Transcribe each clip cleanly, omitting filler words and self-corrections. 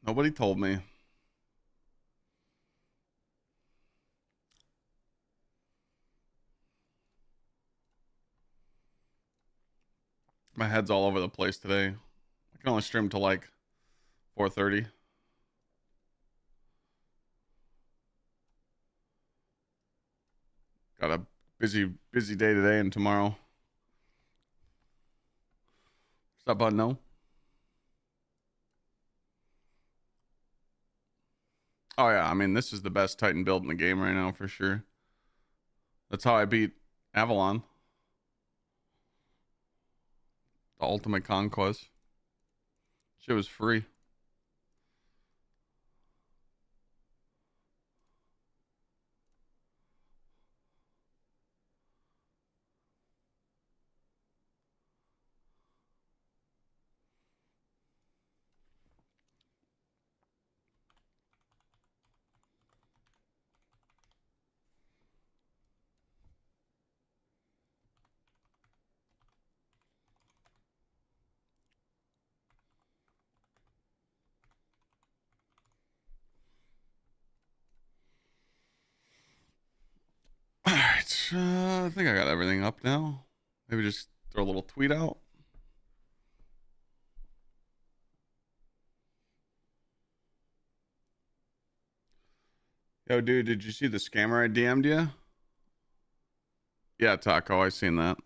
Nobody told me. My head's all over the place today. I can only stream till like 4:30. Got a busy day today and tomorrow. Stop button no. Oh yeah, I mean this is the best Titan build in the game right now for sure. That's how I beat Avalon. The ultimate conquest. Shit was free. All right, I think I got everything up now. Maybe just throw a little tweet out. Yo, dude, did you see the scammer I DM'd you? Yeah, Taco, I seen that.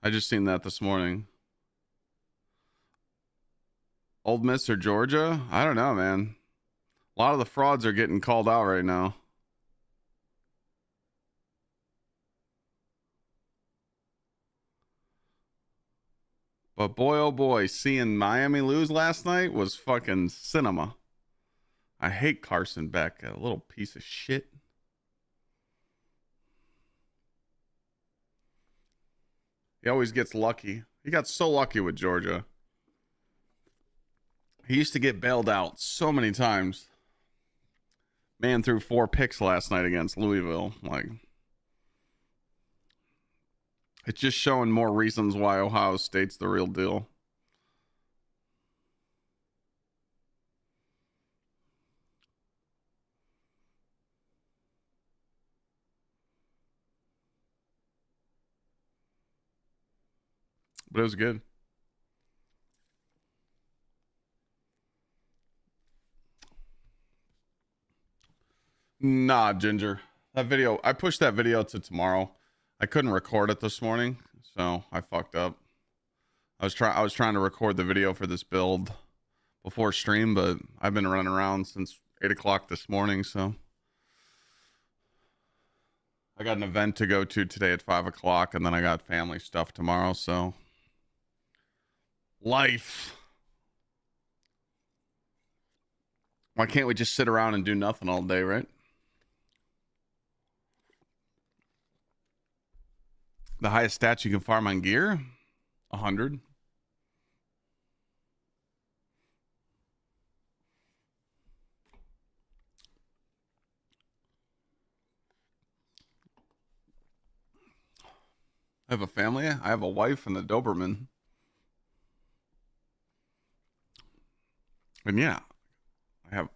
I just seen that this morning. Old Miss or Georgia? I don't know, man. A lot of the frauds are getting called out right now. But boy, oh boy, seeing Miami lose last night was fucking cinema. I hate Carson Beck, a little piece of shit. He always gets lucky. He got so lucky with Georgia. He used to get bailed out so many times. Man threw 4 picks last night against Louisville. Like, it's just showing more reasons why Ohio State's the real deal. But it was good. Nah, Ginger. That video, I pushed that video to tomorrow. I couldn't record it this morning, so I fucked up. I was trying to record the video for this build before stream, but I've been running around since 8 o'clock this morning, so I got an event to go to today at 5 o'clock, and then I got family stuff tomorrow, so life. Why can't we just sit around and do nothing all day, right? The highest stats you can farm on gear? 100. I have a family. I have a wife and a Doberman. And yeah, I have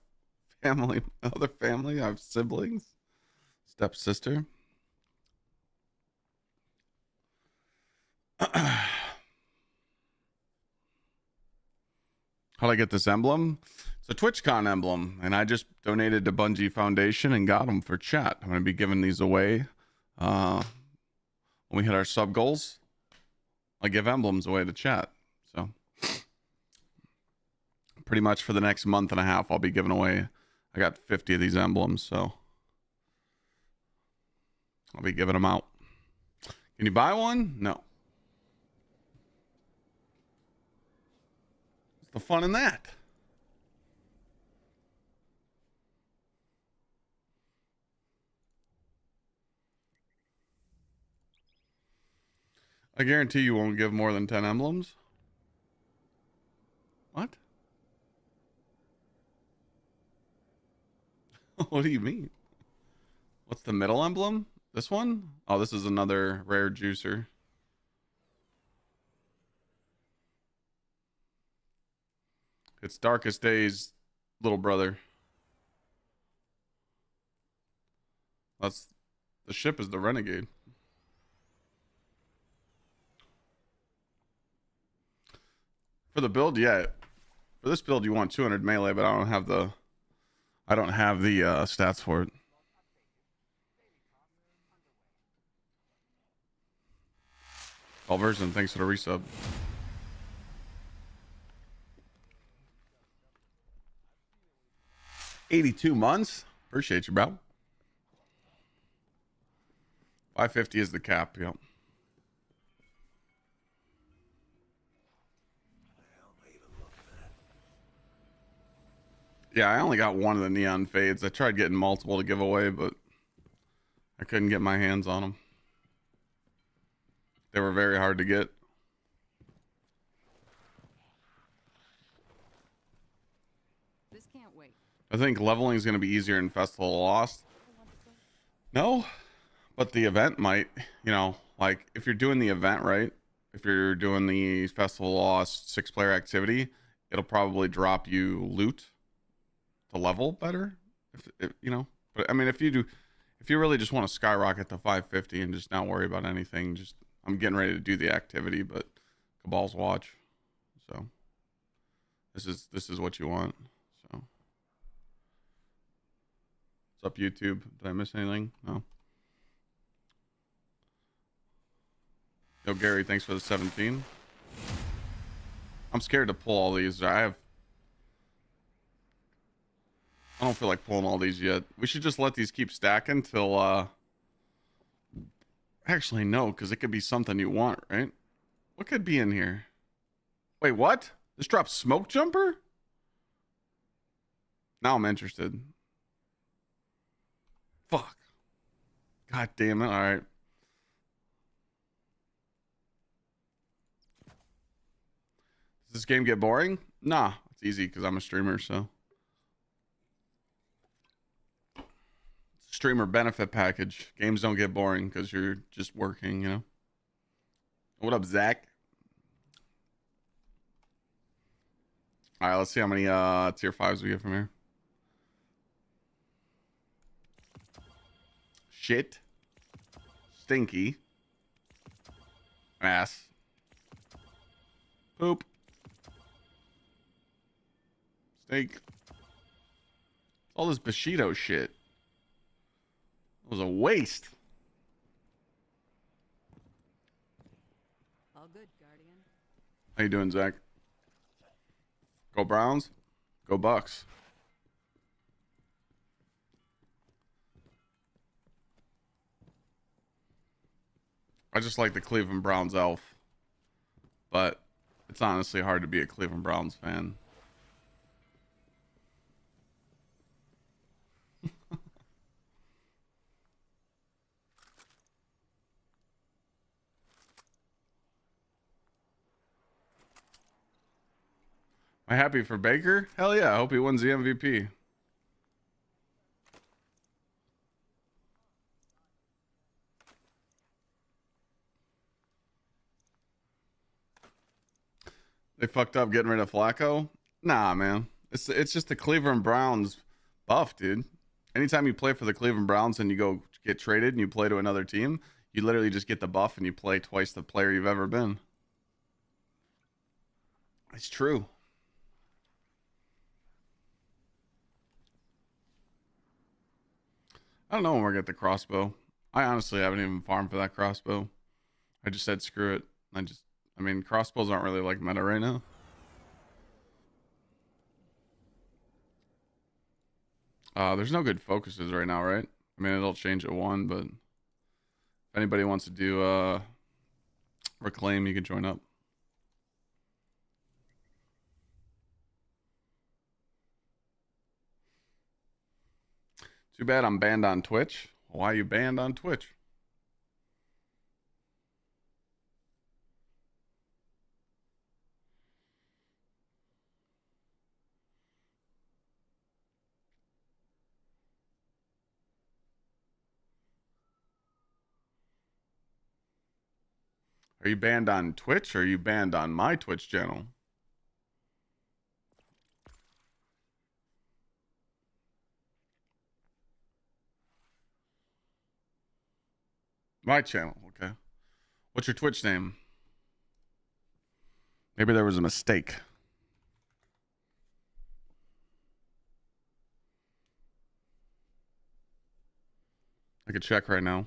family, other family. I have siblings, stepsister. How'd I get this emblem? It's a TwitchCon emblem, and I just donated to Bungie Foundation and got them for chat. I'm going to be giving these away when we hit our sub goals. I give emblems away to chat. So pretty much for the next month and a half, I'll be giving away. I got 50 of these emblems, so I'll be giving them out. Can you buy one? No. What's the fun in that? I guarantee you won't give more than 10 emblems. What? What do you mean? What's the middle emblem? This one? Oh, this is another rare juicer. It's Darkest Days, little brother. That's the ship is the Renegade. For the build, yeah. For this build, you want 200 melee, but I don't have the stats for it. Version, thanks for the resub. $82 months. Appreciate you, bro. 550 is the cap. Yep. Yeah, I only got one of the neon fades. I tried getting multiple to give away, but I couldn't get my hands on them. They were very hard to get. This can't wait. I think leveling is going to be easier in Festival of Lost. No, but the event might, you know, like if you're doing the event right, if you're doing the Festival of Lost 6-player activity, it'll probably drop you loot to level better. If you know, but I mean, if you really just want to skyrocket to 550 and just not worry about anything, just I'm getting ready to do the activity, but Cabal's watch. So this is what you want. So what's up, YouTube? Did I miss anything? No. Yo, Gary, thanks for the 17. I'm scared to pull all these. I don't feel like pulling all these yet. We should just let these keep stacking till actually no, because it could be something you want, right? What could be in here? Wait, what? This drops smoke jumper? Now I'm interested. Fuck. God damn it. All right. Does this game get boring? Nah, it's easy because I'm a streamer, so. Streamer benefit package. Games don't get boring because you're just working, you know. What up, Zach? All right, let's see how many tier 5s we get from here. Shit. Stinky. Ass. Poop. Steak. All this Bushido shit. It was a waste. All good, Guardian. How you doing, Zach? Go Browns. Go Bucks. I just like the Cleveland Browns elf. But it's honestly hard to be a Cleveland Browns fan. Am I happy for Baker? Hell yeah. I hope he wins the MVP. They fucked up getting rid of Flacco? Nah, man. It's just the Cleveland Browns buff, dude. Anytime you play for the Cleveland Browns and you go get traded and you play to another team, you literally just get the buff and you play twice the player you've ever been. It's true. I don't know when we're gonna get the crossbow. I honestly haven't even farmed for that crossbow. I just said screw it. I mean, crossbows aren't really like meta right now. There's no good focuses right now, right? I mean, it'll change at 1, but if anybody wants to do reclaim, you can join up. Too bad I'm banned on Twitch. Why are you banned on Twitch? Are you banned on Twitch or are you banned on my Twitch channel? My channel. Okay. What's your Twitch name? Maybe there was a mistake. I could check right now.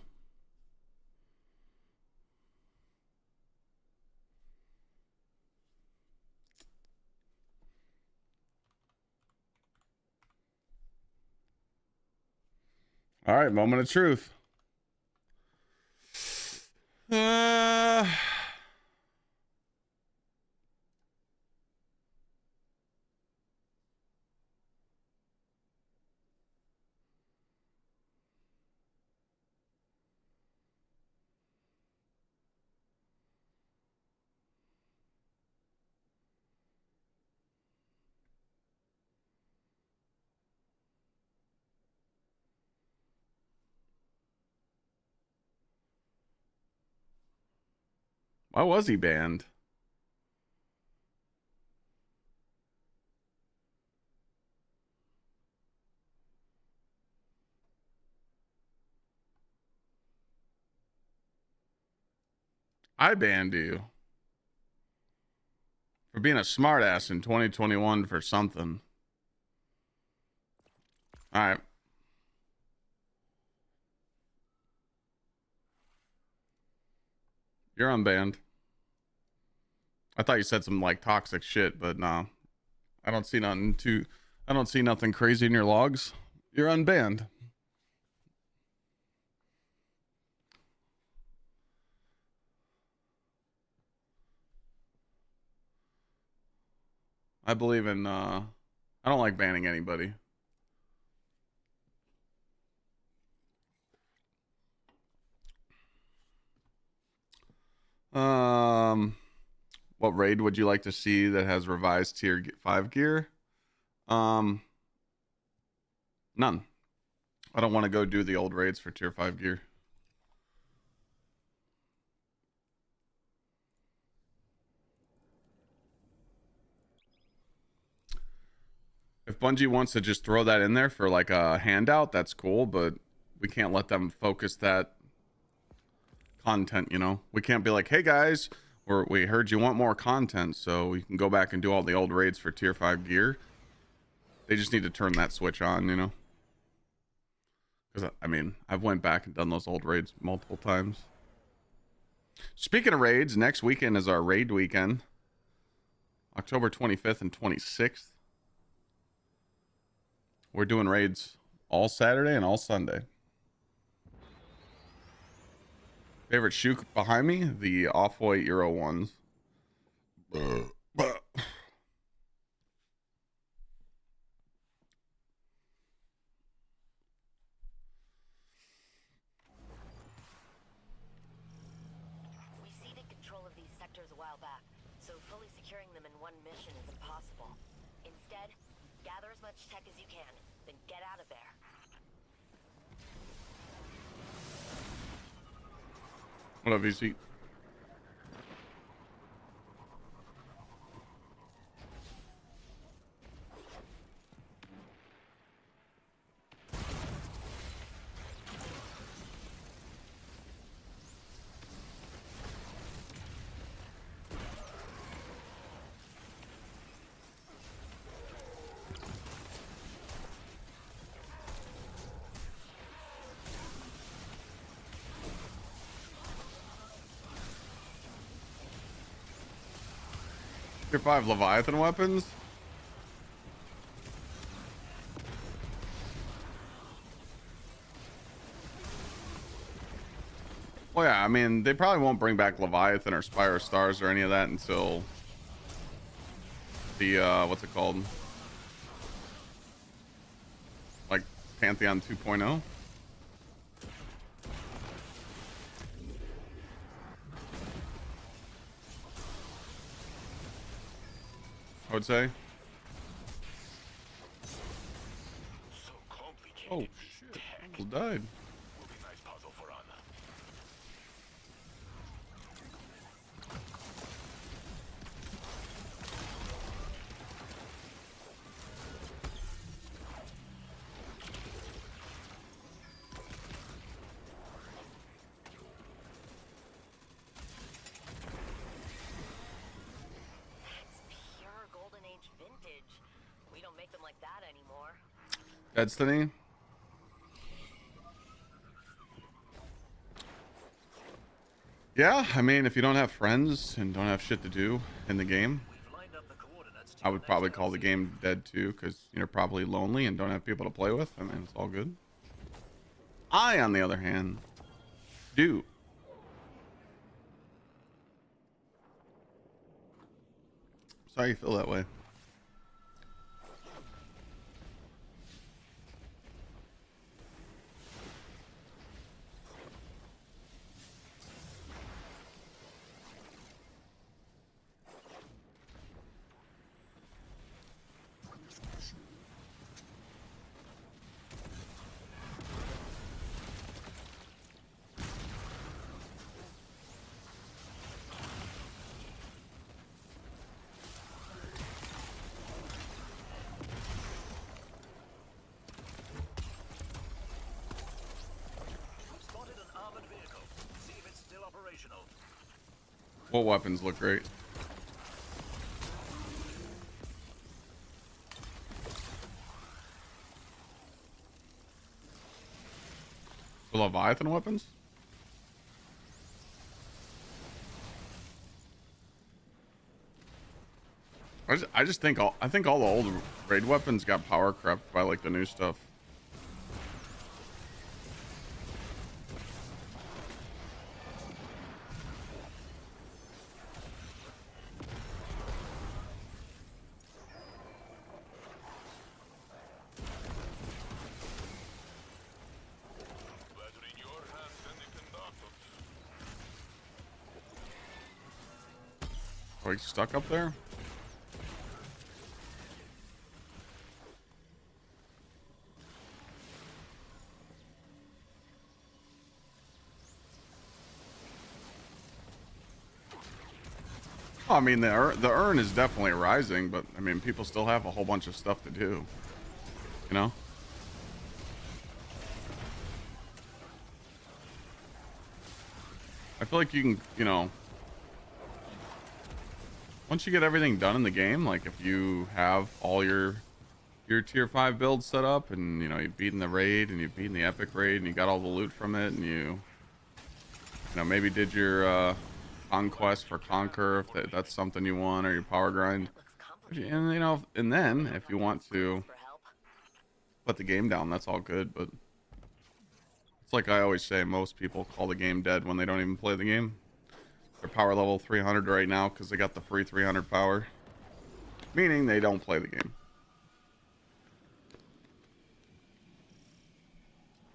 All right, moment of truth. Why was he banned? I banned you for being a smartass in 2021 for something. All right. You're unbanned. I thought you said some like toxic shit, but nah. I don't see nothing crazy in your logs. You're unbanned. I believe in I don't like banning anybody. What raid would you like to see that has revised tier 5 gear? None. I don't want to go do the old raids for tier 5 gear. If Bungie wants to just throw that in there for like a handout, that's cool, but we can't let them focus that content, you know? We can't be like, hey guys, we heard you want more content, so you can go back and do all the old raids for tier 5 gear. They just need to turn that switch on, you know? Because, I mean, I've went back and done those old raids multiple times. Speaking of raids, next weekend is our raid weekend. October 25th and 26th. We're doing raids all Saturday and all Sunday. Favorite shoe behind me? The off-white Euro ones. We ceded control of these sectors a while back, so fully securing them in one mission is impossible. Instead, gather as much tech as you can, then get out of there. What up, VC? Tier 5 Leviathan weapons? Well, yeah, I mean, they probably won't bring back Leviathan or Spire Stars or any of that until the, what's it called? Like, Pantheon 2.0? I would say. Oh, shit. Almost died. Destiny. Yeah, I mean, if you don't have friends and don't have shit to do in the game, I would probably call the game dead too, because you're probably lonely and don't have people to play with. I mean, it's all good. I, on the other hand, do. Sorry you feel that way. What weapons look great? The Leviathan weapons? I just think all the old raid weapons got power crept by like the new stuff. Are you stuck up there? Oh, I mean, the urn is definitely rising, but I mean, people still have a whole bunch of stuff to do, you know? I feel like you can, you know, once you get everything done in the game, like if you have all your tier 5 builds set up and, you know, you've beaten the raid and you've beaten the epic raid and you got all the loot from it and you know, maybe did your conquest for Conquer if that's something you want, or your power grind. And, you know, and then if you want to put the game down, that's all good. But it's like I always say, most people call the game dead when they don't even play the game. They're power level 300 right now because they got the free 300 power, meaning they don't play the game.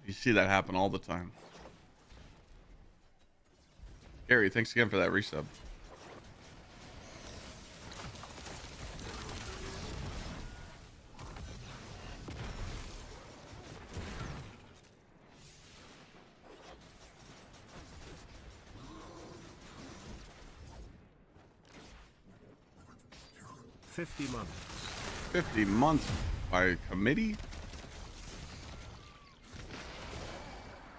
You see that happen all the time. Gary, thanks again for that resub. $50 50 months by committee?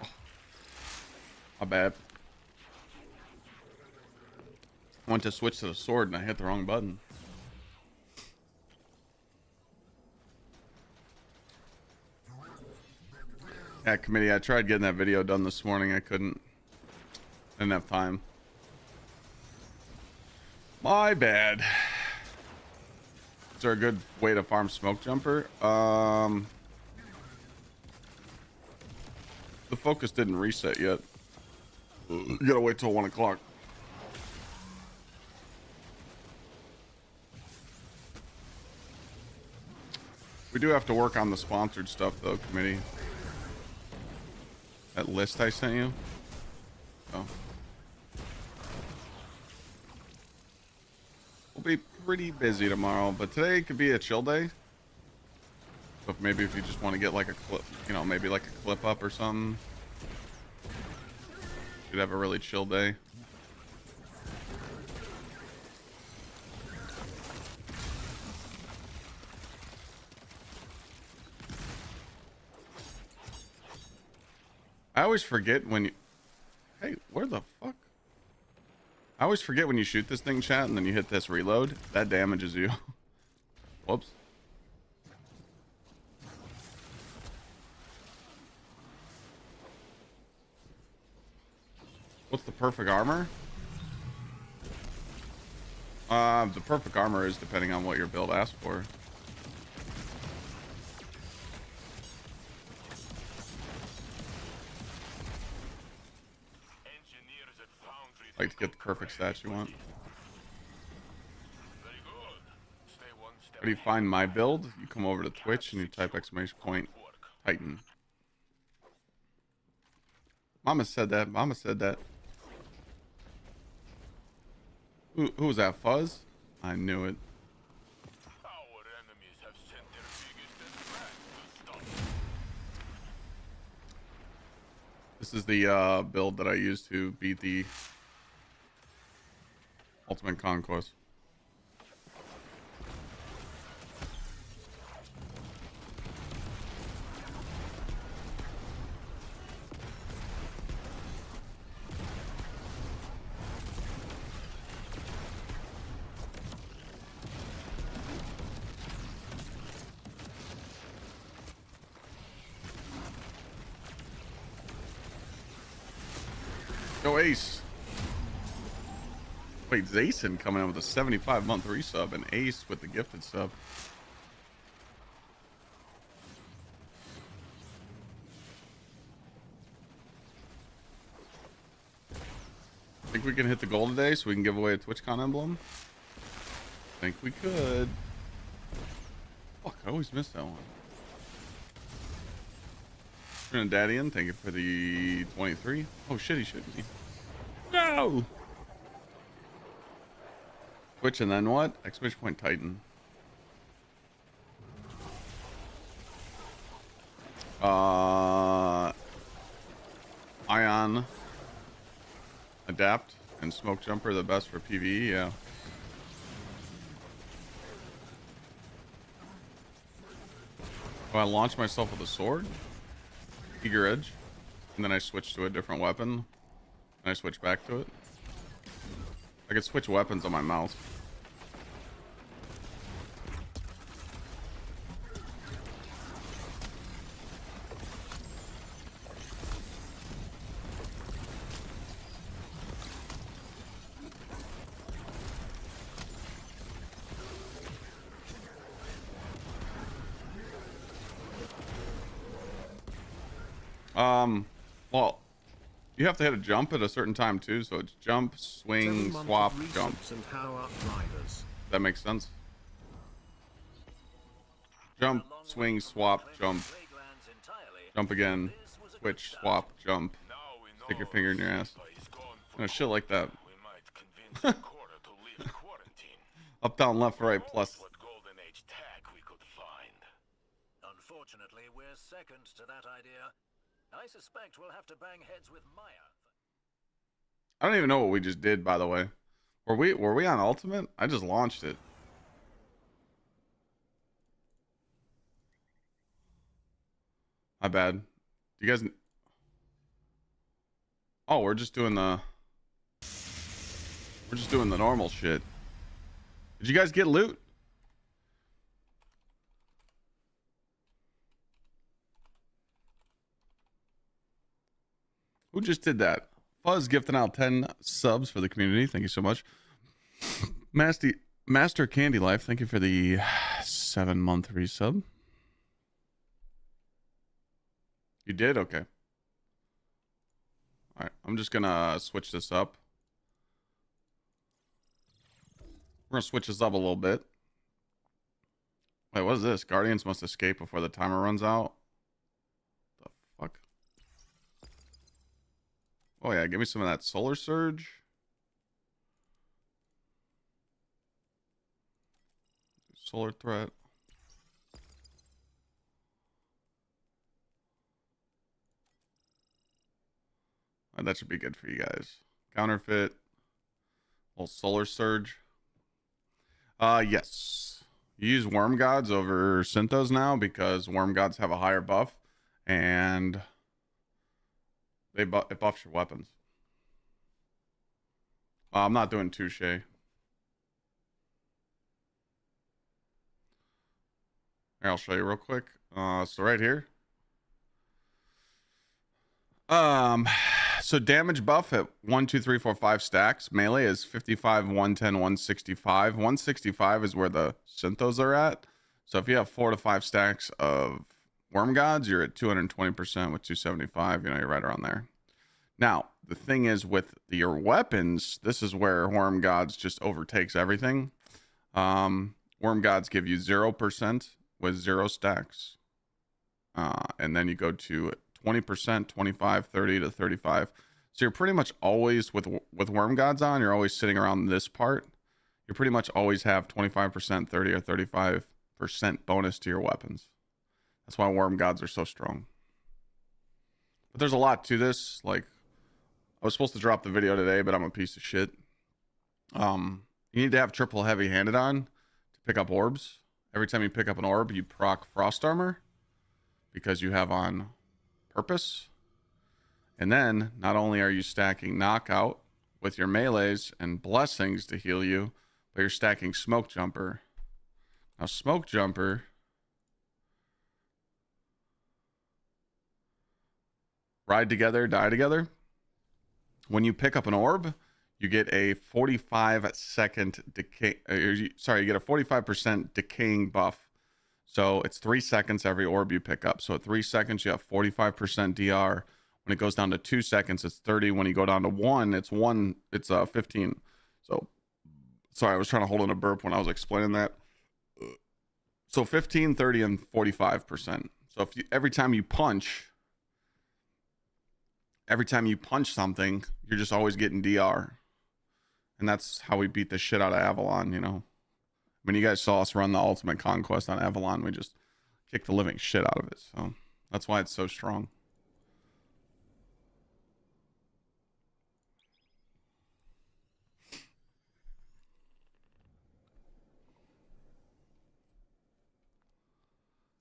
Oh, my bad. I went to switch to the sword and I hit the wrong button. Yeah, committee, I tried getting that video done this morning. I couldn't. Didn't have time. My bad. Is there a good way to farm smoke jumper? The focus didn't reset yet. You gotta wait till 1 o'clock. We do have to work on the sponsored stuff though, committee. That list I sent you. Oh. We'll be pretty busy tomorrow, but today could be a chill day. So maybe if you just want to get like a clip, you know, maybe like a clip up or something. Should have a really chill day. I always forget when you... Hey, where the fuck? I always forget when you shoot this thing, chat, and then you hit this reload. That damages you. Whoops. What's the perfect armor? The perfect armor is depending on what your build asks for. Like to get the perfect stats you want. How do you find my build? You come over to Twitch and you type !Titan. Mama said that. Mama said that. Who was that? Fuzz? I knew it. This is the build that I used to beat the Ultimate Conquest. Go Ace. Wait, Zason coming in with a 75-month resub and Ace with the gifted sub. Think we can hit the goal today so we can give away a TwitchCon emblem? Think we could. Fuck, I always miss that one. Trinidadian, thank you for the 23. Oh shit, he shouldn't be. No! Twitch and then what? !Titan. Ion, Adapt, and Smoke Jumper the best for PvE, yeah. Oh, I launched myself with a sword? Eager Edge. And then I switched to a different weapon. And I switched back to it. I could switch weapons on my mouse. Well, you have to hit a jump at a certain time too, so it's jump, swing, swap, jump. That makes sense. Jump, swing, swap, jump. Jump again. Switch, swap, jump. Stick your finger in your ass. Shit like that. Up, down, left, right, plus. Unfortunately, we're second to that idea. I suspect we'll have to bang heads with Maya. I don't even know what we just did, by the way. Were we on Ultimate? I just launched it. My bad. Do you guys... Oh, we're just doing the normal shit. Did you guys get loot? Who just did that? Fuzz gifting out 10 subs for the community. Thank you so much. Master Candy Life, thank you for the 7-month resub. You did? Okay. Alright, I'm just gonna switch this up. We're gonna switch this up a little bit. Wait, what is this? Guardians must escape before the timer runs out. The fuck? Oh yeah, give me some of that solar surge. Solar threat. That should be good for you guys. Counterfeit. Little solar surge. Yes. You use worm gods over synthos now because worm gods have a higher buff and it buffs your weapons. I'm not doing touche. Here, I'll show you real quick. So right here. So damage buff at 1, 2, 3, 4, 5 stacks. Melee is 55, 110, 165. 165 is where the synthos are at. So if you have 4 to 5 stacks of Worm Gods, you're at 220% with 275. You know, you're right around there. Now, the thing is with your weapons, this is where Worm Gods just overtakes everything. Worm Gods give you 0% with 0 stacks. And then you go to 20%, 25, 30 to 35. So you're pretty much always with Worm Gods on, you're always sitting around this part. You pretty much always have 25%, 30 or 35% bonus to your weapons. That's why Worm Gods are so strong. But there's a lot to this. Like, I was supposed to drop the video today, but I'm a piece of shit. You need to have triple heavy handed on to pick up orbs. Every time you pick up an orb, you proc frost armor because you have on purpose. And then not only are you stacking knockout with your melees and blessings to heal you, but you're stacking smoke jumper. Now smoke jumper ride together, die together. When you pick up an orb, you get a 45-second decay. You get a 45% decaying buff. So it's 3 seconds every orb you pick up. So at 3 seconds, you have 45% DR. When it goes down to 2 seconds, it's 30. When you go down to 1, it's 15. So, sorry, I was trying to hold in a burp when I was explaining that. So 15, 30, and 45%. So if you, every time you punch something, you're just always getting DR. And that's how we beat the shit out of Avalon, you know. When you guys saw us run the Ultimate Conquest on Avalon, we just kicked the living shit out of it. So that's why it's so strong.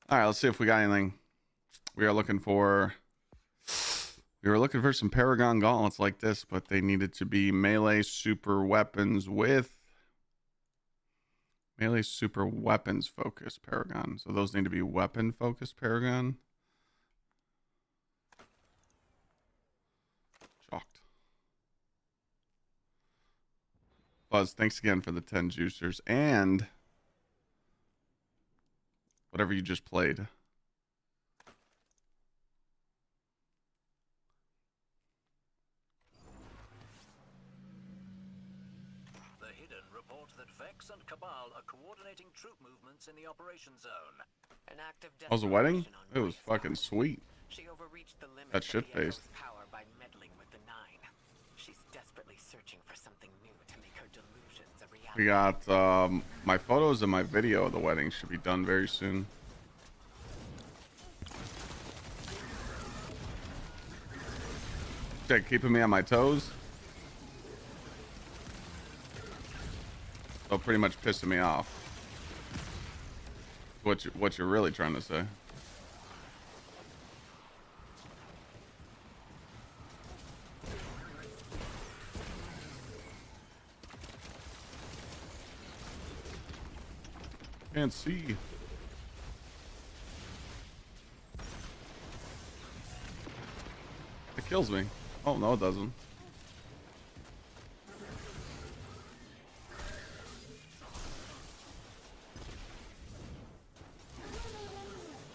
All right, let's see if we got anything. We were looking for some Paragon gauntlets like this, but they needed to be melee super weapons with melee super weapons focused Paragon. So those need to be weapon focused Paragon. Chalked. Buzz, thanks again for the 10 juicers and whatever you just played. The Hidden report that Vex and Cabal are coordinating troop movements in the operation zone. An act of Oh, it was a wedding? desperation It on was Ray's fucking part. sweet. She overreached the limit That of shit-faced. Diego's power by meddling with the Nine. She's desperately searching for something new to make her delusions a reality. We got my photos and my video of the wedding should be done very soon. Check keeping me on my toes. So pretty much pissing me off. What you're really trying to say? Can't see. It kills me. Oh no, it doesn't.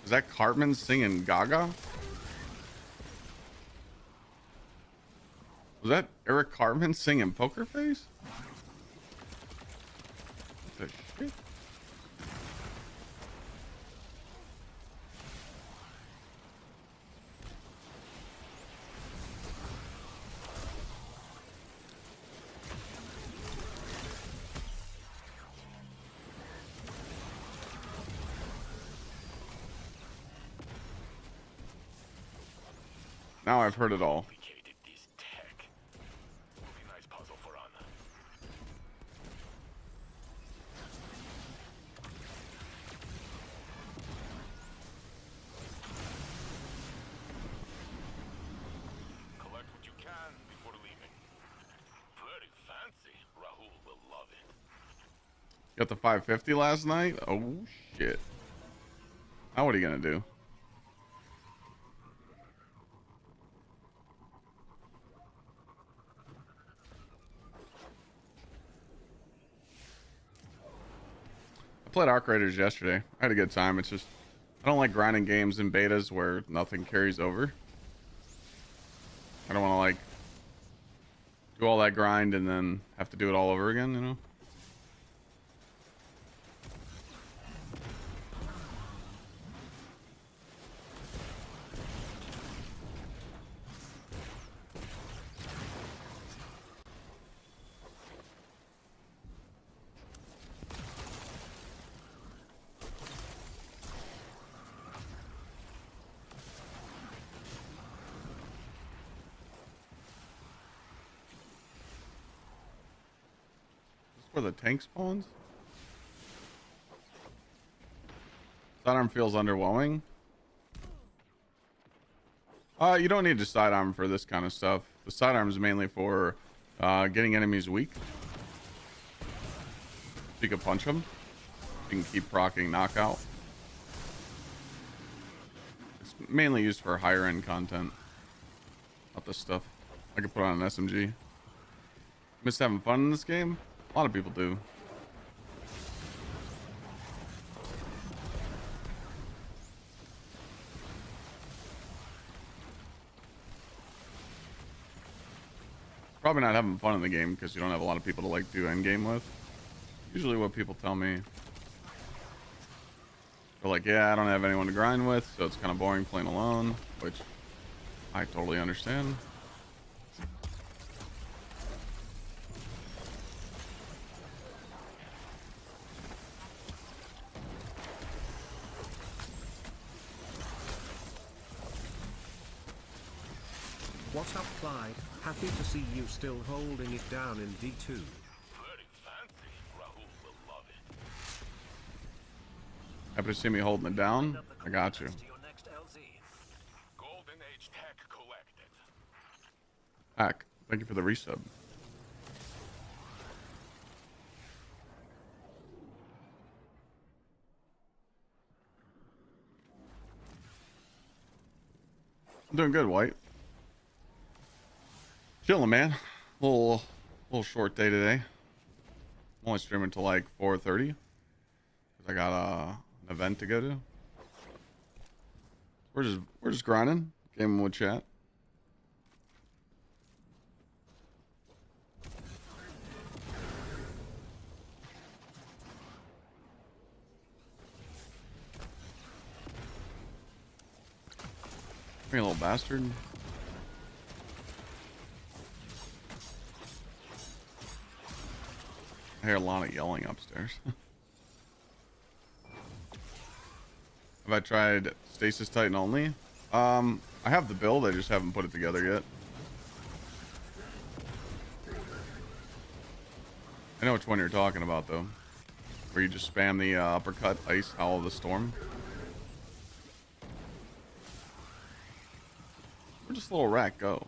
Is that Cartman singing Gaga? Was that Eric Cartman singing Poker Face? What the shit? Now I've heard it all. This tech. Will be a nice puzzle for Anna. Collect what you can before leaving. Very fancy. Rahul will love it. Got the 550 last night? Oh shit. Now what are you gonna do? I played Arc Raiders yesterday. I had a good time. It's just I don't like grinding games in betas where nothing carries over. I don't want to like do all that grind and then have to do it all over again, you know? Where the tank spawns? Sidearm feels underwhelming. You don't need to sidearm for this kind of stuff. The sidearm is mainly for getting enemies weak. You can punch them. You can keep proccing knockout. It's mainly used for higher end content. Not this stuff. I could put on an SMG. Miss having fun in this game? A lot of people do. Probably not having fun in the game because you don't have a lot of people to like do end game with. Usually what people tell me. They're like, yeah, I don't have anyone to grind with, so it's kind of boring playing alone, which I totally understand. What's up, Clyde? Happy to see you still holding it down in D2. Very fancy. Rahul will love it. Happy to see me holding it down. I got you. To your next LZ. Golden Age tech collected. Hack, thank you for the resub. I'm doing good, White. Chilling, man. Little short day today. I'm only streaming until like 4:30 because I got an event to go to. We're just grinding, gaming with chat. Hey, little bastard. I hear a lot of yelling upstairs. Have I tried Stasis Titan only? I have the build, I just haven't put it together yet. I know which one you're talking about though. Where you just spam the uppercut, ice, Howl of the Storm. Where'd this little rat go?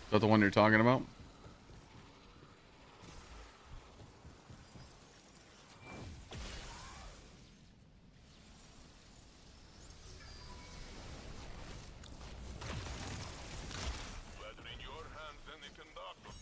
Is that the one you're talking about? Better in your hands than the conductors.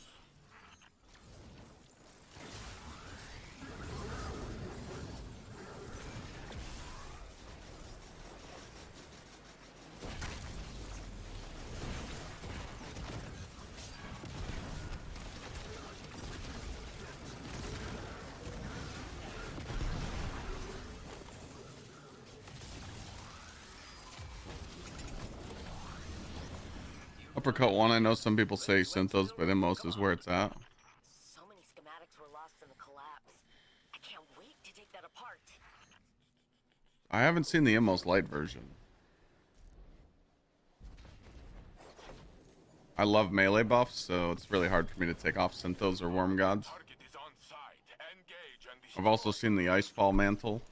Uppercut one, I know some people say Synthos, but Immos is where it's at. So many schematics were lost in the collapse. I can't wait to take that apart. I haven't seen the Immos light version. I love melee buffs, so it's really hard for me to take off Synthos or Worm Gods. Target is on site. Engage and I've also seen the Icefall Mantle.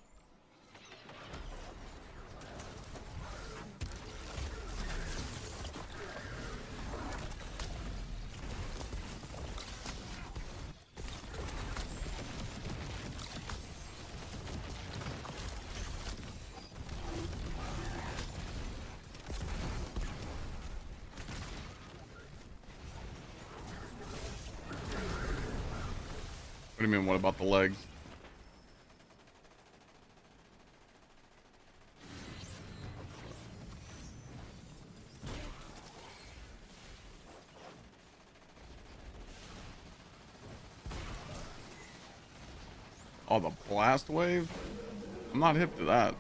do you mean, what about the legs? Oh, the blast wave? I'm not hip to that.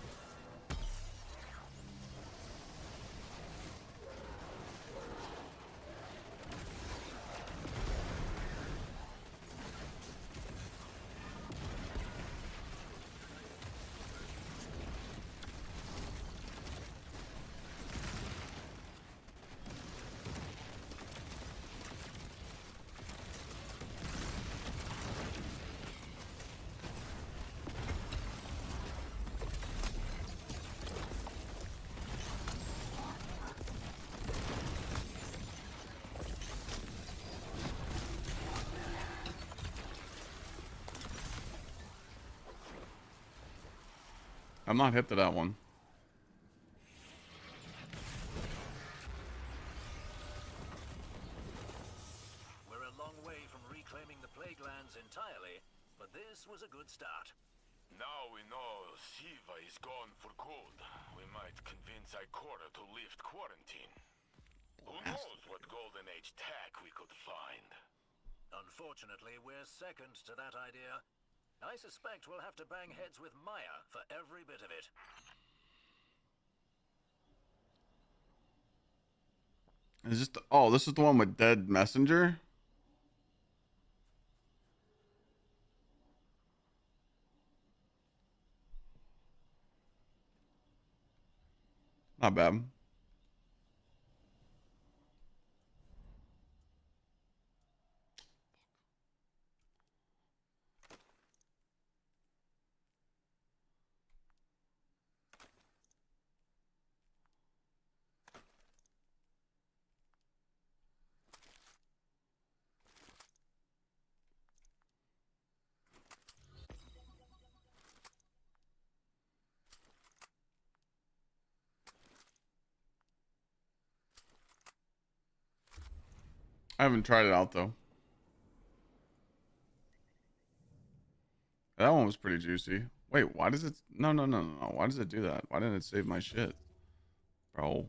I'm not hip to that one. We're a long way from reclaiming the plague lands entirely, but this was a good start. Now we know Siva is gone for good. We might convince Ikora to lift quarantine. Who knows what Golden Age tech we could find? Unfortunately, we're second to that idea. I suspect we'll have to bang heads with Maya for every bit of it. Is this the, oh, this is the one with Dead Messenger? Not bad. I haven't tried it out though. That one was pretty juicy. Wait, why does it? No. Why does it do that? Why didn't it save my shit, bro?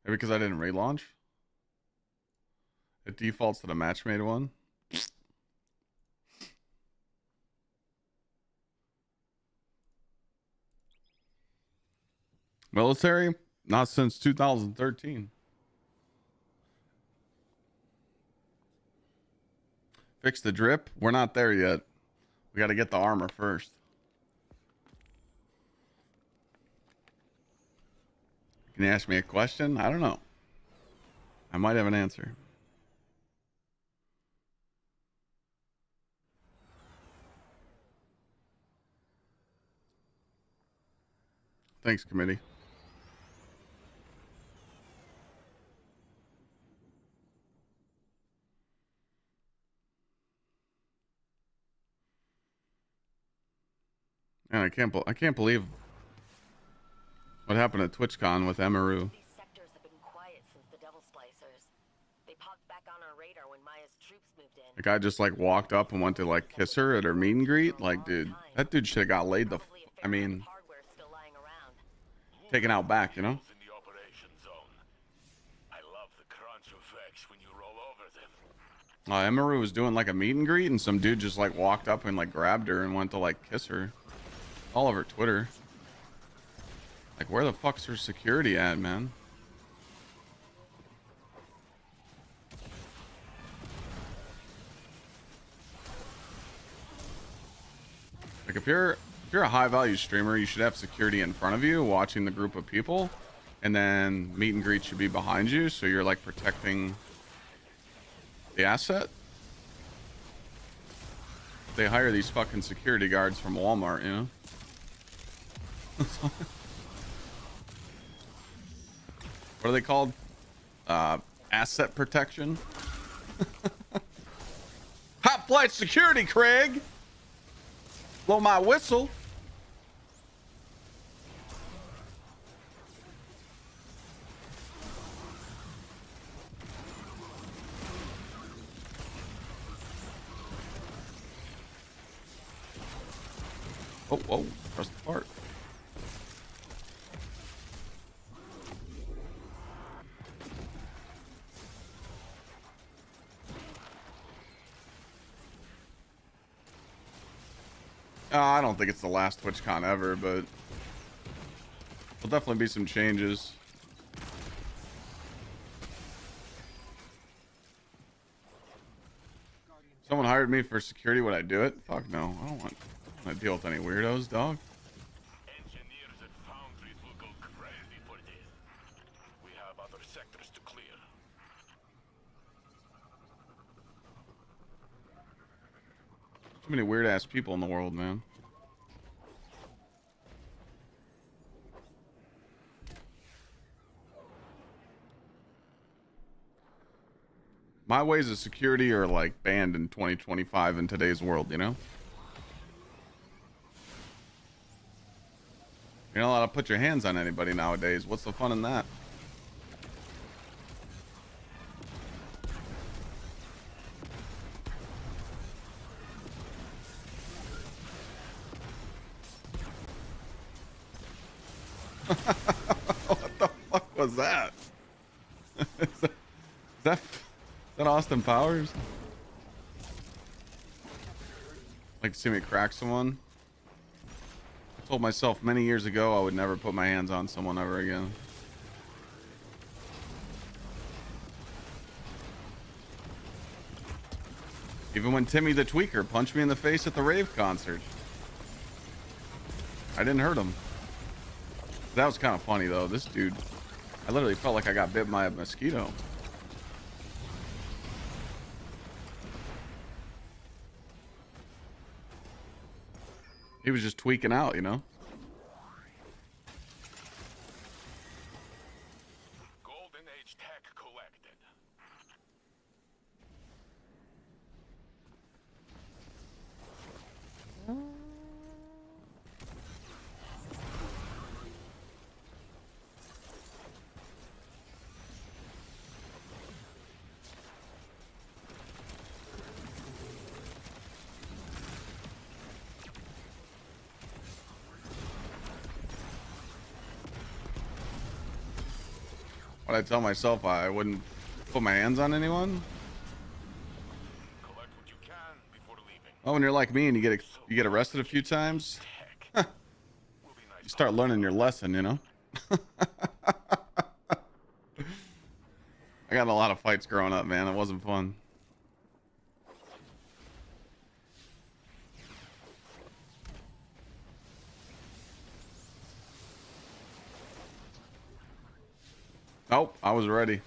Maybe because I didn't relaunch. It defaults to the match made one. Military? Not since 2013. Fix the drip? We're not there yet. We got to get the armor first. Can you ask me a question? I don't know. I might have an answer. Thanks, committee. And I can't believe what happened at TwitchCon with Emaru. These sectors have been quiet since the Devil Splicers. They popped back on our radar when Maya's troops moved in. The guy just like walked up and went to like kiss her at her meet and greet. Like, dude, that dude should have got laid the. Probably a I fair bit of mean, hardware still lying around. taken out back, you know. In the operation zone. I love the crunch effects when you roll over them. Emaru was doing like a meet and greet, and some dude just like walked up and like grabbed her and went to like kiss her. All over Twitter. Like, where the fuck's her security at, man? Like, if you're a high value streamer, you should have security in front of you watching the group of people, and then meet and greet should be behind you, so you're like protecting the asset. They hire these fucking security guards from Walmart, you know. What are they called? Asset protection. Hot flight security, Craig. Blow my whistle. Oh, whoa, press the part. I don't think it's the last TwitchCon ever, but there'll definitely be some changes. Someone hired me for security. Would I do it? Fuck no. I don't want to deal with any weirdos, dog. Engineers at foundries will go crazy for this. We have other sectors to clear. Too many weird ass people in the world, man. My ways of security are like banned in 2025 in today's world, you know? You're not allowed to put your hands on anybody nowadays. What's the fun in that? What the fuck was that? Is that Austin Powers? Like to see me crack someone? I told myself many years ago I would never put my hands on someone ever again. Even when Timmy the Tweaker punched me in the face at the rave concert. I didn't hurt him. That was kind of funny though. This dude, I literally felt like I got bit by a mosquito. He was just tweaking out, you know? Golden Age tech collected. What I tell myself I wouldn't put my hands on anyone? Collect what you can before leaving. Oh, when you're like me and you get arrested a few times, Tech. Will be nice. you start learning your lesson, you know? I got in a lot of fights growing up, man. It wasn't fun. Nope, I was ready.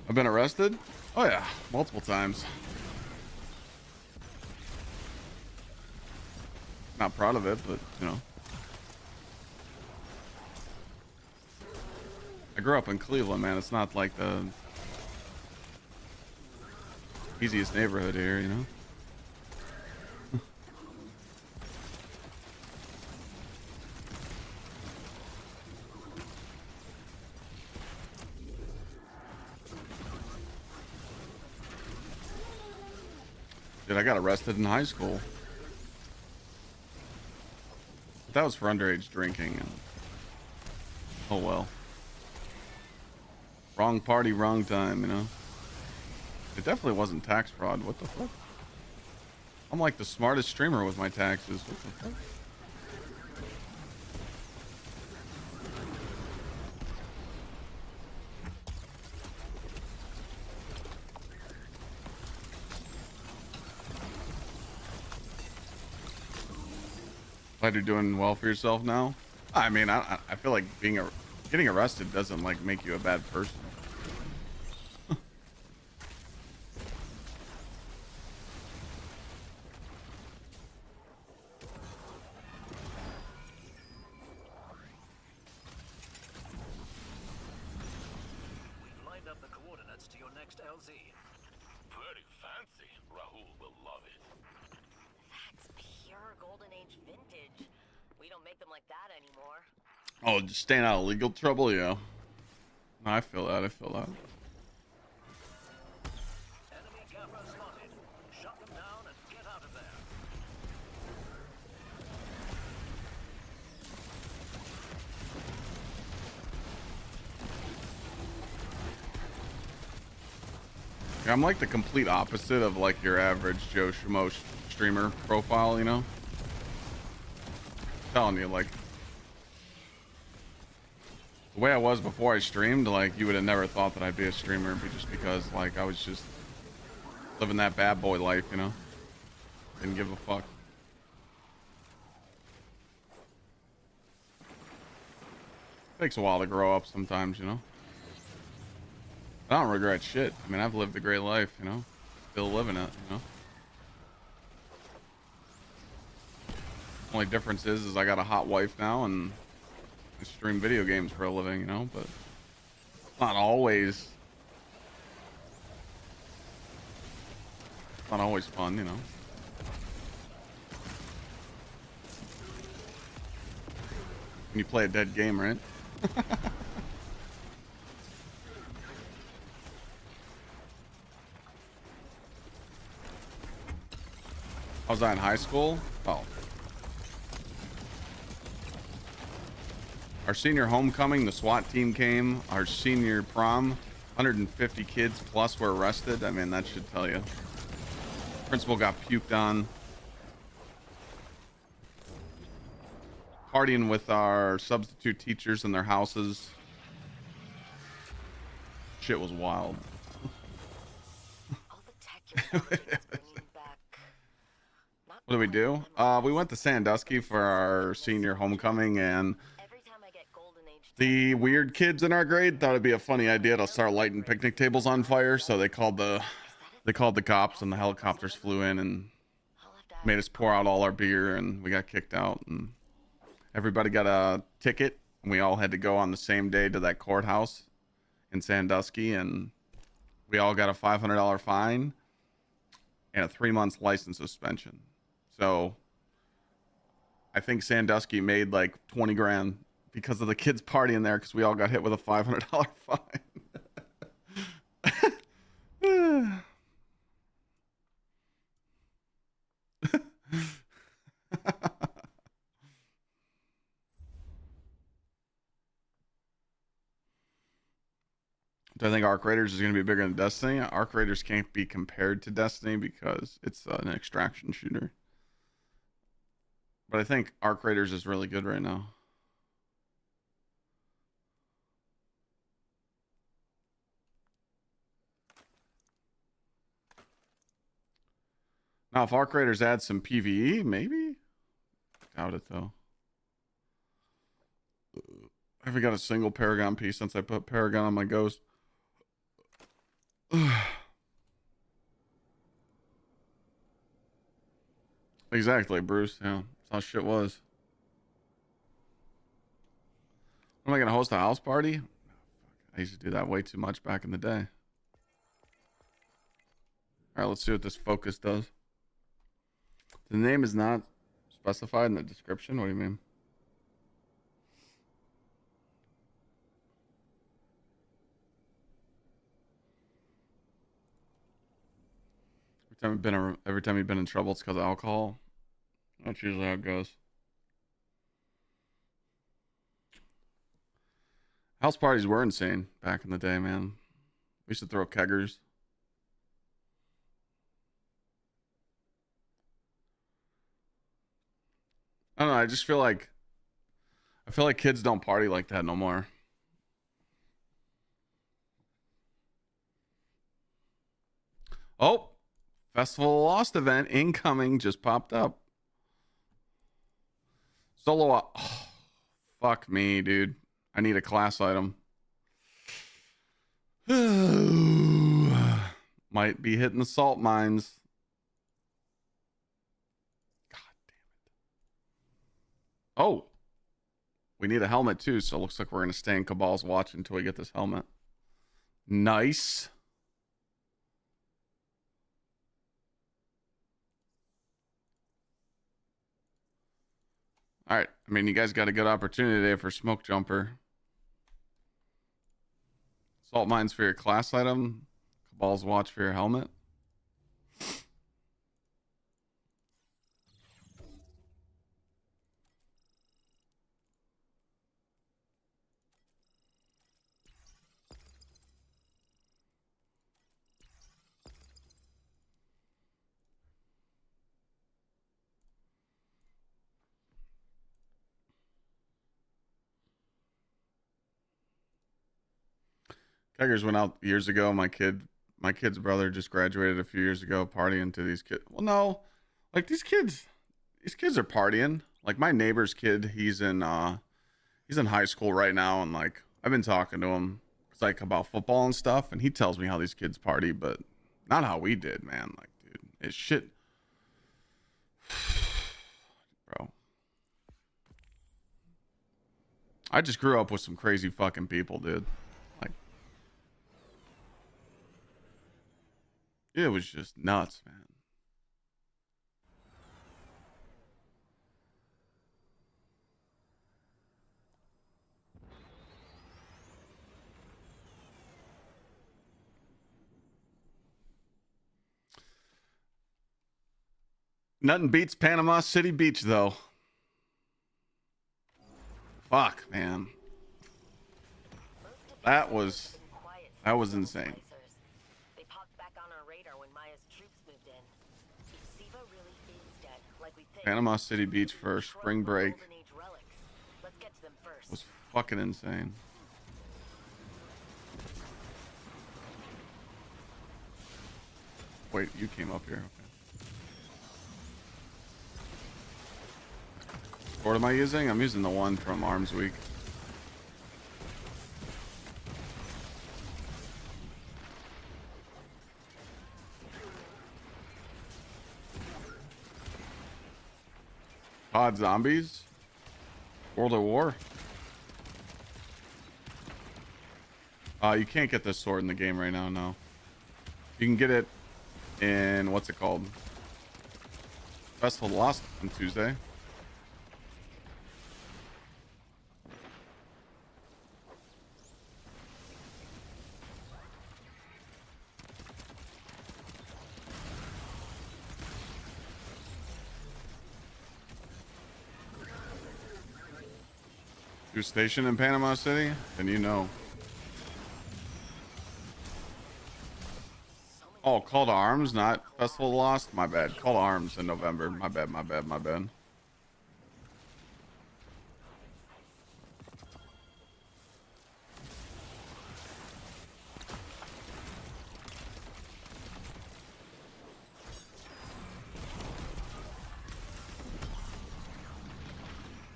I've been arrested? Oh yeah, multiple times. Not proud of it, but you know. I grew up in Cleveland, man. It's not like the easiest neighborhood here, you know. Dude, I got arrested in high school. But that was for underage drinking. And oh well. Wrong party, wrong time, you know? It definitely wasn't tax fraud. What the fuck? I'm like the smartest streamer with my taxes. What the fuck? Glad you're doing well for yourself now. I mean, I feel like getting arrested doesn't like make you a bad person. We've lined up the coordinates to your next LZ. Very fancy. Rahul will love it. That's pure Golden Age vintage. We don't make them like that anymore. Oh, just staying out of legal trouble, yeah. No, I feel that. I feel that. I'm like the complete opposite of like your average Joe Schmo streamer profile, you know? Telling you, like, the way I was before I streamed, like, you would have never thought that I'd be a streamer, but just because, like, I was just living that bad boy life, you know? Didn't give a fuck. Takes a while to grow up sometimes, you know? I don't regret shit. I mean, I've lived a great life, you know? Still living it, you know? Only difference is I got a hot wife now and I stream video games for a living, you know? But it's not always fun, you know? When you play a dead game, right? I was in high school. Oh. Our senior homecoming, the SWAT team came. Our senior prom, 150 kids plus were arrested. I mean, that should tell you. Principal got puked on. Partying with our substitute teachers in their houses. Shit was wild. All the tech your fabricator's bringing back. Not What do we quite do? what We went to Sandusky for our senior homecoming, and every time I get golden age the weird kids in our grade thought it'd be a funny idea to start lighting picnic tables on fire, so they called the cops, and the helicopters flew in and I'll have to ask made us pour out all our beer, and we got kicked out, and everybody got a ticket, and we all had to go on the same day to that courthouse in Sandusky, and we all got a $500 fine and a 3 month license suspension. So I think Sandusky made like 20 grand because of the kids partying there, because we all got hit with a $500 fine. Do I think Arc Raiders is going to be bigger than Destiny? Arc Raiders can't be compared to Destiny because it's an extraction shooter. But I think Arc Raiders is really good right now. Now, if Arc Raiders add some PvE, maybe? Doubt it, though. I haven't got a single Paragon piece since I put Paragon on my Ghost. Exactly, Bruce. Yeah, that's how shit was. Am I going to host a house party? I used to do that way too much back in the day. All right, let's see what this focus does. The name is not specified in the description. What do you mean? Every time you've been in trouble, it's because of alcohol. That's usually how it goes. House parties were insane back in the day, man. We used to throw keggers. I don't know. I feel like kids don't party like that no more. Oh, Festival of Lost event incoming just popped up. Solo. Oh, fuck me, dude. I need a class item. Might be hitting the salt mines. God damn it. Oh, we need a helmet too, so it looks like we're going to stay in Cabal's watch until we get this helmet. Nice. All right. I mean, you guys got a good opportunity today for Smoke Jumper. Salt mines for your class item. Cabal's watch for your helmet. Keggers went out years ago. My kid's brother just graduated a few years ago, partying to these kids. Well, no, like these kids are partying. Like my neighbor's kid, he's in high school right now, and like I've been talking to him, it's like about football and stuff, and he tells me how these kids party, but not how we did, man. Like, dude, it's shit, bro. I just grew up with some crazy fucking people, dude. Like, it was just nuts, man. Nothing beats Panama City Beach, though. Fuck, man. That was insane. They popped back on our radar when Maya's troops moved in. If Siva really is dead, like we think, Panama City Beach for spring break Golden Age relics. Let's get to them first. was fucking insane. Wait, you came up here. Okay. What am I using? I'm using the one from Arms Week. COD Zombies? World of War? You can't get this sword in the game right now, no. You can get it in, what's it called? Festival of the Lost on Tuesday. You're stationed in Panama City? Then you know. Oh, Call to Arms, not Festival of the Lost? My bad. Call to Arms in November. My bad, my bad, my bad.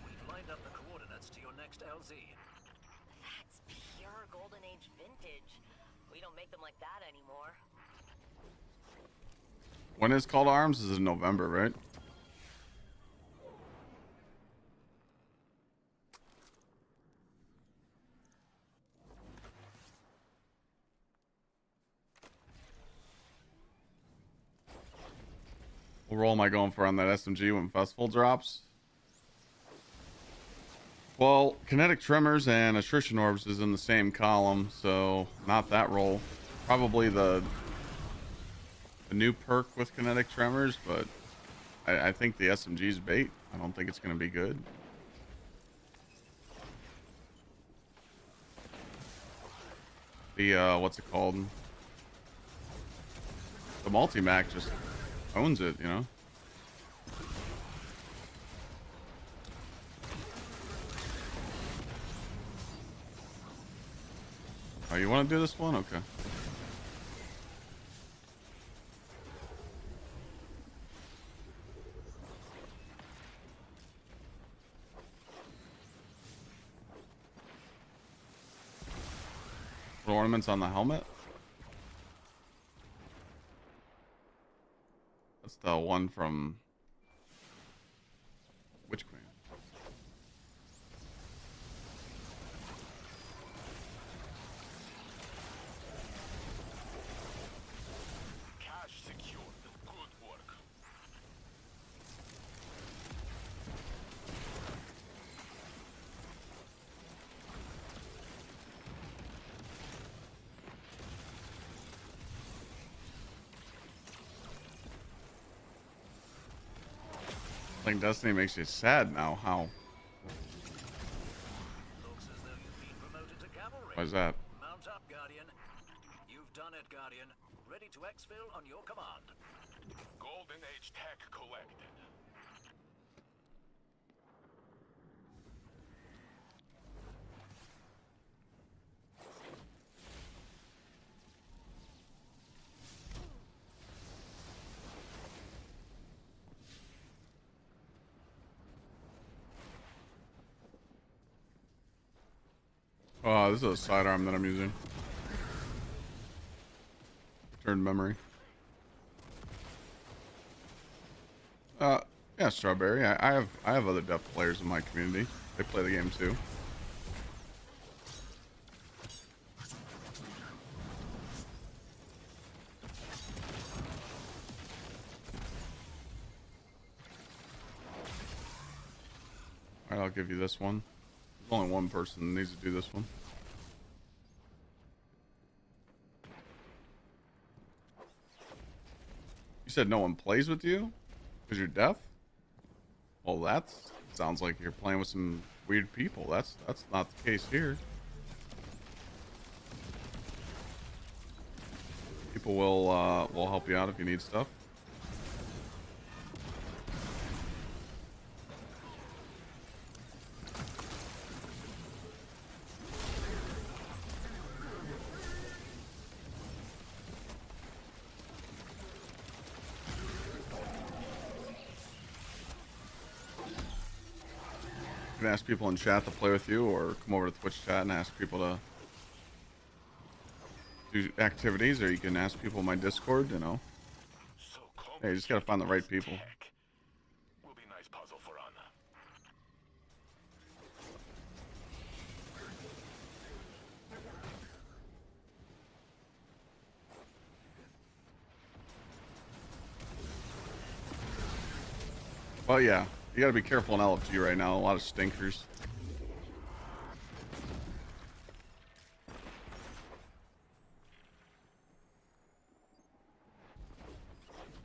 We've lined up the coordinates to your next LZ. That's pure Golden Age vintage. We don't make them like that anymore. When is Call to Arms? This is in November, right? What role am I going for on that SMG when Festival drops? Well, Kinetic Tremors and Attrition Orbs is in the same column, so not that role. Probably the new perk with Kinetic Tremors, but I think the SMG's bait. I don't think it's going to be good. The, what's it called? The multi-mac just owns it, you know? Oh, you want to do this one? Okay. Put ornaments on the helmet? That's the one from Witch Queen. Cash secured. Good work. Playing Destiny makes you sad now. How? Looks as though you've been promoted to cavalry. Why's that? Mount up, Guardian. You've done it, Guardian. Ready to exfil on your command. Golden Age tech collected. Oh, this is a sidearm that I'm using. Turned memory. Yeah, Strawberry. I have other deaf players in my community. They play the game too. All right, I'll give you this one. There's only one person that needs to do this one. You said no one plays with you because you're deaf? Well, that sounds like you're playing with some weird people. That's not the case here. People will help you out if you need stuff. You can ask people in chat to play with you, or come over to Twitch chat and ask people to do activities, or you can ask people in my Discord, you know. So Hey, you just gotta find the right people. tech. Will be nice puzzle for Anna. Well, yeah, you gotta be careful in LFG right now. A lot of stinkers.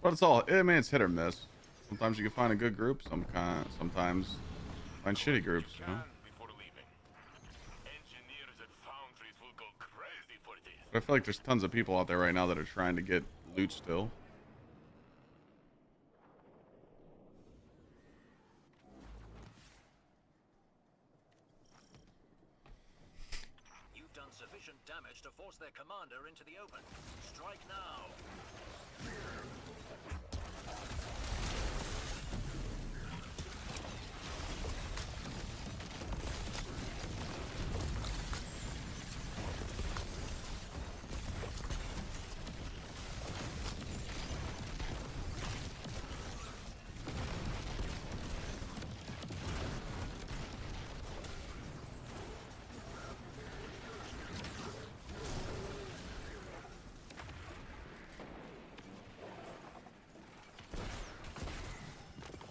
But it's all, I mean, it's hit or miss. Sometimes you can find a good group, sometimes find shitty groups, you know. Can before leaving. Engineers at foundries will go crazy for this. But I feel like there's tons of people out there right now that are trying to get loot still. You've done sufficient damage to force their commander into the open. Strike now.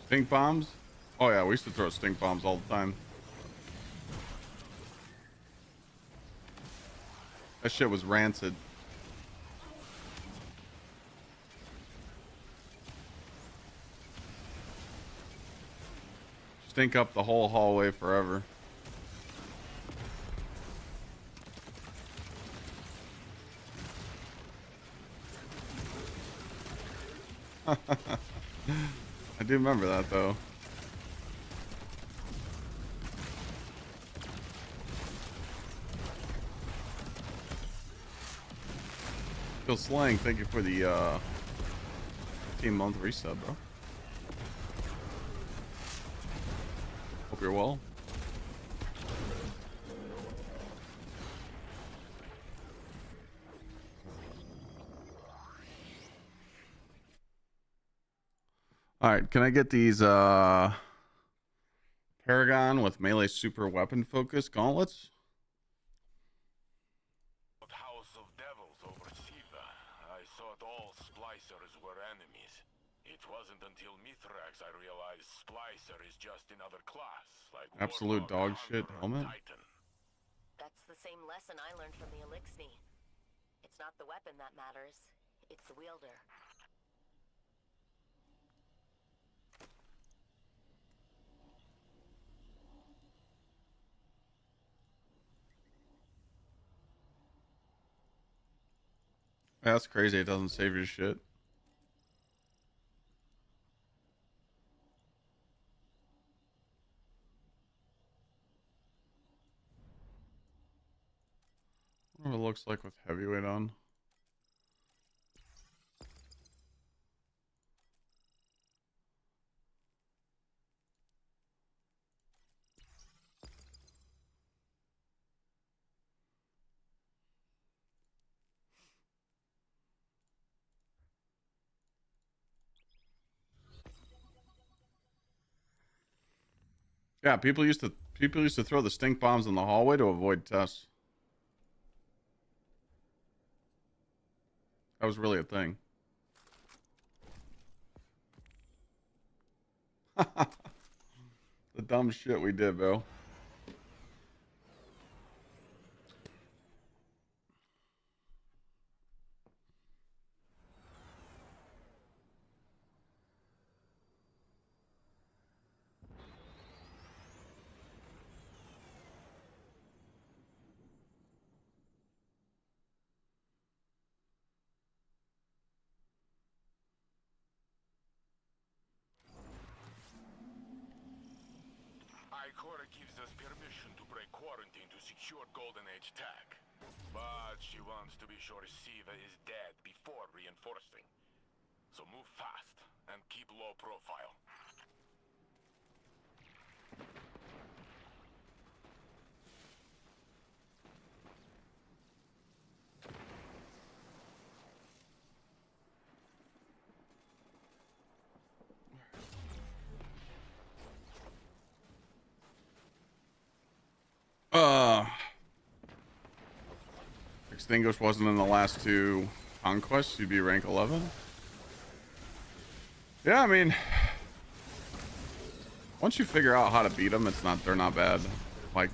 Stink bombs? Oh yeah, we used to throw stink bombs all the time. That shit was rancid. Stink up the whole hallway forever. I do remember that though. Phil Slang, thank you for the 15-month resub, bro. Hope you're well. All right, can I get these Paragon with melee super weapon focus gauntlets? House of Devils over Siva. I thought all splicers were enemies. It wasn't until Mithrax I realized splicer is just another class, like Absolute Warlock, dog shit Hunter, helmet. Titan. That's the same lesson I learned from the Elixni. It's not the weapon that matters, it's the wielder. That's crazy. It doesn't save your shit. What it looks like with heavyweight on. Yeah, people used to throw the stink bombs in the hallway to avoid tests. That was really a thing. The dumb shit we did, bro. Ikora gives us permission to break quarantine to secure Golden Age tech. But she wants to be sure Siva is dead before reinforcing. So move fast and keep low profile. Extinguish wasn't in the last two conquests. You'd be rank 11. Yeah, I mean, once you figure out how to beat them, they're not bad. Like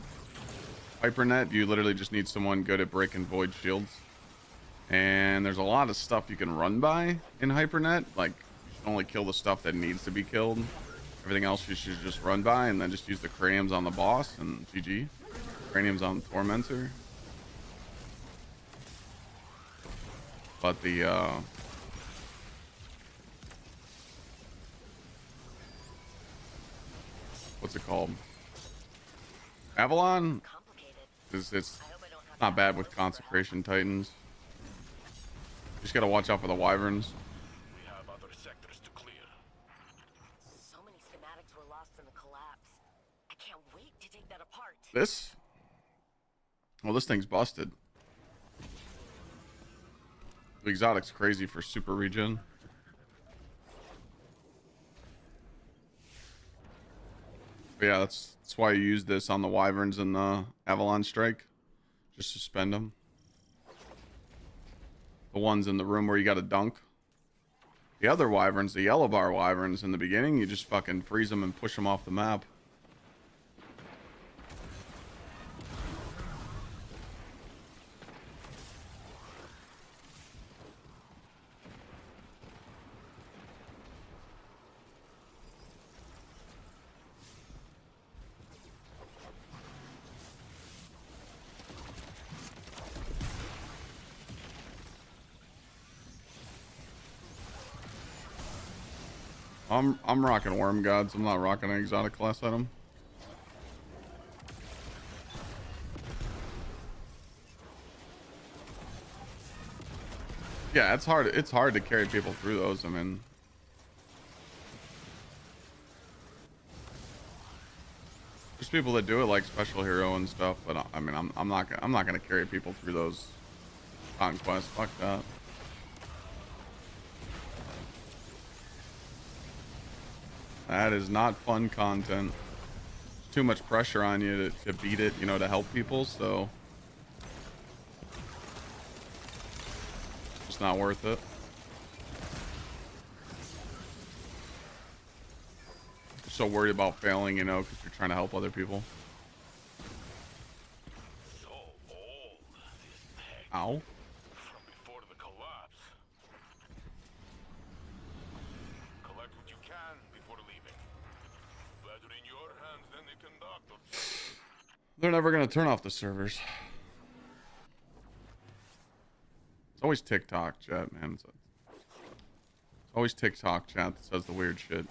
Hypernet, you literally just need someone good at breaking void shields. And there's a lot of stuff you can run by in Hypernet. Like, you should only kill the stuff that needs to be killed. Everything else you should just run by, and then just use the craniums on the boss and GG. Craniums on Tormentor. But the what's it called? Avalon is it's not bad with Consecration Titans. Just gotta watch out for the Wyverns. We have other sectors to clear. So many schematics were lost in the collapse. I can't wait to take that apart. Well, this thing's busted. The exotic's crazy for super regen. But yeah, that's why you use this on the Wyverns and the Avalon Strike. Just suspend them. The ones in the room where you got to dunk. The other Wyverns, the yellow bar Wyverns, in the beginning, you just fucking freeze them and push them off the map. I'm rocking Worm Gods. I'm not rocking an exotic class item. Yeah, it's hard. It's hard to carry people through those. I mean, there's people that do it like special hero and stuff, but I mean, I'm not gonna carry people through those conquests. Fuck that. That is not fun content. There's too much pressure on you to beat it, you know, to help people, so it's not worth it. You're so worried about failing, you know, because you're trying to help other people. So old, this tech. Ow. From before the collapse. Collect what you can before leaving. Better in your hands than the conductor. They're never gonna turn off the servers. It's always TikTok chat, man. It's always TikTok chat that says the weird shit.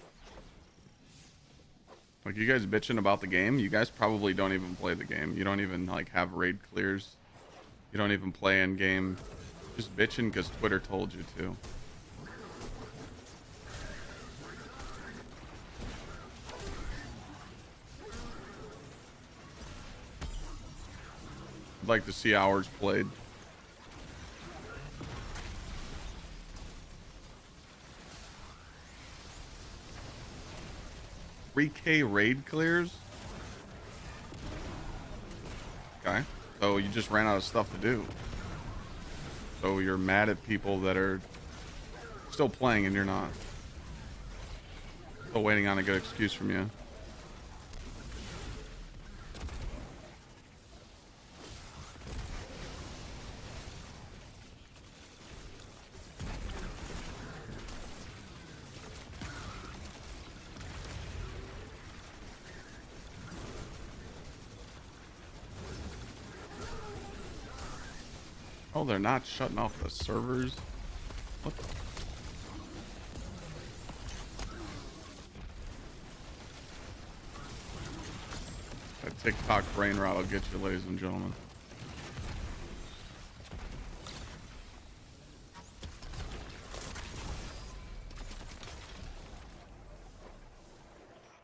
Like, you guys bitching about the game, you guys probably don't even play the game. You don't even like have raid clears. You don't even play in game. Just bitching because Twitter told you to. I'd like to see hours played. $3K raid clears? So you just ran out of stuff to do. So you're mad at people that are still playing and you're not. Still waiting on a good excuse from you. Oh, they're not shutting off the servers. What the? That TikTok brain rot will get you, ladies and gentlemen.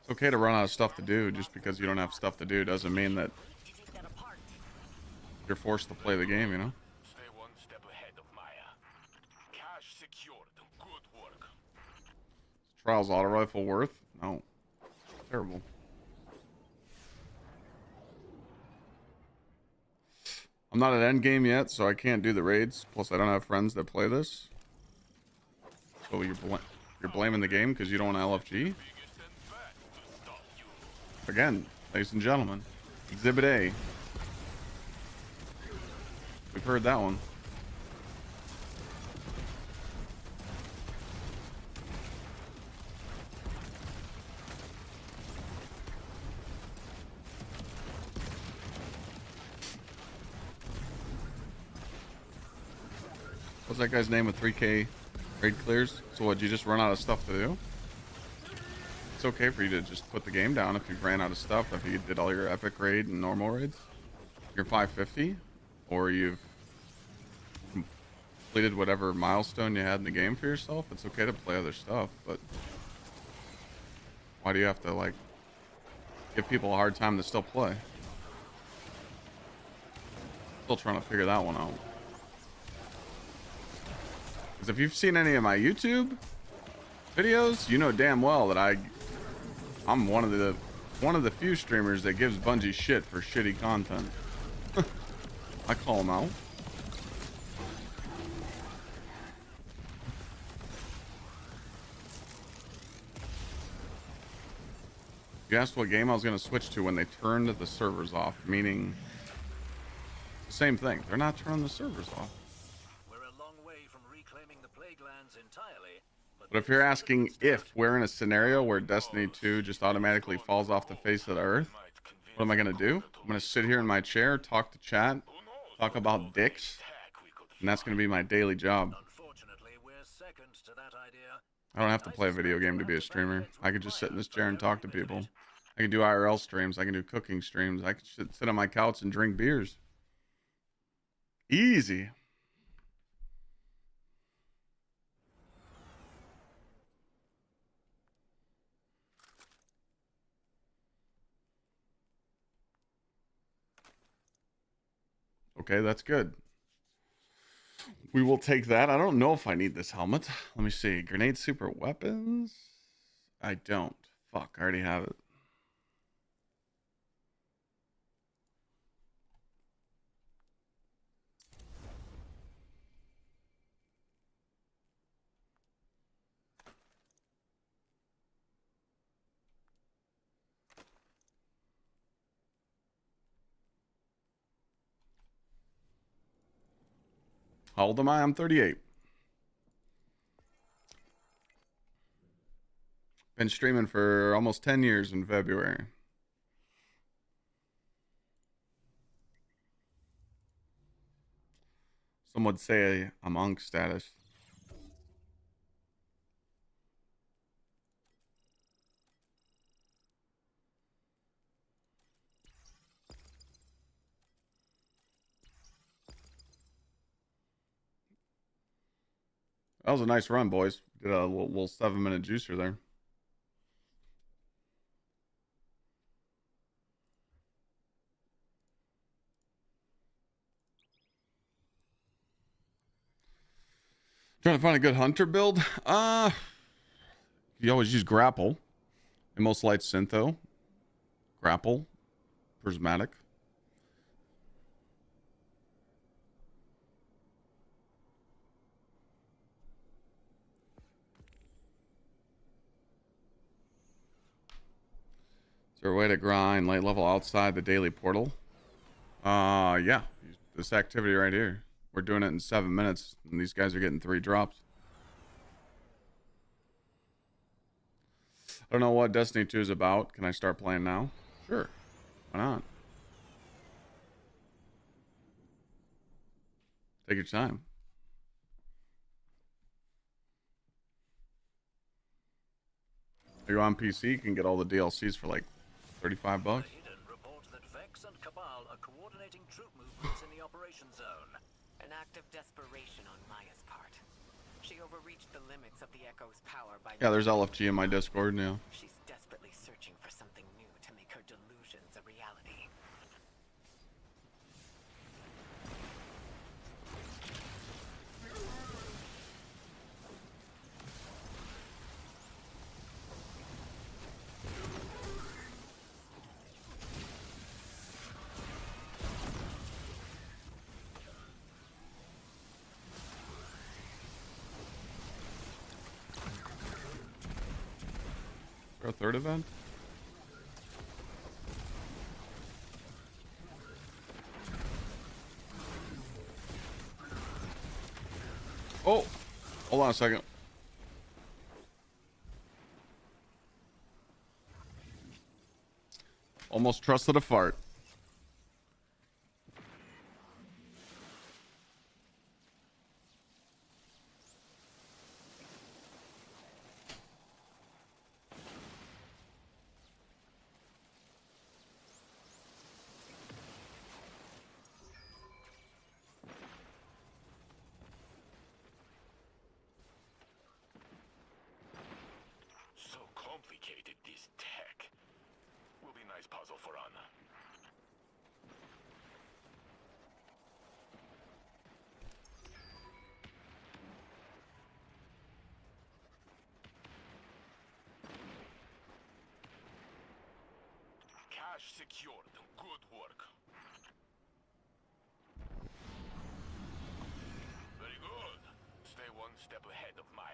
It's okay to run out of stuff to do. Just because you don't have stuff to do doesn't mean that To take that apart. you're forced to play the game, you know? Stay one step ahead of Maya. Cash secured. Good work. Trials auto rifle worth? No. Terrible. I'm not at end game yet, so I can't do the raids. Plus, I don't have friends that play this. So you're blaming the game because you don't want LFG? Biggest and best to stop you. Again, ladies and gentlemen, Exhibit A. We've heard that one. What's that guy's name with 3K raid clears? So what, you just run out of stuff to do? It's okay for you to just put the game down if you ran out of stuff, if you did all your epic raid and normal raids. You're 550, or you've completed whatever milestone you had in the game for yourself. It's okay to play other stuff, but why do you have to, like, give people a hard time to still play? Still trying to figure that one out. Because if you've seen any of my YouTube videos, you know damn well that I'm one of the few streamers that gives Bungie shit for shitty content. I call them out. You asked what game I was going to switch to when they turned the servers off, meaning the same thing. They're not turning the servers off. We're a long way from reclaiming the plague lands entirely. But if you're asking if we're in a scenario where Destiny 2 just automatically falls off the face of the earth, what am I going to do? I'm going to sit here in my chair, talk to chat, talk about dicks, and that's going to be my daily job. Unfortunately, we're second to that idea. I don't have to play a video game to be a streamer. I could just sit in this chair and talk to people. I can do IRL streams. I can do cooking streams. I can sit on my couch and drink beers. Easy. Okay, that's good. We will take that. I don't know if I need this helmet. Let me see. Grenade super weapons? I don't. Fuck, I already have it. How old am I? I'm 38. Been streaming for almost 10 years in February. Some would say I'm monk status. That was a nice run, boys. Did a little 7-minute juicer there. Trying to find a good hunter build. You always use grapple. And most light syntho. Grapple. Prismatic. Is there a way to grind late level outside the daily portal? Yeah. This activity right here. We're doing it in 7 minutes, and these guys are getting 3 drops. I don't know what Destiny 2 is about. Can I start playing now? Sure. Why not? Take your time. If you're on PC, you can get all the DLCs for like 35 bucks. The Hidden report that Vex and Cabal are coordinating troop movements in the operation zone. An act of desperation on Maya's part. She overreached the limits of the Echo's power by... Yeah, there's LFG in my Discord now. She's desperately searching for something new to make her delusions a reality. For a third event? Oh! Hold on a second. Almost trusted a fart. So complicated, this tech. Will be nice puzzle for Anna. Cache secured. Good work. Very good. Stay one step ahead of Maya.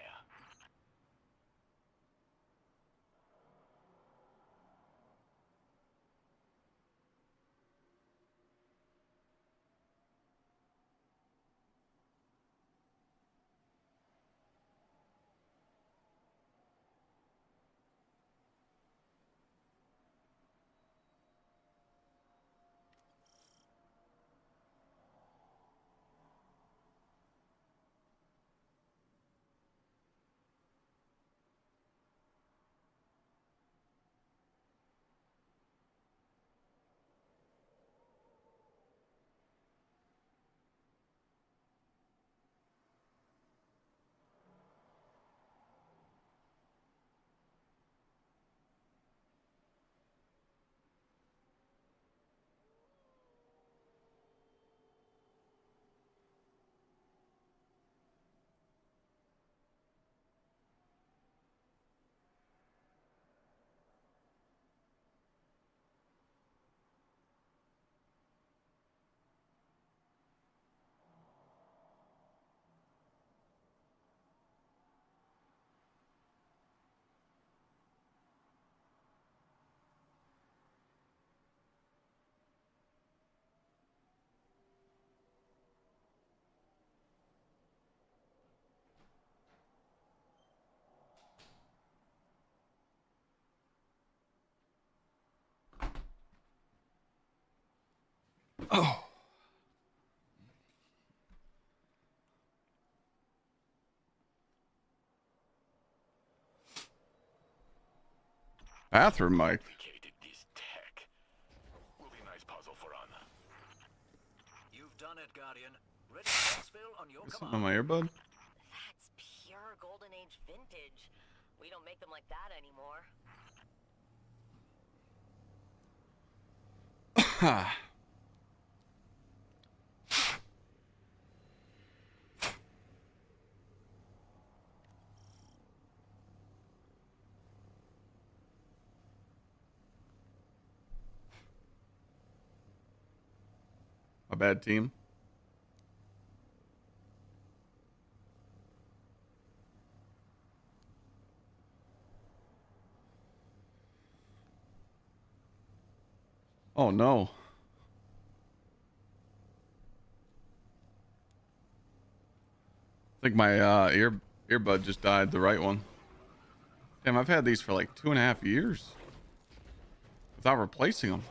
Oh. Bathroom mic. Complicated, this tech. Will be nice puzzle for Anna. You've done it, Guardian. Ready to exfil on your Is something command. on my earbud? That's pure Golden Age vintage. We don't make them like that anymore. A bad team. Oh no. I think my earbud just died, the right one. Damn, I've had these for like 2.5 years without replacing them.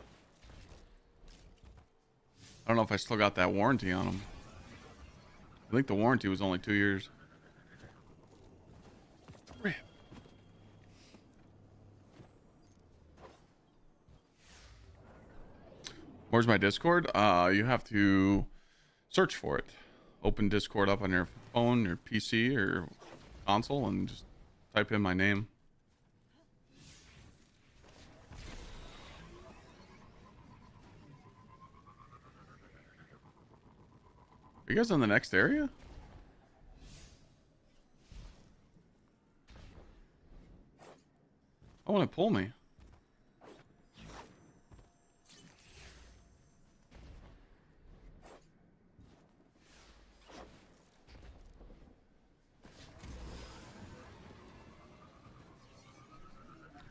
I don't know if I still got that warranty on them. I think the warranty was only 2 years. Rip. Where's my Discord? You have to search for it. Open Discord up on your phone, your PC, or console, and just type in my name. Are you guys in the next area? I want to pull me.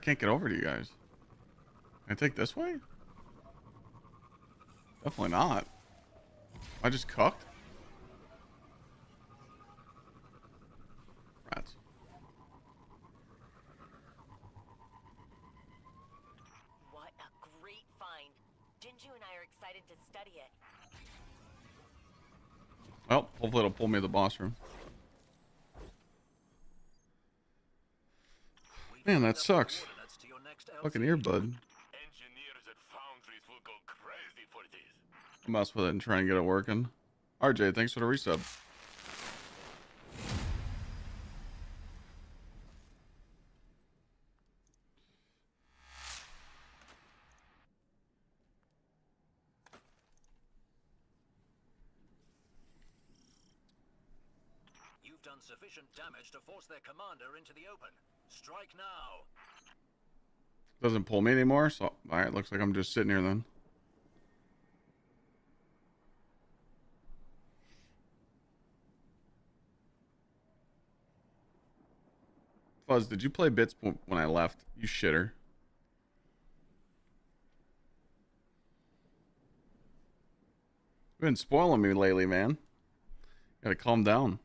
Can't get over to you guys. Can I take this way? Definitely not. I just cucked. Rats. What a great find. Jinju and I are excited to study it. Well, hopefully it'll pull me to the boss room. Man, that sucks. Fucking earbud. Engineers at foundries will go crazy for this. Mess with it and try and get it working. RJ, thanks for the resub. You've done sufficient damage to force their commander into the open. Strike now. Doesn't pull me anymore, so alright, looks like I'm just sitting here then. Fuzz, did you play bits when I left? You shitter. You've been spoiling me lately, man. Gotta calm down.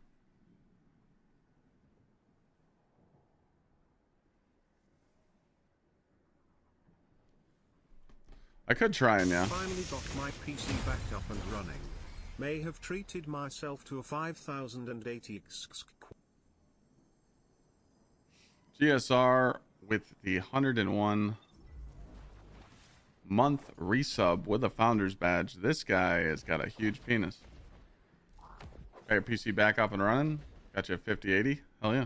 I could try and yeah. Finally got my PC back up and running. May have treated myself to a 5080 GSR with the 101 month resub with a founder's badge. This guy has got a huge penis. Got your PC back up and running. Got you a 5080. Hell yeah.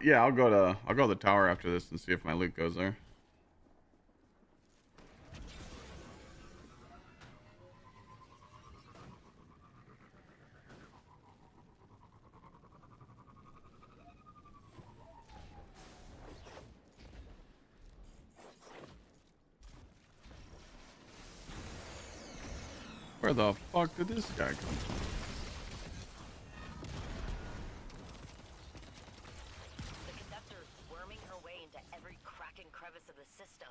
Yeah, I'll go to the tower after this and see if my loot goes there. Where the fuck did this guy come from? The conductor is worming her way into every crack and crevice of the system.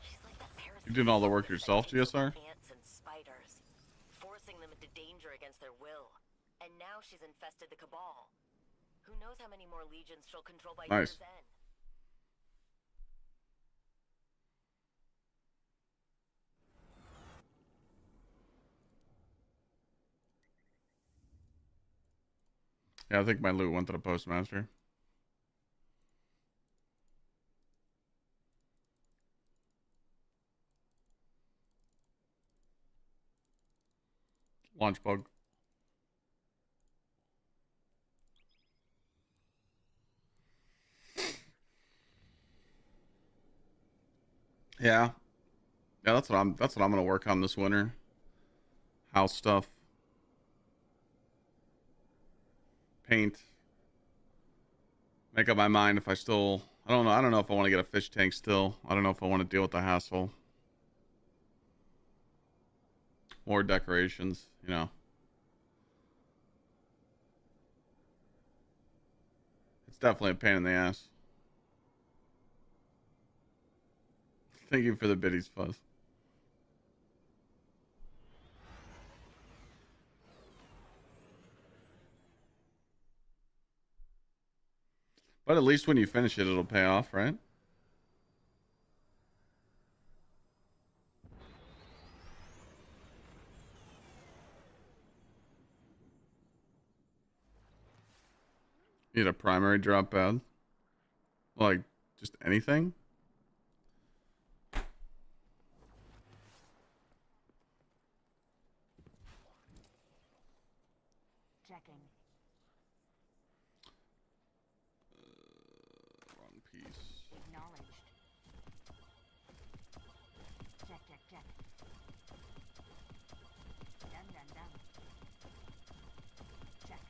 She's like that parasite. You did all the work yourself, that takes GSR? over ants and spiders, forcing them into danger against their will. And now she's infested the Cabal. Who knows how many more legions she'll control by Nice. year's end? Yeah, I think my loot went to the postmaster. Launch bug. Yeah. Yeah, that's what I'm gonna work on this winter. House stuff. Paint. Make up my mind if I still I don't know if I want to get a fish tank still. I don't know if I want to deal with the hassle. more decorations, you know. It's definitely a pain in the ass. Thank you for the biddies, Fuzz. But at least when you finish it, it'll pay off, right? Need a primary drop pad? Like, just anything? Checking. Wrong piece. Acknowledged. Check, check, check. Done, done, done. Check.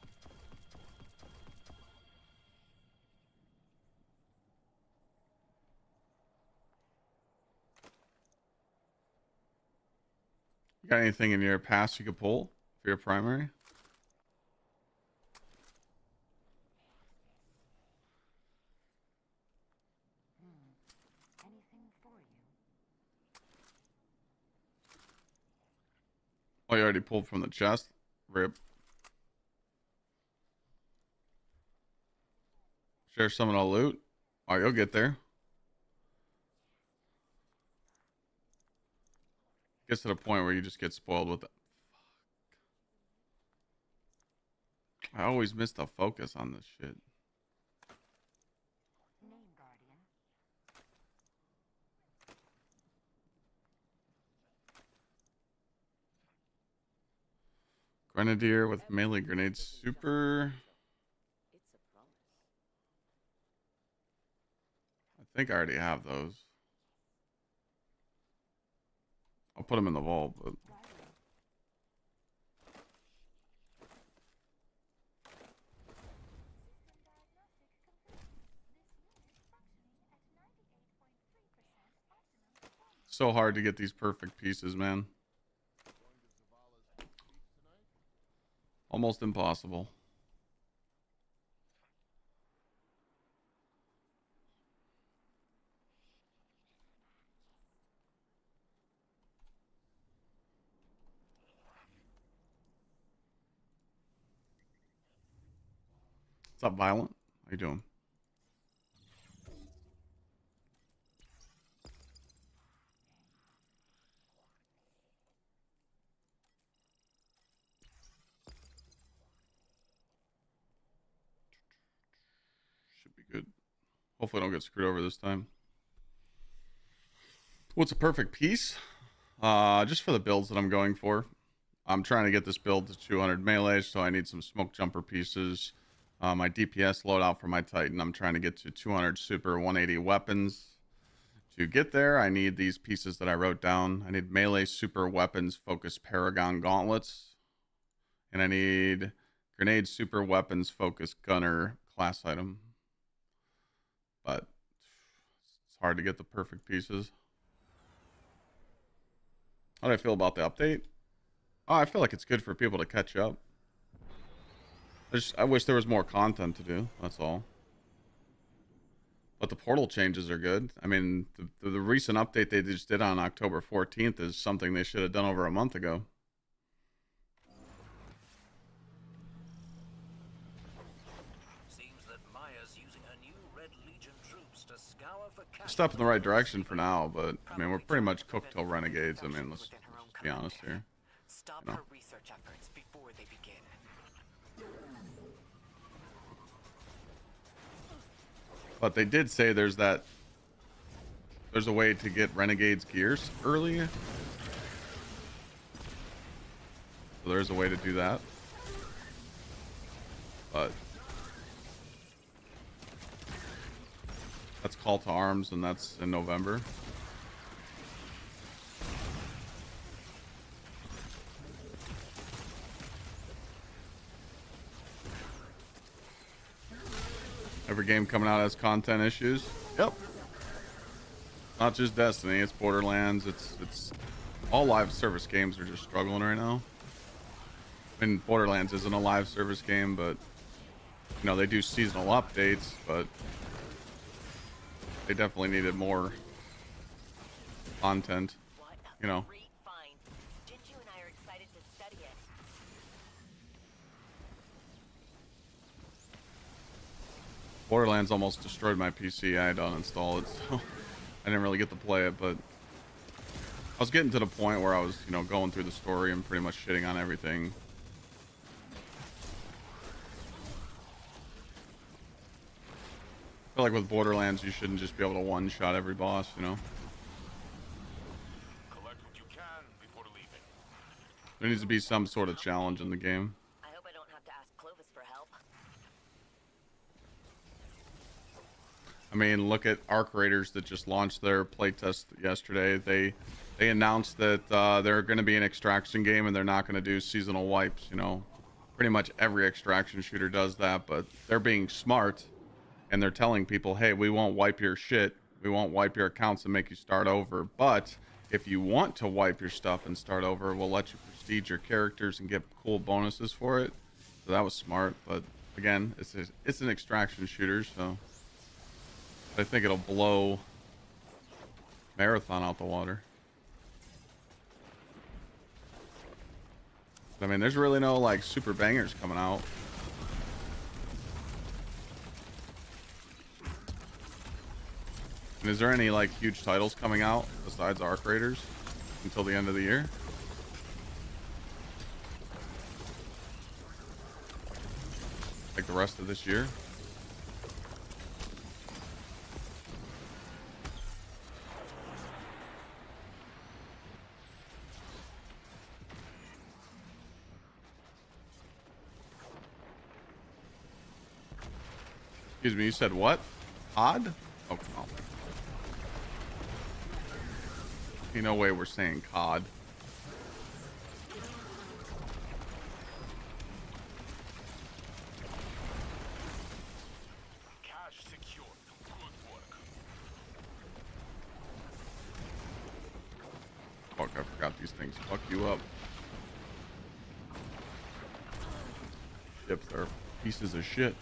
You got anything in your past you could pull for your primary? Anything for you? Oh, you already pulled from the chest? Rip. Share some of the loot? Oh, you'll get there. Gets to the point where you just get spoiled with it. I always miss the focus on this shit. Name Guardian. Grenadier with melee grenades. Super. It's a promise. I think I already have those. I'll put them in the vault, but Guardian. so hard to get these perfect pieces, man. Almost impossible. What's up, Violent? How you doing? Should be good. Hopefully I don't get screwed over this time. What's a perfect piece? Just for the builds that I'm going for. I'm trying to get this build to 200 melee, so I need some smoke jumper pieces. My DPS loadout for my Titan, I'm trying to get to 200 super 180 weapons. To get there, I need these pieces that I wrote down. I need melee super weapons focused Paragon gauntlets. And I need grenade super weapons focused gunner class item. But it's hard to get the perfect pieces. How do I feel about the update? Oh, I feel like it's good for people to catch up. I wish there was more content to do. That's all. But the portal changes are good. I mean, the recent update they just did on October 14th is something they should have done over a month ago. Seems that Maya's using her new Red Legion troops to scour for Step in the right direction for now, but I mean, we're pretty much cooked till Renegades. I mean, let's be honest here. Stop No. her research efforts before they begin. But they did say there's a way to get Renegades gears early. So there's a way to do that. But that's Call to Arms, and that's in November. Every game coming out has content issues. Yep. Not just Destiny, it's Borderlands, it's all live service games are just struggling right now. I mean, Borderlands isn't a live service game, but you know, they do seasonal updates, but they definitely needed more content, What a you know. great find. Jinju and I are excited to study it. Borderlands almost destroyed my PC. I had to uninstall it, so I didn't really get to play it, but I was getting to the point where I was, you know, going through the story and pretty much shitting on everything. I feel like with Borderlands, you shouldn't just be able to one-shot every boss, you know? Collect what you can before leaving. There needs to be some sort of challenge in the game. I hope I don't have to ask Clovis for help. I mean, look at Arc Raiders that just launched their playtest yesterday. They announced that they're going to be an extraction game and they're not going to do seasonal wipes, you know? Pretty much every extraction shooter does that, but they're being smart. And they're telling people, hey, we won't wipe your shit. We won't wipe your accounts and make you start over. But if you want to wipe your stuff and start over, we'll let you prestige your characters and get cool bonuses for it. So that was smart. But again, it's an extraction shooter, so I think it'll blow Marathon out the water. I mean, there's really no like super bangers coming out. And is there any like huge titles coming out besides Arc Raiders until the end of the year? Like the rest of this year? Excuse me, you said what? Odd? Oh, come on. Ain't no way we're saying COD. Cash secured. Good work. Fuck, I forgot these things fuck you up. Ships are pieces of shit.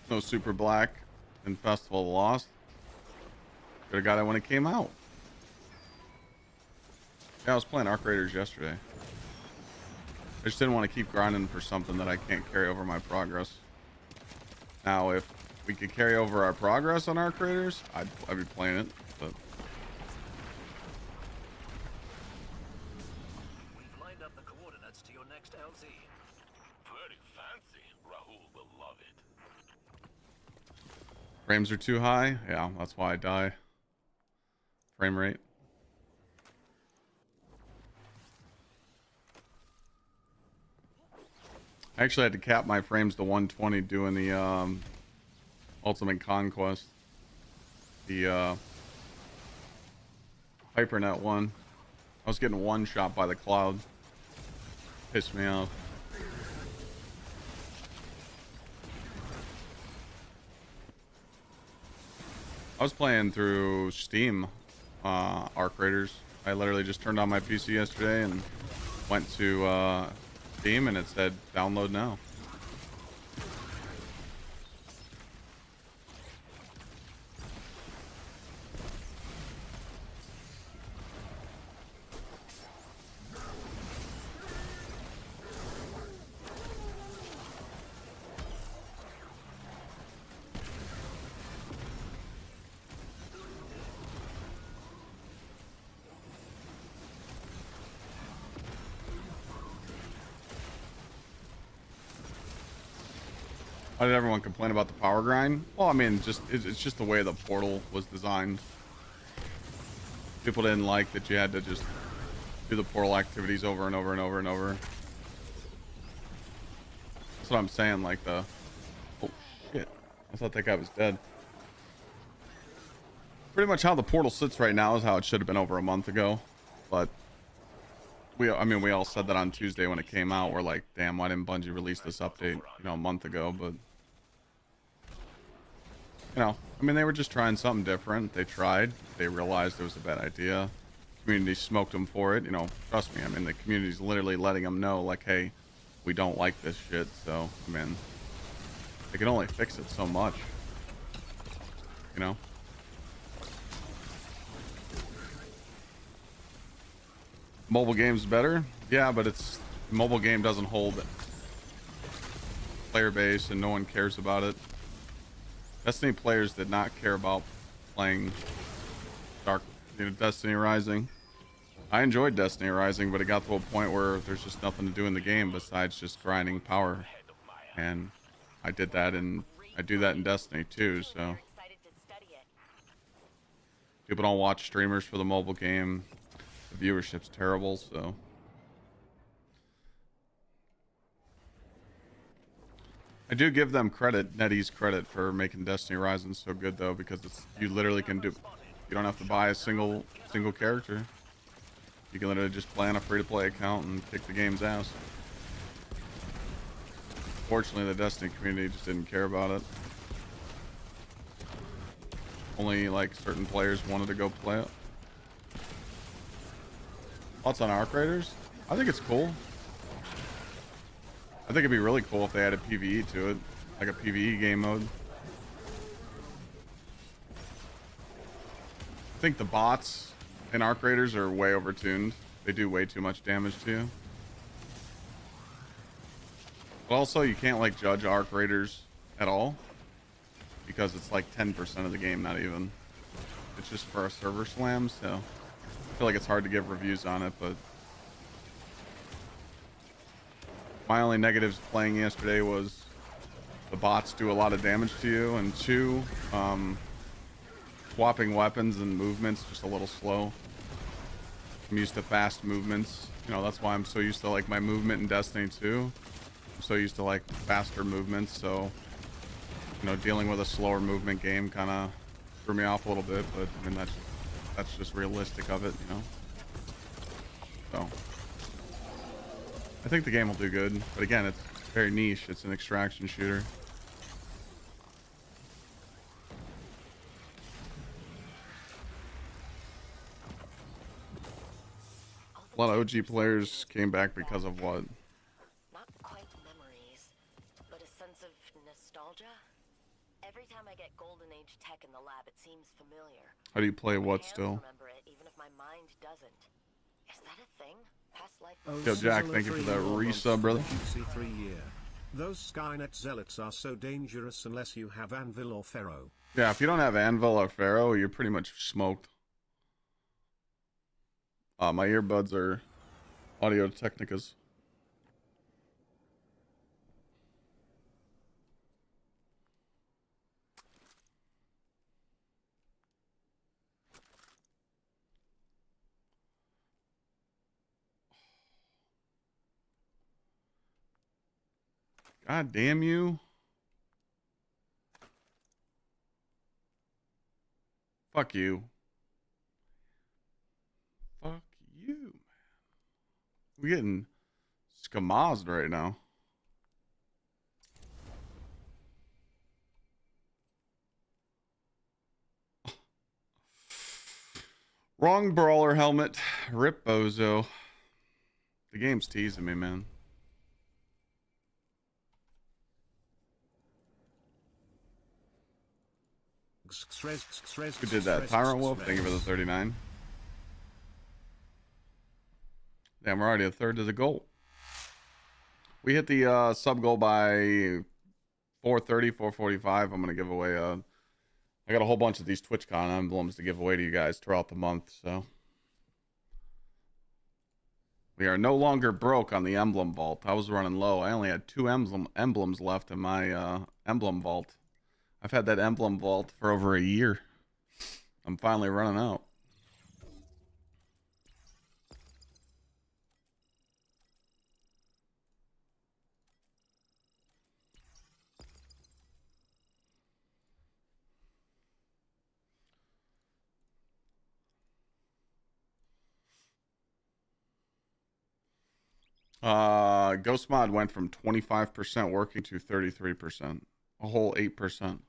No Super Black and Festival of the Lost. Could have got it when it came out. Yeah, I was playing Arc Raiders yesterday. I just didn't want to keep grinding for something that I can't carry over my progress. Now, if we could carry over our progress on Arc Raiders, I'd be playing it, but We've lined up the coordinates to your next LZ. Very fancy. Rahul will love it. frames are too high. Yeah, that's why I die. Frame rate. I actually had to cap my frames to 120 doing the Ultimate Conquest. The HyperNet one. I was getting one shot by the cloud. Pissed me off. I was playing through Steam Arc Raiders. I literally just turned on my PC yesterday and went to Steam and it said download now. Why did everyone complain about the power grind? Well, I mean, it's just the way the portal was designed. People didn't like that you had to just do the portal activities over and over and over and over. That's what I'm saying, like the... Oh, shit. I thought that guy was dead. Pretty much how the portal sits right now is how it should have been over a month ago. But... we all said that on Tuesday when it came out. We're like, damn, why didn't Bungie release this update, you know, a month ago? But You know, I mean, they were just trying something different. They tried. They realized it was a bad idea. Community smoked them for it. You know, trust me. I mean, the community's literally letting them know, like, hey, we don't like this shit. So, I mean, they can only fix it so much. You know? Mobile game's better? Yeah, but it's mobile game doesn't hold player base and no one cares about it. Destiny players did not care about playing Destiny Rising. I enjoyed Destiny Rising, but it got to a point where there's just nothing to do in the game besides just grinding power. And I did that, and I do that in Destiny too, so. Excited to study it. People don't watch streamers for the mobile game. The viewership's terrible, so. I do give them credit, NetEase credit, for making Destiny Rising so good though, because it's, you literally can do, you don't have to buy a single character. You can literally just play on a free-to-play account and kick the game's ass. Fortunately, the Destiny community just didn't care about it. Only like certain players wanted to go play it. Thoughts on Arc Raiders? I think it's cool. I think it'd be really cool if they added PvE to it, like a PvE game mode. I think the bots in Arc Raiders are way overtuned. They do way too much damage to you. But also, you can't like judge Arc Raiders at all because it's like 10% of the game, not even. It's just for a server slam, so I feel like it's hard to give reviews on it, but my only negatives playing yesterday was the bots do a lot of damage to you, and two, swapping weapons and movements just a little slow. I'm used to fast movements. You know, that's why I'm so used to like my movement in Destiny 2. I'm so used to like faster movements, so you know, dealing with a slower movement game kind of threw me off a little bit, but I mean that's just realistic of it, you know. So I think the game will do good, but again, it's very niche. It's an extraction shooter. A lot of OG players came back because of what? Not quite memories, but a sense of nostalgia. Every time I get Golden Age tech in the lab, it seems familiar. How do you play My what hands still? remember it, even if my mind doesn't. Is that a thing? Past life. Yo, Jack, thank you for that resub, brother. Gsxrclyde year. Those Skynet zealots are so dangerous unless you have Anvil or Pharaoh. Yeah, if you don't have Anvil or Pharaoh, you're pretty much smoked. My earbuds are Audio Technicas. God damn you. Fuck you. Fuck you, man. We're getting skamazed right now. Wrong brawler helmet. Rip bozo. The game's teasing me, man. Who did that? Tyrant Wolf, thank you for the 39. Damn, we're already a third to the goal. We hit the sub goal by 4:30, 4:45. I'm going to give away I got a whole bunch of these TwitchCon emblems to give away to you guys throughout the month, so. We are no longer broke on the emblem vault. I was running low. I only had 2 emblems left in my emblem vault. I've had that emblem vault for over a year. I'm finally running out. Ghost mod went from 25% working to 33%. A whole 8%.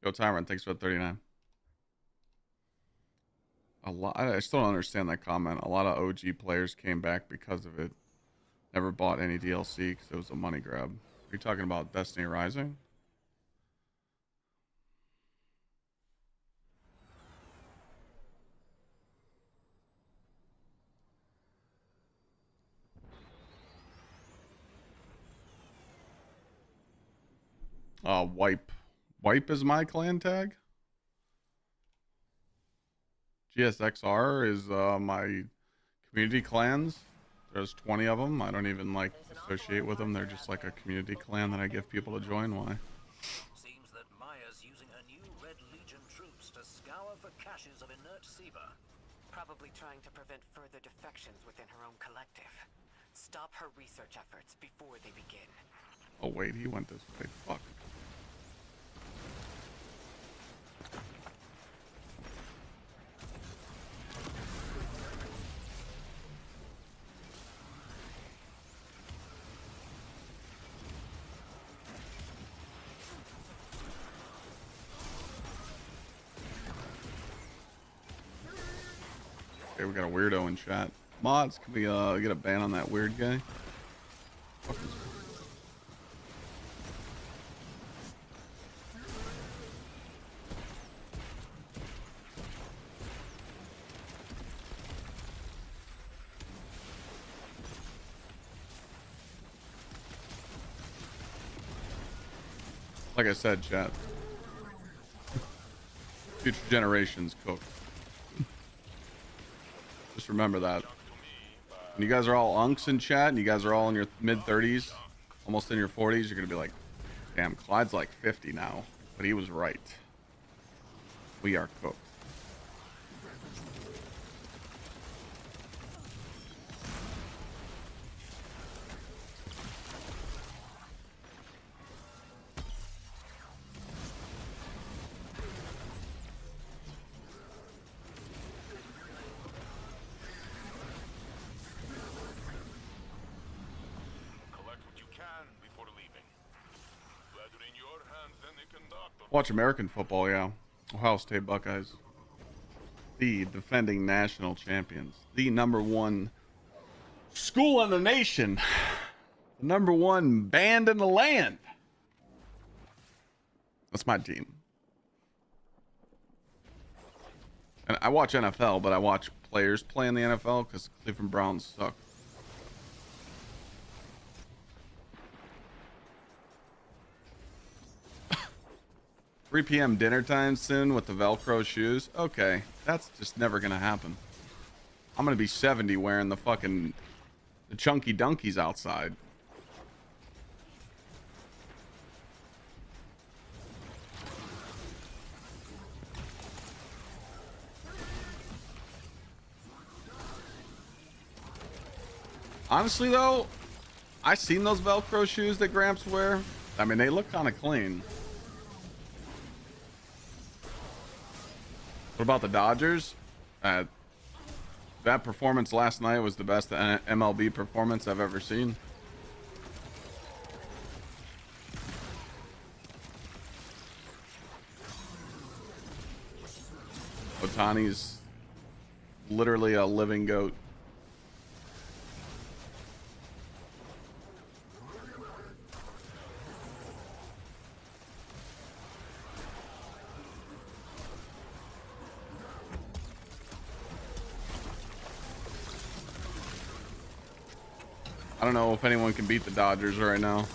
Yo, Tyrant, thanks for the 39. A lot. I still don't understand that comment. A lot of OG players came back because of it. Never bought any DLC because it was a money grab. Are you talking about Destiny Rising? Wipe. Wipe is my clan tag. Gsxr is my community clans. There's 20 of them. I don't even like associate with them. They're just like a community clan that I give people to join. Why? Seems that Maya's using her new Red Legion troops to scour for caches of inert Siva. Probably trying to prevent further defections within her own collective. Stop her research efforts before they begin. Oh wait, he went this way. Fuck. Okay, we got a weirdo in chat. Mods, can we get a ban on that weird guy? Like I said, chat. Future generations cook. Just remember that. When you guys are all unks in chat and you guys are all in your mid-30s, almost in your 40s, you're going to be like, damn, Clyde's like 50 now. But he was right. We are cooked. Watch American football, yeah. Ohio State Buckeyes. The defending national champions. The #1 school in the nation. The #1 band in the land. That's my team. And I watch NFL, but I watch players play in the NFL because Cleveland Browns suck. 3 p.m. dinner time soon with the Velcro shoes. Okay, that's just never gonna happen. I'm gonna be 70 wearing the chunky dunkies outside. Honestly though, I seen those Velcro shoes that Gramps wear. I mean, they look kind of clean. What about the Dodgers? That performance last night was the best MLB performance I've ever seen. Otani's literally a living goat. I don't know if anyone can beat the Dodgers right now.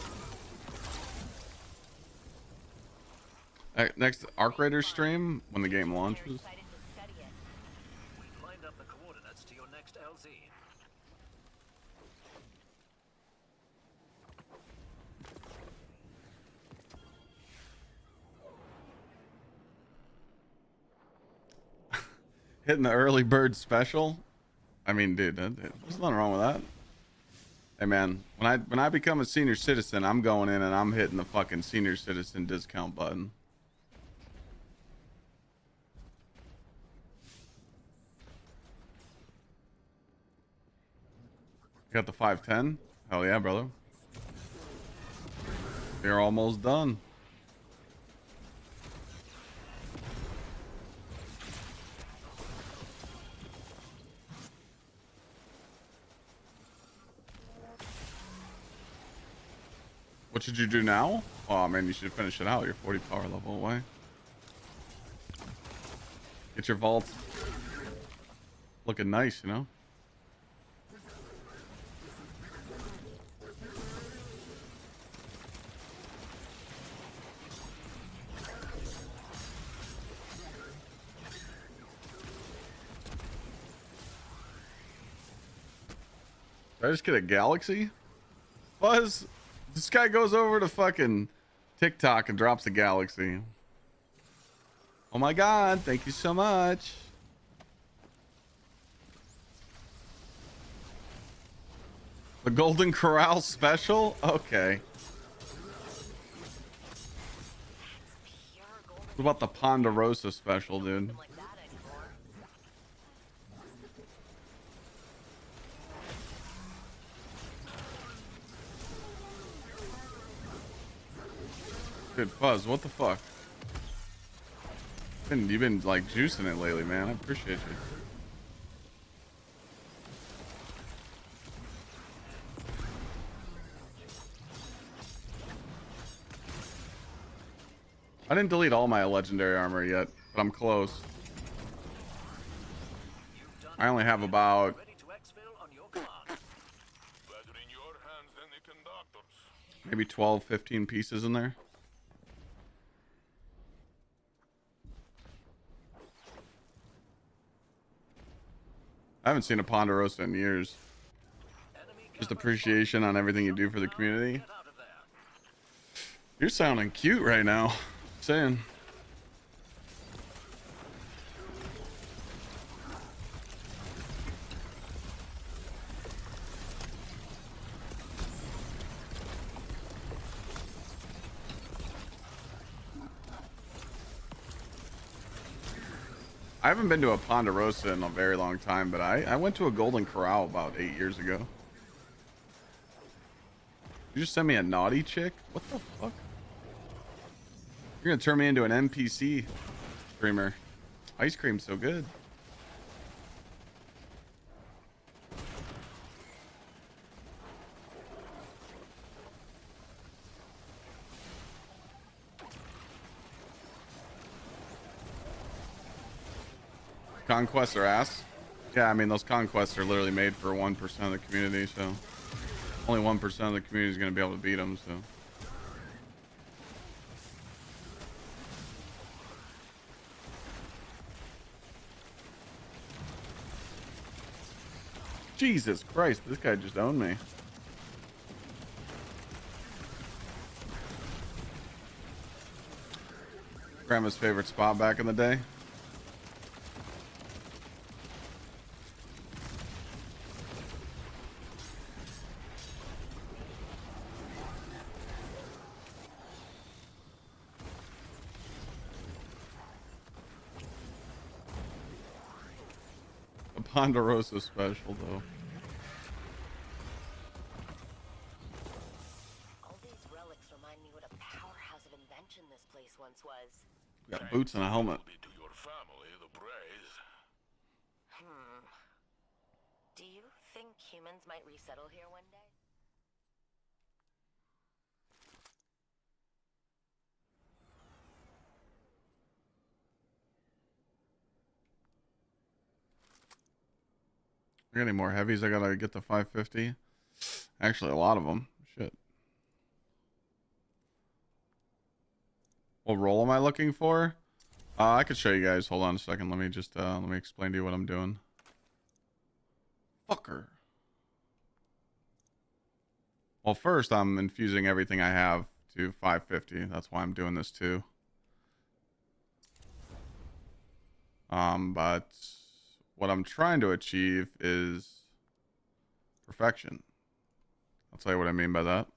Next Arc Raiders stream when the game launches. Excited to study it. We've lined up the coordinates to your next LZ. Hitting the early bird special. I mean, dude, there's nothing wrong with that. Hey man, when I become a senior citizen, I'm going in and I'm hitting the fucking senior citizen discount button. Got the 510? Hell yeah, brother. You're almost done. What should you do now? Oh man, you should finish it out. You're 40 power level away. Get your vaults looking nice, you know? Did I just get a galaxy? Buzz, this guy goes over to fucking TikTok and drops a galaxy. Oh my god, thank you so much. The Golden Corral special? Okay. Pure golden What about the Ponderosa special, dude? like that anymore. Dude, Fuzz, what the fuck? You've been like juicing it lately, man. I appreciate you. I didn't delete all my legendary armor yet, but I'm close. I only have about Ready to exfil on your command. Better in your hands than the conductors. maybe 12, 15 pieces in there. I haven't seen a Ponderosa in years. Enemy Just camera appreciation on everything you do for the community. Get out of there. You're sounding cute right now. Saying. I haven't been to a Ponderosa in a very long time, but I went to a Golden Corral about 8 years ago. You just sent me a naughty chick? What the fuck? You're gonna turn me into an NPC streamer. Ice cream's so good. Conquests are ass. Yeah, I mean, those conquests are literally made for 1% of the community, so only 1% of the community is going to be able to beat them, so. Jesus Christ, this guy just owned me. Grandma's favorite spot back in the day. A Ponderosa special, though. All these relics remind me what a powerhouse of invention this place once was. We got boots and a helmet. Will be to your family the praise. Do you think humans might resettle here one day? I got any more heavies? I gotta get the 550. Actually, a lot of them. Shit. What role am I looking for? I could show you guys. Hold on a second. Let me just let me explain to you what I'm doing. Fucker. Well, first I'm infusing everything I have to 550. That's why I'm doing this too. But what I'm trying to achieve is perfection. I'll tell you what I mean by that.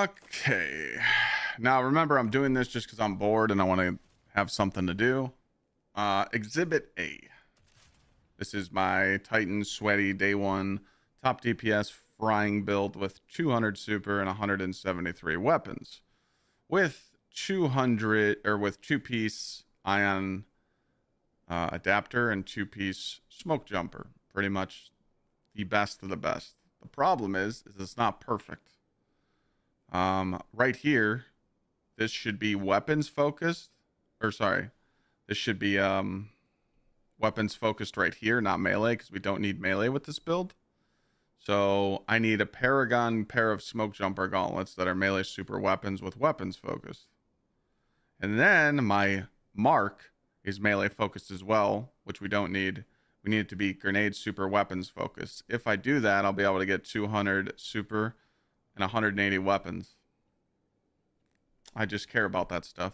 Okay. Now remember, I'm doing this just because I'm bored and I want to have something to do. Exhibit A. This is my Titan Sweaty Day 1 top DPS frying build with 200 super and 173 weapons. With 200 or with 2-piece ion adapter and 2-piece smoke jumper. Pretty much the best of the best. The problem is it's not perfect. Right here, this should be weapons focused, or sorry, this should be weapons focused right here, not melee, because we don't need melee with this build. So I need a Paragon pair of smoke jumper gauntlets that are melee super weapons with weapons focused. And then my mark is melee focused as well, which we don't need. We need it to be grenade super weapons focused. If I do that, I'll be able to get 200 super and 180 weapons. I just care about that stuff.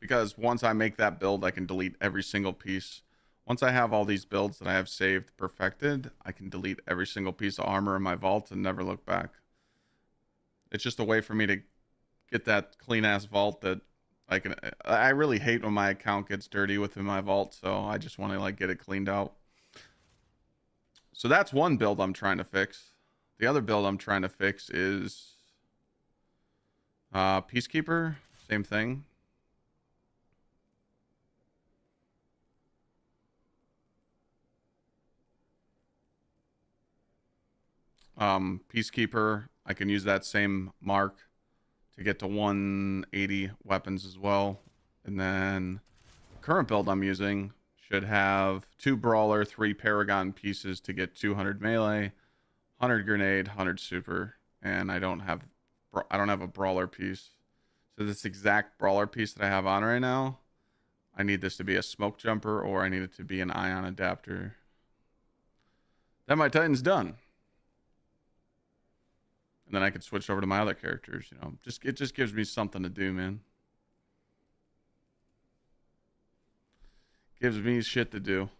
Because once I make that build, I can delete every single piece. Once I have all these builds that I have saved perfected, I can delete every single piece of armor in my vault and never look back. It's just a way for me to get that clean ass vault that I really hate when my account gets dirty within my vault, so I just want to like get it cleaned out. So that's one build I'm trying to fix. The other build I'm trying to fix is Peacekeeper, same thing. Peacekeeper, I can use that same mark to get to 180 weapons as well. And then the current build I'm using should have 2 brawler, 3 paragon pieces to get 200 melee, 100 grenade, 100 super, and I don't have a brawler piece. So this exact brawler piece that I have on right now, I need this to be a smoke jumper, or I need it to be an ion adapter. Then my Titan's done. And then I could switch over to my other characters, you know. It just gives me something to do, man. Gives me shit to do.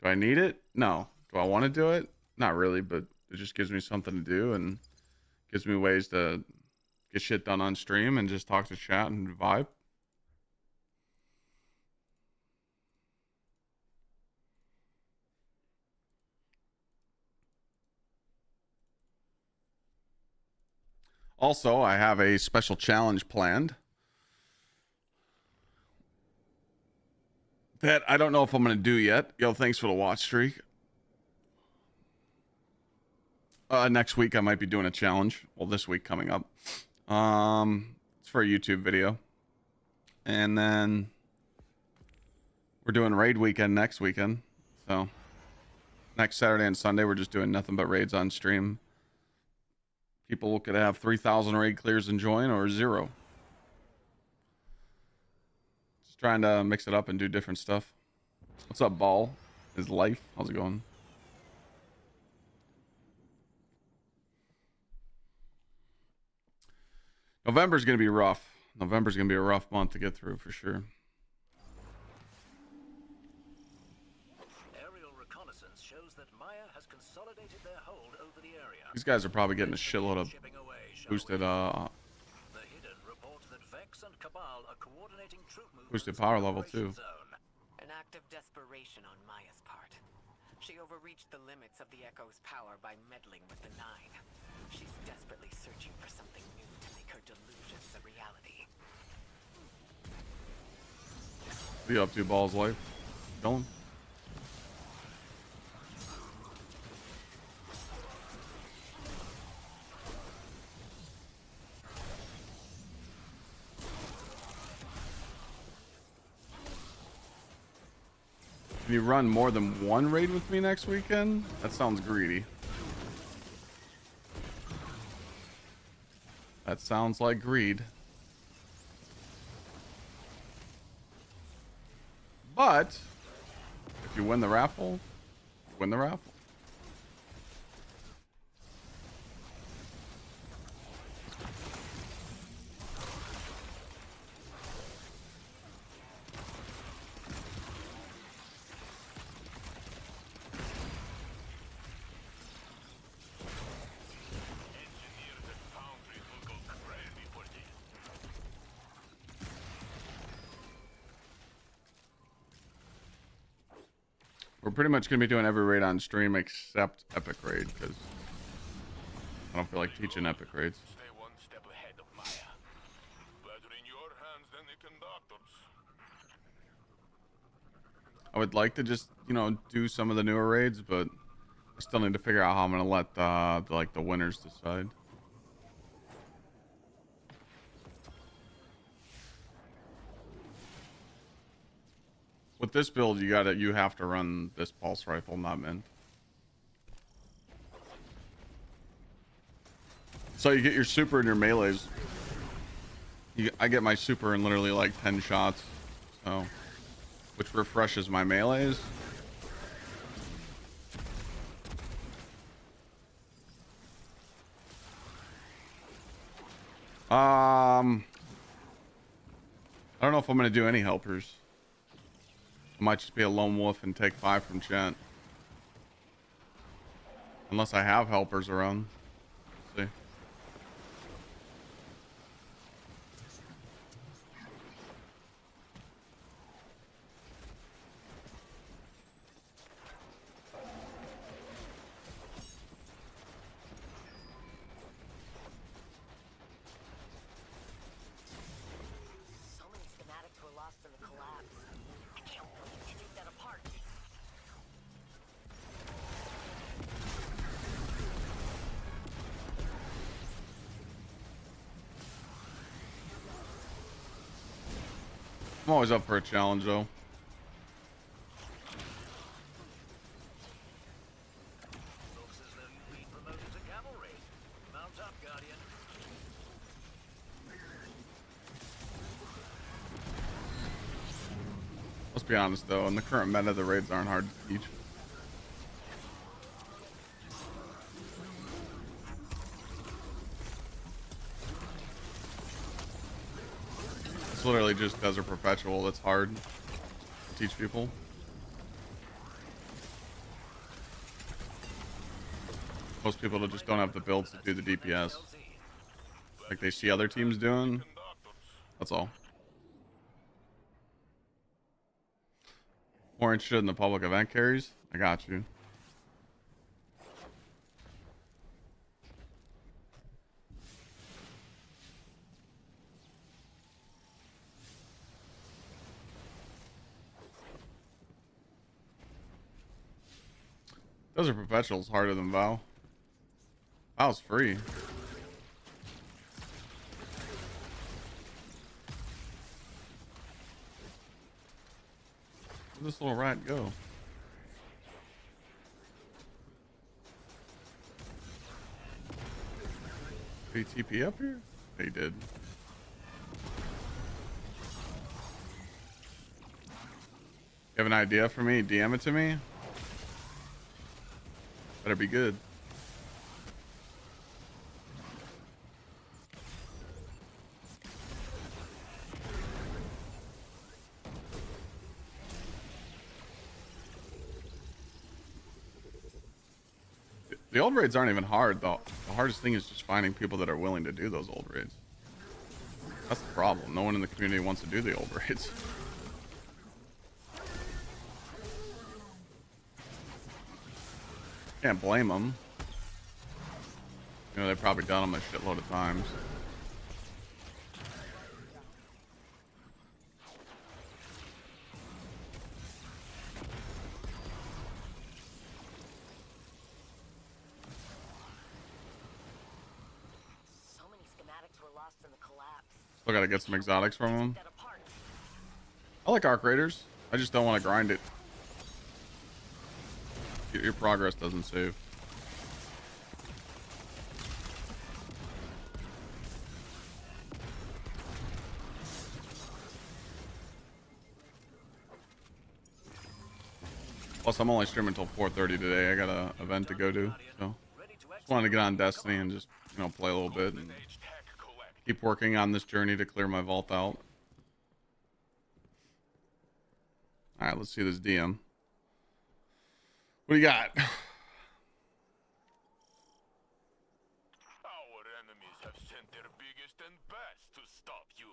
Do I need it? No. Do I want to do it? Not really, but it just gives me something to do and gives me ways to get shit done on stream and just talk to chat and vibe. Also, I have a special challenge planned that I don't know if I'm going to do yet. Yo, thanks for the watch streak. Next week I might be doing a challenge. Well, this week coming up. It's for a YouTube video. And then we're doing raid weekend next weekend. So next Saturday and Sunday we're just doing nothing but raids on stream. People could have 3,000 raid clears and join, or 0. Just trying to mix it up and do different stuff. What's up, Ball? Is life? How's it going? November's going to be rough. November's going to be a rough month to get through for sure. Aerial reconnaissance shows that Maya has consolidated their hold over the area. These guys are probably getting a shitload of boosted The Hidden report that Vex and Cabal are coordinating troop movements boosted power level too. An act of desperation on Maya's part. She overreached the limits of the Echo's power by meddling with the Nine. She's desperately searching for something new to make her delusions a reality. What are you up to, Ball's life? Going? Can you run more than one raid with me next weekend? That sounds greedy. That sounds like greed. But if you win the raffle, win the raffle. We're pretty much gonna be doing every raid on stream except epic raid because I don't feel like teaching epic raids. Stay one step ahead of Maya. Better in your hands than the conductors. I would like to just, you know, do some of the newer raids, but I still need to figure out how I'm gonna let the winners decide. With this build, you have to run this pulse rifle, not mint. So you get your super and your melees. I get my super in literally like 10 shots, so which refreshes my melees. I don't know if I'm gonna do any helpers. I might just be a lone wolf and take 5 from chat. Unless I have helpers around. Let's see. So many schematics were lost in the collapse. I can't wait to take that apart. I'm always up for a challenge though. Looks as though you've been promoted to cavalry. Mount up, Guardian. Let's be honest though, in the current meta, the raids aren't hard to teach. It's literally just Desert Perpetual that's hard to teach people. Most people just don't have the builds to do the DPS. Like they see other teams doing. That's all. More interested in the public event carries? I got you. Those are perpetuals harder than Vow. Vow's free. Where'd this little rat go? Did he TP up here? He did. You have an idea for me? DM it to me. Better be good. The old raids aren't even hard though. The hardest thing is just finding people that are willing to do those old raids. That's the problem. No one in the community wants to do the old raids. Can't blame them. You know, they've probably done them a shitload of times. So many schematics were lost in the collapse. Still gotta get some exotics from them. Take that apart. I like arc raiders. I just don't want to grind it. Your progress doesn't save. Plus, I'm only streaming until 4:30 today. I got an event to go to, so just wanted to get on Destiny and just, you know, play a little bit and keep working on this journey to clear my vault out. All right, let's see this DM. What do you got? Our enemies have sent their biggest and best to stop you.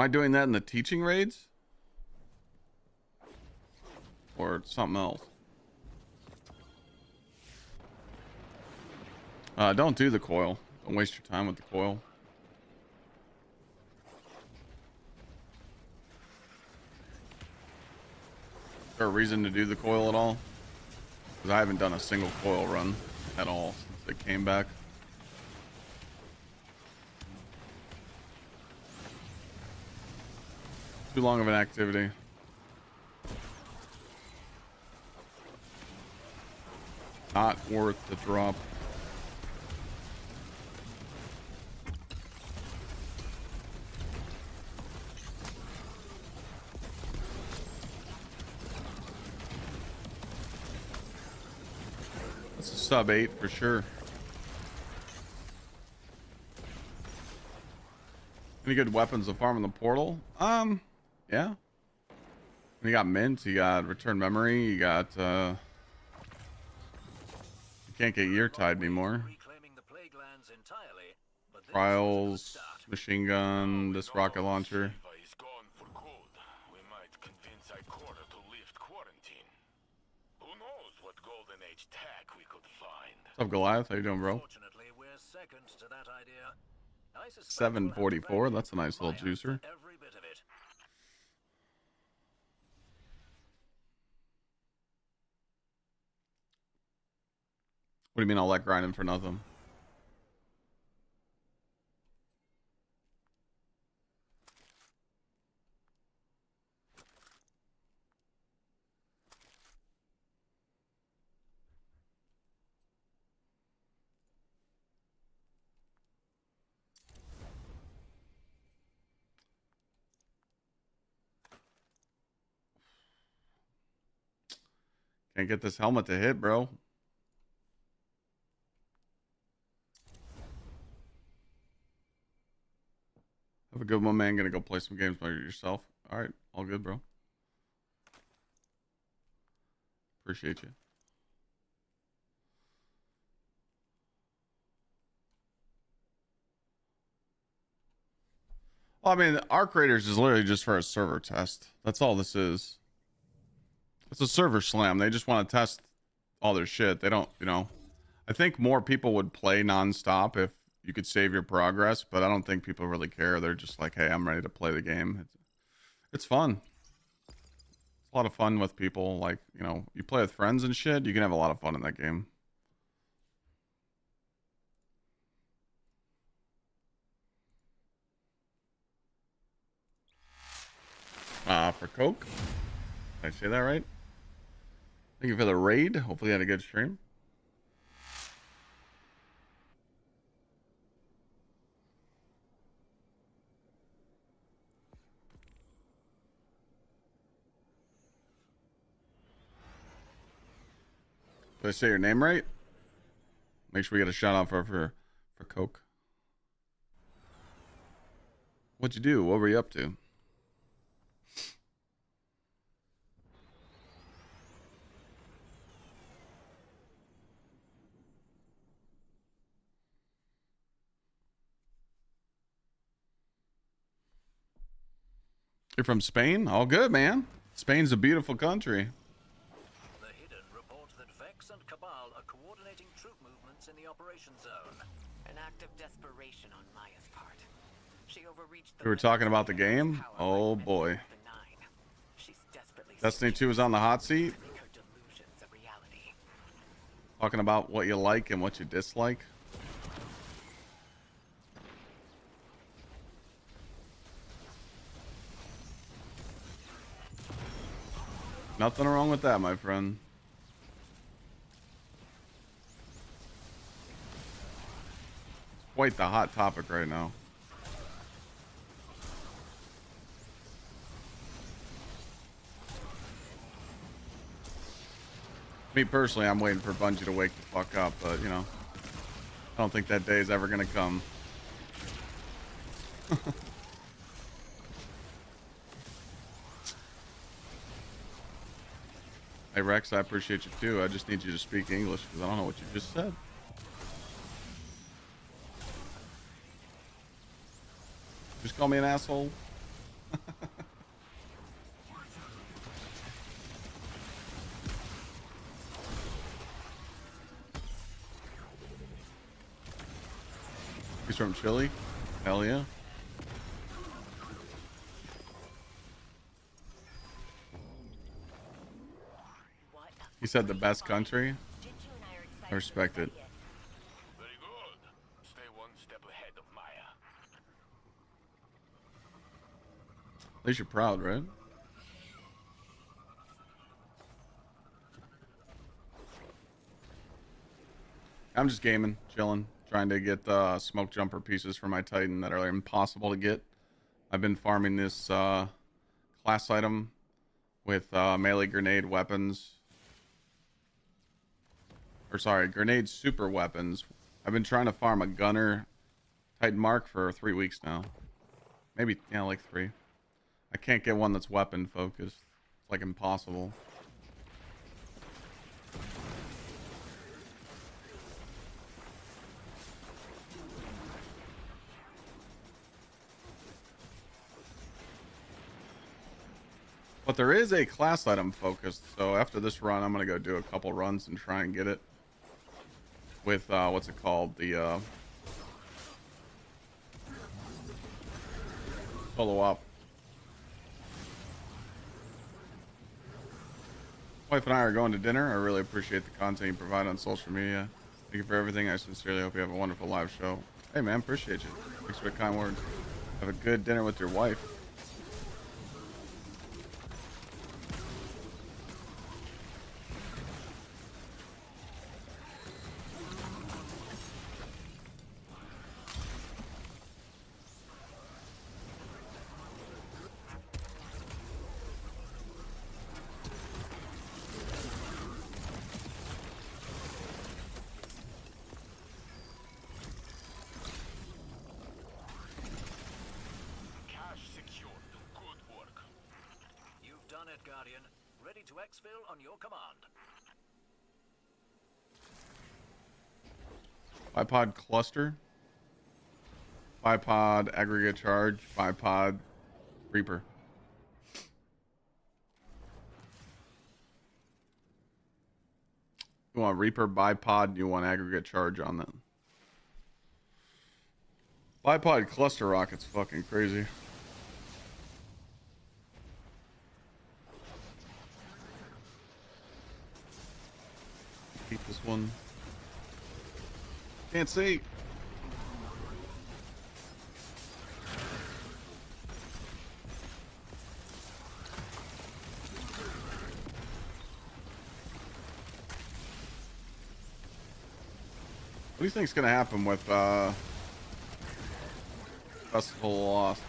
Am I doing that in the teaching raids? Or something else? Don't do the coil. Don't waste your time with the coil. Is there a reason to do the coil at all? Because I haven't done a single coil run at all since it came back. Too long of an activity. Not worth the drop. That's a sub 8 for sure. Any good weapons to farm in the portal? Yeah. You got mint, you got return memory, you got you can't get Gsxrclyde anymore. Reclaiming the plague lands entirely, but this is a good Trials, start. machine gun, this rocket launcher. Silva is gone for good. We might convince Ikora to lift quarantine. Who knows what golden age tech we could find. What's up, Goliath? How you doing, bro? Fortunately, we're second to that idea. I suspect we'll have to 744. bang That's a nice little Maya juicer. for every bit of it. What do you mean I'll let grinding for nothing? Can't get this helmet to hit, bro. Have a good one, man. Gonna go play some games by yourself. All right, all good, bro. Appreciate you. Well, I mean, Arc Raiders is literally just for a server test. That's all this is. It's a server slam. They just want to test all their shit. They don't, you know. I think more people would play nonstop if you could save your progress, but I don't think people really care. They're just like, hey, I'm ready to play the game. It's fun. It's a lot of fun with people. Like, you know, you play with friends and shit, you can have a lot of fun in that game. For Coke. Did I say that right? Thank you for the raid. Hopefully you had a good stream. Did I say your name right? Make sure we get a shout out for Coke. What'd you do? What were you up to? You're from Spain? All good, man. Spain's a beautiful country. The Hidden report that Vex and Cabal are coordinating troop movements in the operation zone. An act of desperation on Maya's part. She overreached the We were talking about the game? Oh boy. Destiny 2 is on the hot seat. Talking about what you like and what you dislike. Nothing wrong with that, my friend. It's quite the hot topic right now. Me personally, I'm waiting for Bungie to wake the fuck up, but you know, I don't think that day is ever gonna come. Hey Rex, I appreciate you too. I just need you to speak English because I don't know what you just said. Just call me an asshole. He's from Chile? Hell yeah. What? He said the best country. Jinju and I are excited I respect to it. study Very good. Stay one step ahead of Maya. At least you're proud, right? I'm just gaming, chilling, trying to get smoke jumper pieces for my Titan that are impossible to get. I've been farming this class item with melee grenade weapons. Or sorry, grenade super weapons. I've been trying to farm a gunner Titan Mark for 3 weeks now. Maybe, yeah, like 3. I can't get one that's weapon focused. It's like impossible. But there is a class item focused, so after this run, I'm gonna go do a couple runs and try and get it with what's it called, the solo op. Wife and I are going to dinner. I really appreciate the content you provide on social media. Thank you for everything. I sincerely hope you have a wonderful live show. Hey man, appreciate you. Thanks for the kind words. Have a good dinner with your wife. Cash secured. Good work. You've done it, Guardian. Ready to exfil on your command. Bipod cluster. Bipod aggregate charge. Bipod Reaper. You want Reaper bipod, you want aggregate charge on them. Bipod cluster rocket's fucking crazy. Keep this one. Can't see. What do you think's gonna happen with Festival Lost?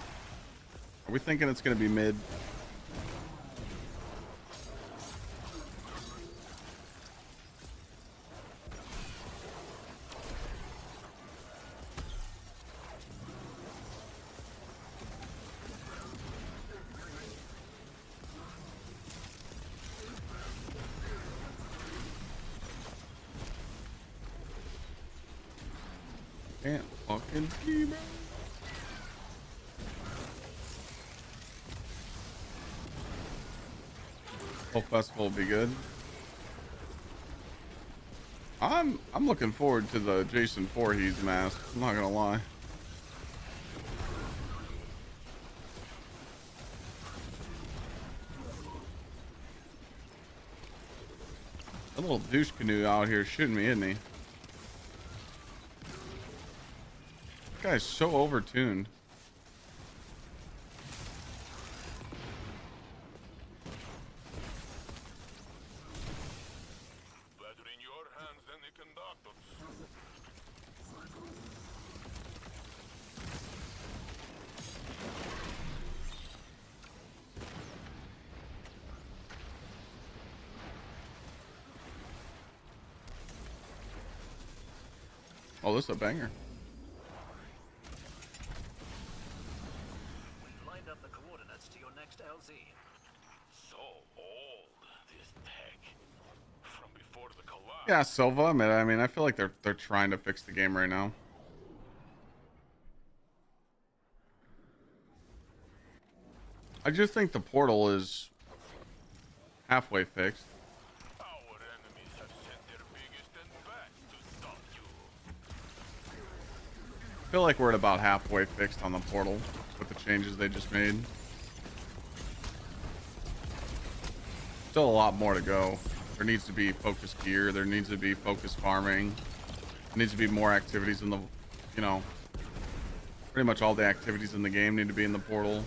Are we thinking it's gonna be mid? Can't fucking see, bro. Whole festival will be good. I'm looking forward to the Jason Voorhees mask. I'm not gonna lie. That little douche canoe out here shooting me, isn't he? This guy's so overtuned. Better in your hands than the conductors. Oh, this is a banger. We've lined up the coordinates to your next LZ. So old, this tech. From before the collapse. Yeah, Silva. I mean, I feel like they're trying to fix the game right now. I just think the portal is halfway fixed. Our enemies have sent their biggest and best to stop you. I feel like we're at about halfway fixed on the portal with the changes they just made. Still a lot more to go. There needs to be focused gear. There needs to be focused farming. There needs to be more activities in the, you know, pretty much all the activities in the game need to be in the portal.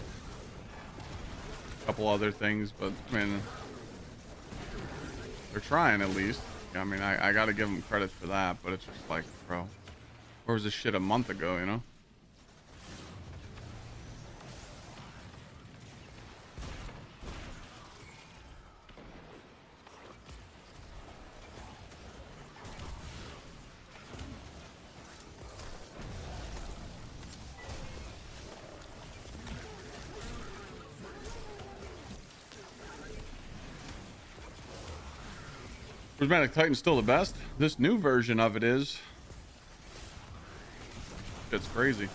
A couple other things, but I mean, they're trying at least. I mean, I gotta give them credit for that, but it's just like, bro, where was this shit a month ago, you know? Prismatic Titan's still the best. This new version of it is. It's crazy.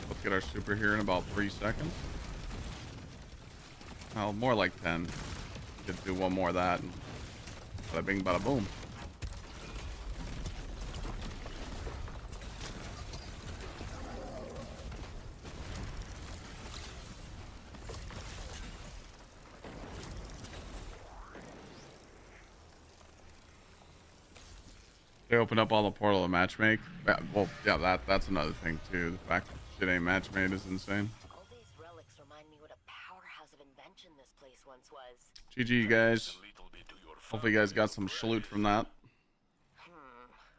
Let's get our super here in about 3 seconds. Well, more like 10. Get to do one more of that. And bada bing, bada boom. They open up all the portal to matchmake. Well, yeah, that's another thing too. The fact that shit ain't matchmade is insane. All these relics remind me what a powerhouse of invention this place once was. GG, you guys. Hopefully you guys got some salute from that.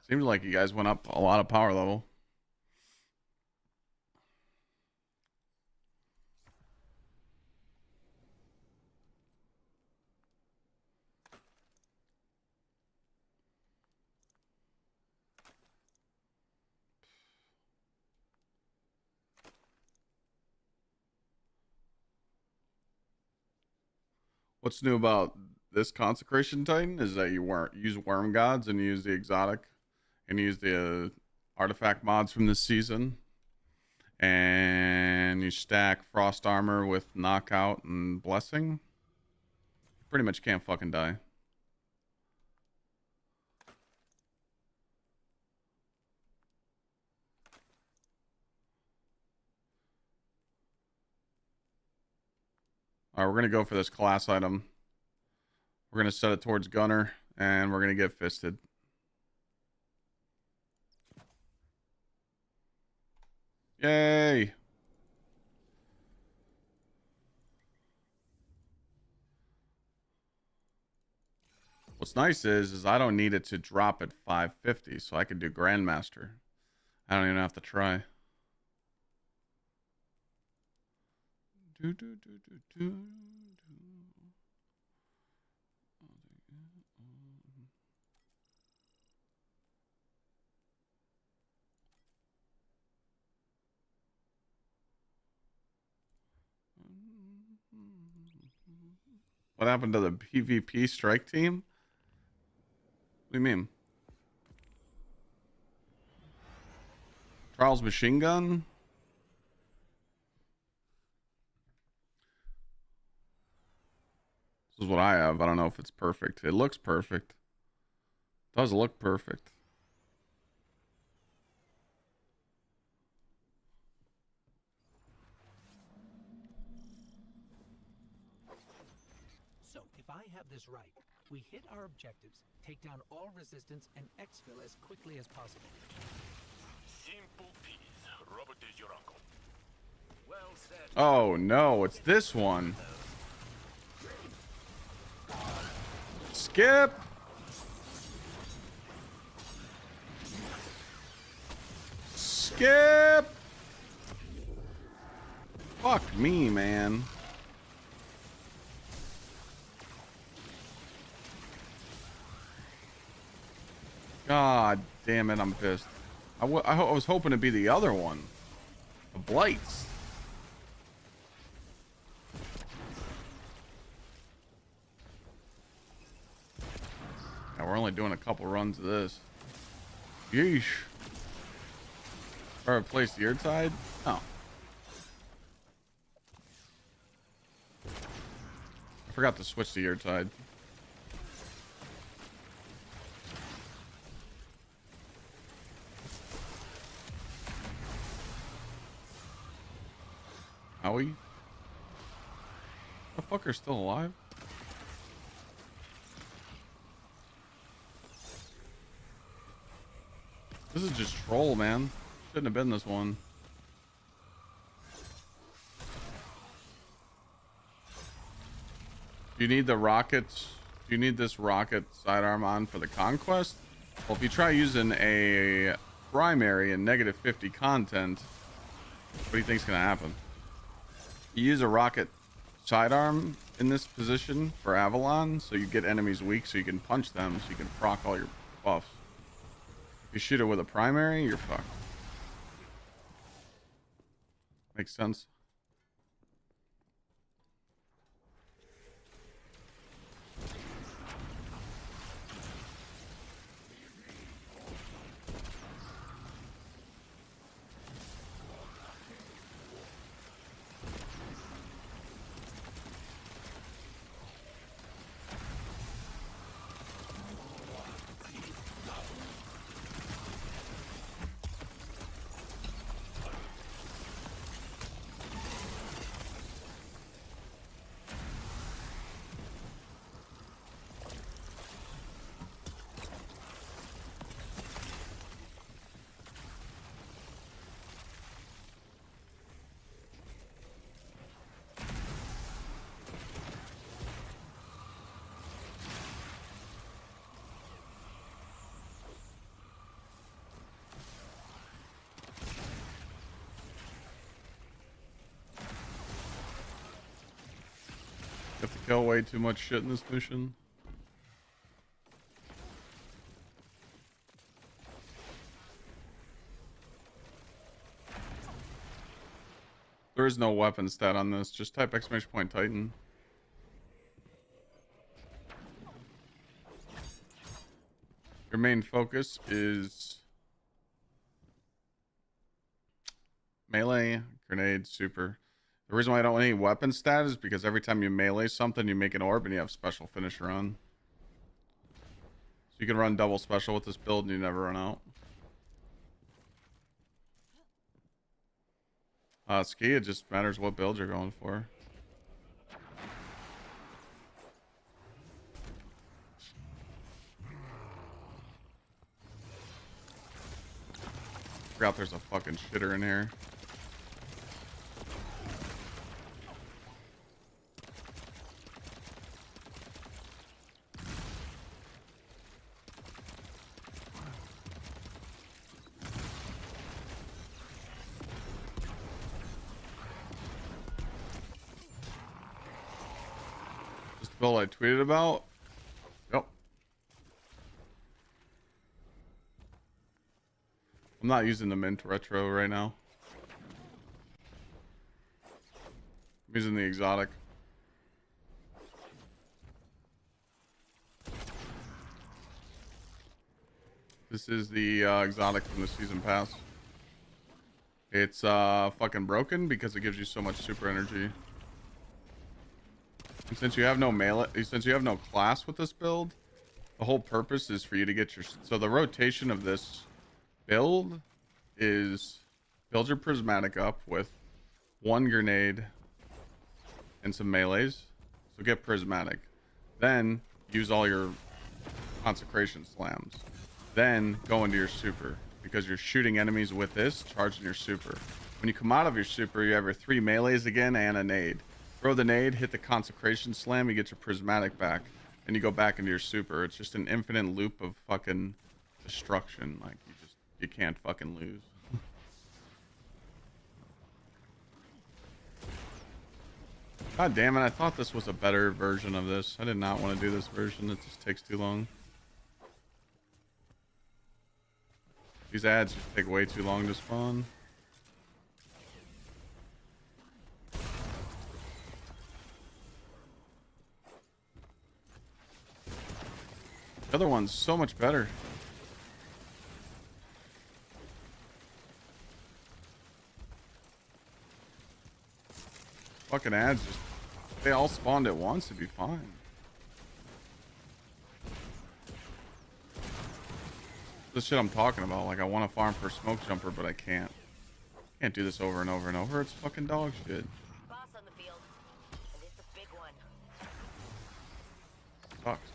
Seems like you guys went up a lot of power level. What's new about this Consecration Titan is that you use Worm Gods and use the exotic and use the artifact mods from this season. And you stack Frost Armor with Knockout and Blessing. Pretty much can't fucking die. All right, we're going to go for this class item. We're going to set it towards Gunner, and we're going to get fisted. Yay! What's nice is I don't need it to drop at 550, so I can do Grandmaster. I don't even have to try. What happened to the PvP strike team? What do you mean? Trials machine gun? This is what I have. I don't know if it's perfect. It looks perfect. It does look perfect. So, if I have this right, we hit our objectives, take down all resistance, and exfil as quickly as possible. Simple peas. Robert is your uncle. Well said. Oh no, it's this one. Skip. Skip. Fuck me, man. God damn it, I'm pissed. I was hoping to be the other one. The Blights. Yeah, we're only doing a couple runs of this. Yeesh. Or replace the Gsxrclyde? No. I forgot to switch to Gsxrclyde. Howie? The fucker's still alive? This is just troll, man. Shouldn't have been this one. Do you need the rockets? Do you need this rocket sidearm on for the conquest? Well, if you try using a primary and -50 content, what do you think's gonna happen? You use a rocket sidearm in this position for Avalon, so you get enemies weak, so you can punch them, so you can proc all your buffs. If you shoot it with a primary, you're fucked. Makes sense. You have to kill way too much shit in this mission. There is no weapon stat on this. Just type !Titan. Your main focus is melee, grenade, super. The reason why I don't want any weapon stat is because every time you melee something, you make an orb and you have special finisher on. So you can run double special with this build and you never run out. Ski, it just matters what build you're going for. Forgot there's a fucking shitter in here. Build I tweeted about. Yep. I'm not using the mint retro right now. I'm using the exotic. This is the exotic from the season pass. It's fucking broken because it gives you so much super energy. And since you have no melee, since you have no class with this build, the whole purpose is for you to get your... So the rotation of this build is build your prismatic up with 1 grenade and some melees. So get prismatic. Then use all your consecration slams. Then go into your super, because you're shooting enemies with this, charging your super. When you come out of your super, you have your 3 melees again and a nade. Throw the nade, hit the consecration slam, you get your prismatic back, and you go back into your super. It's just an infinite loop of fucking destruction. Like, you can't fucking lose. God damn it, I thought this was a better version of this. I did not want to do this version, it just takes too long. These ads just take way too long to spawn. The other one's so much better. fucking ads just, if they all spawned at once, it'd be fine. This shit I'm talking about. Like, I want to farm for smoke jumper, but I can't. Can't do this over and over and over. It's fucking dog shit. Boss on the field, and it's a big one. Sucks.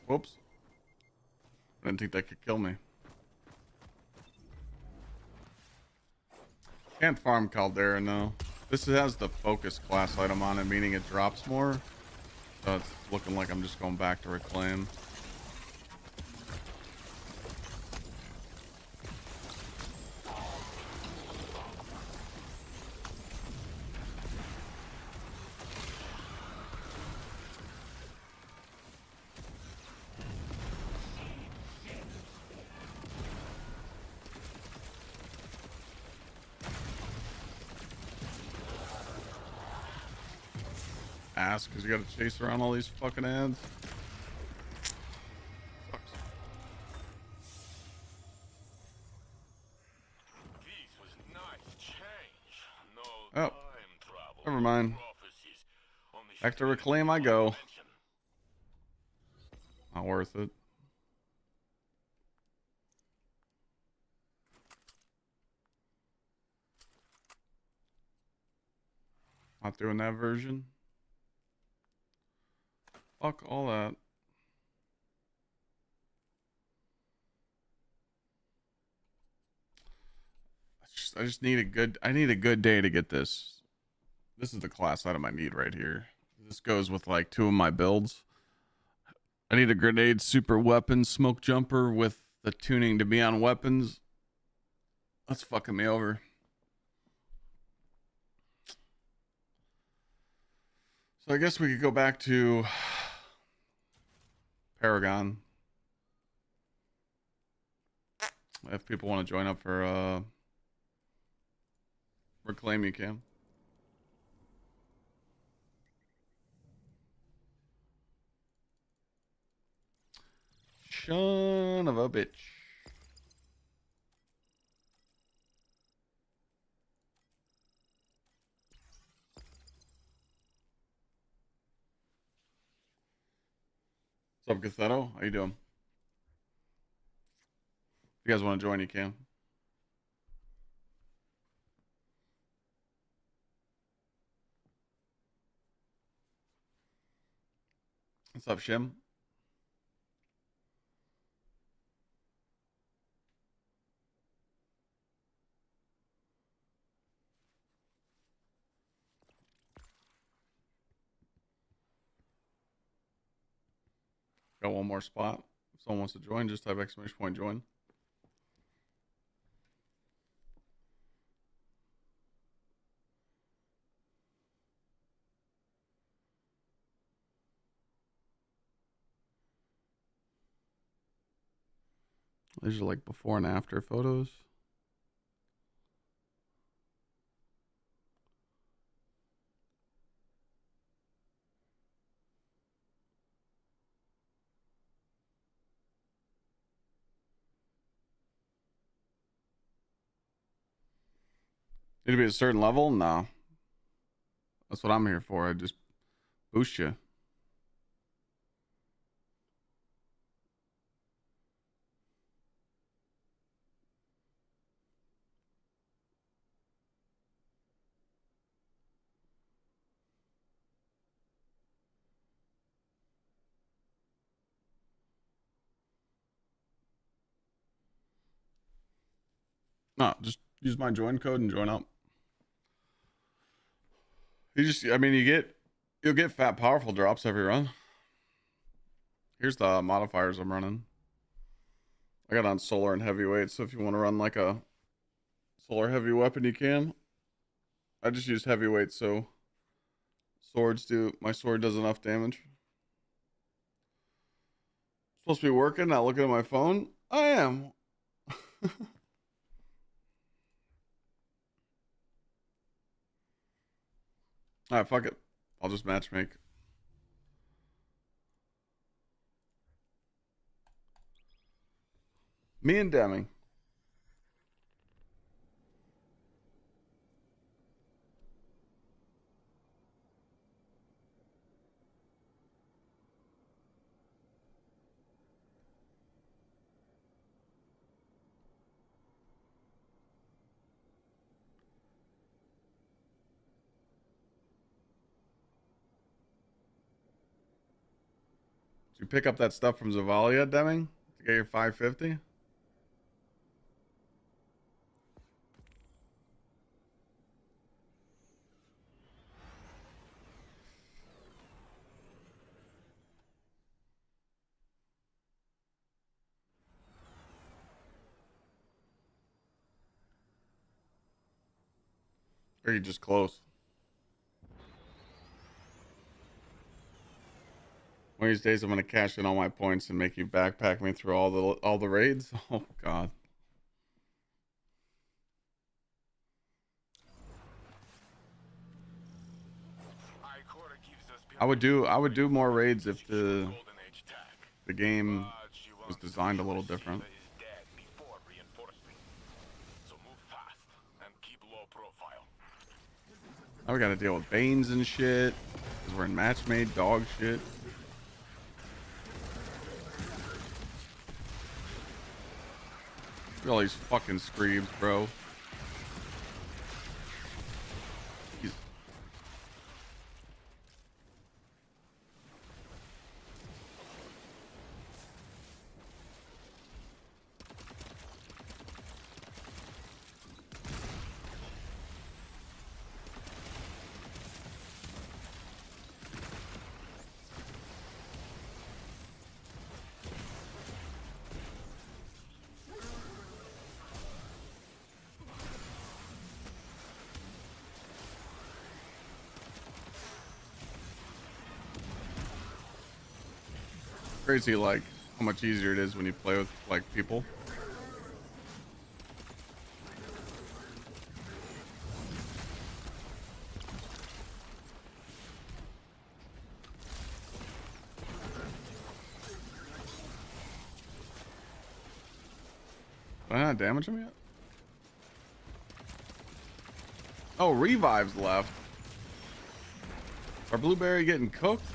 Whoops. I didn't think that could kill me. Can't farm Caldera, no. This has the focus class item on it, meaning it drops more. So it's looking like I'm just going back to reclaim. Ass, because you gotta chase around all these fucking ads. Sucks. This was nice change. No Oh, time travel. never mind. Prophecies. Only Back to strange reclaim I one go. dimension. Not worth it. Not doing that version. Fuck all that. I just need a good, I need a good day to get this. This is the class item I need right here. This goes with like 2 of my builds. I need a grenade super weapon smoke jumper with the tuning to be on weapons. That's fucking me over. So I guess we could go back to Paragon. If people want to join up for reclaim, you can. Son of a bitch. What's up, Gathetto? How you doing? If you guys want to join, you can. What's up, Shim? Got one more spot. If someone wants to join, just type !join. These are like before and after photos. Need to be at a certain level? No. That's what I'm here for. I just boost you. No, just use my join code and join up. You just, I mean, you'll get fat powerful drops every run. Here's the modifiers I'm running. I got on solar and heavyweight, so if you want to run like a solar heavy weapon, you can. I just used heavyweight, so my sword does enough damage. Supposed to be working, not looking at my phone. I am. All right, fuck it. I'll just matchmake. Me and Demi. Did you pick up that stuff from Zavalia, Deming, to get your 550? Or are you just close? One of these days I'm gonna cash in all my points and make you backpack me through all the raids. Oh god. I would do more raids if the game was designed a little different. Now we gotta deal with Banes and shit. Because we're in match made dog shit. Look at all these fucking screams, bro. Jeez. Crazy, like how much easier it is when you play with like people. Did I not damage him yet? Oh, revives left. Are Blueberry getting cooked?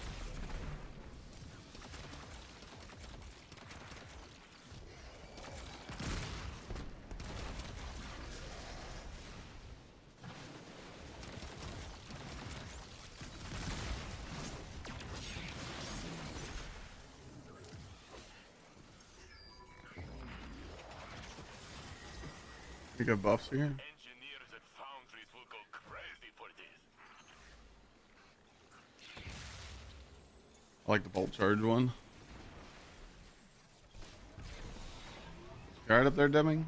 You got buffs here? Engineers at foundries will go crazy for this. I like the bolt charge one. Guard up there, Deming.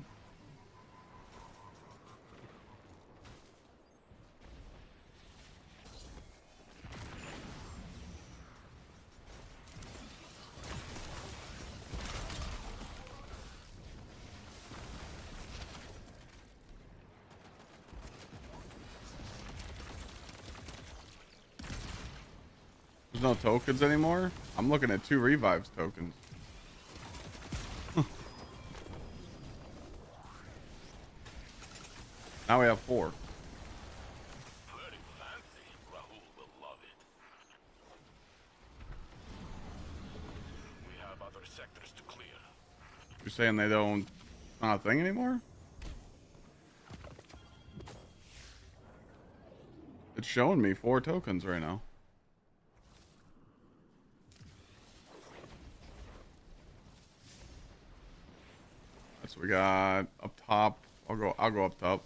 There's no tokens anymore? I'm looking at 2 revives tokens. Now we have 4. Very fancy. Rahul will love it. We have other sectors to clear. You're saying they don't, not a thing anymore? It's showing me 4 tokens right now. So we got up top. I'll go up top.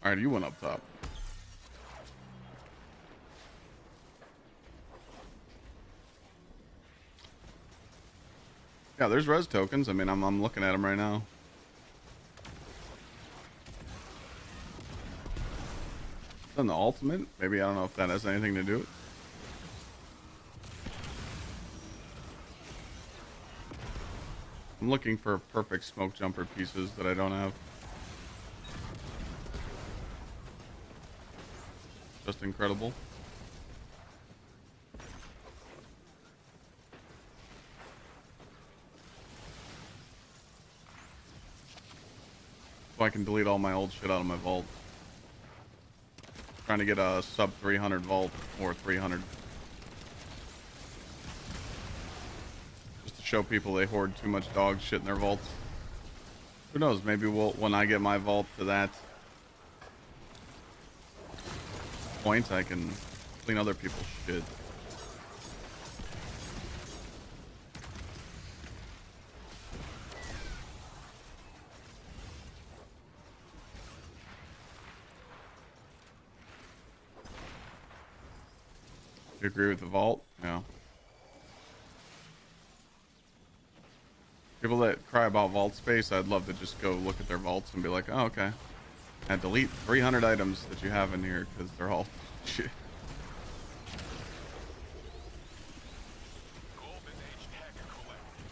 All right, you went up top. Yeah, there's res tokens. I mean, I'm looking at them right now. Then the ultimate, maybe. I don't know if that has anything to do with it. I'm looking for perfect smoke jumper pieces that I don't have. Just incredible. So I can delete all my old shit out of my vault. Trying to get a sub 300 vault or 300. Just to show people they hoard too much dog shit in their vaults. Who knows? Maybe when I get my vault to that point, I can clean other people's shit. You agree with the vault? Yeah. People that cry about vault space, I'd love to just go look at their vaults and be like, oh, okay. And delete 300 items that you have in here because they're all shit. Golden Age tech collected.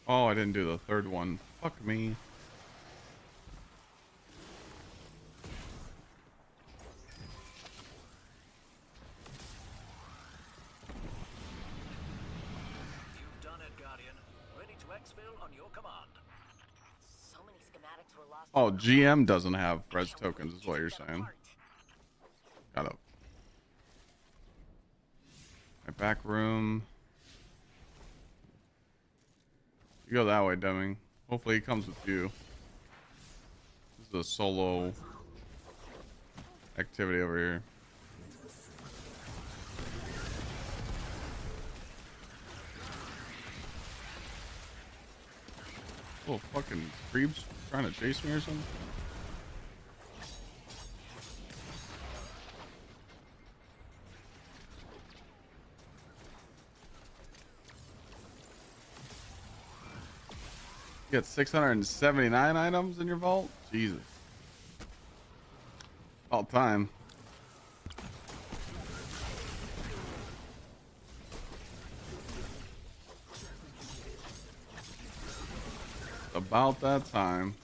Oh, I didn't do the third one. Fuck me. You've done it, Guardian. Ready to exfil on your command. So many schematics were lost. Oh, GM doesn't have res tokens is what you're saying. Got up. My back room. You go that way, Deming. Hopefully he comes with you. This is a solo activity over here. Oh, fucking creeps trying to chase me or something? You got 679 items in your vault? Jesus. All time. About that time.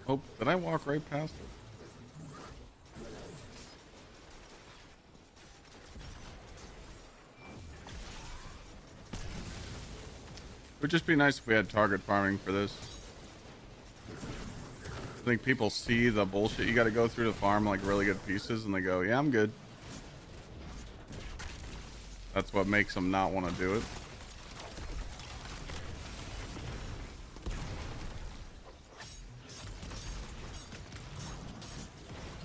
Oh, did I walk right past it? It would just be nice if we had target farming for this. I think people see the bullshit you got to go through to farm like really good pieces and they go, yeah, I'm good. That's what makes them not want to do it.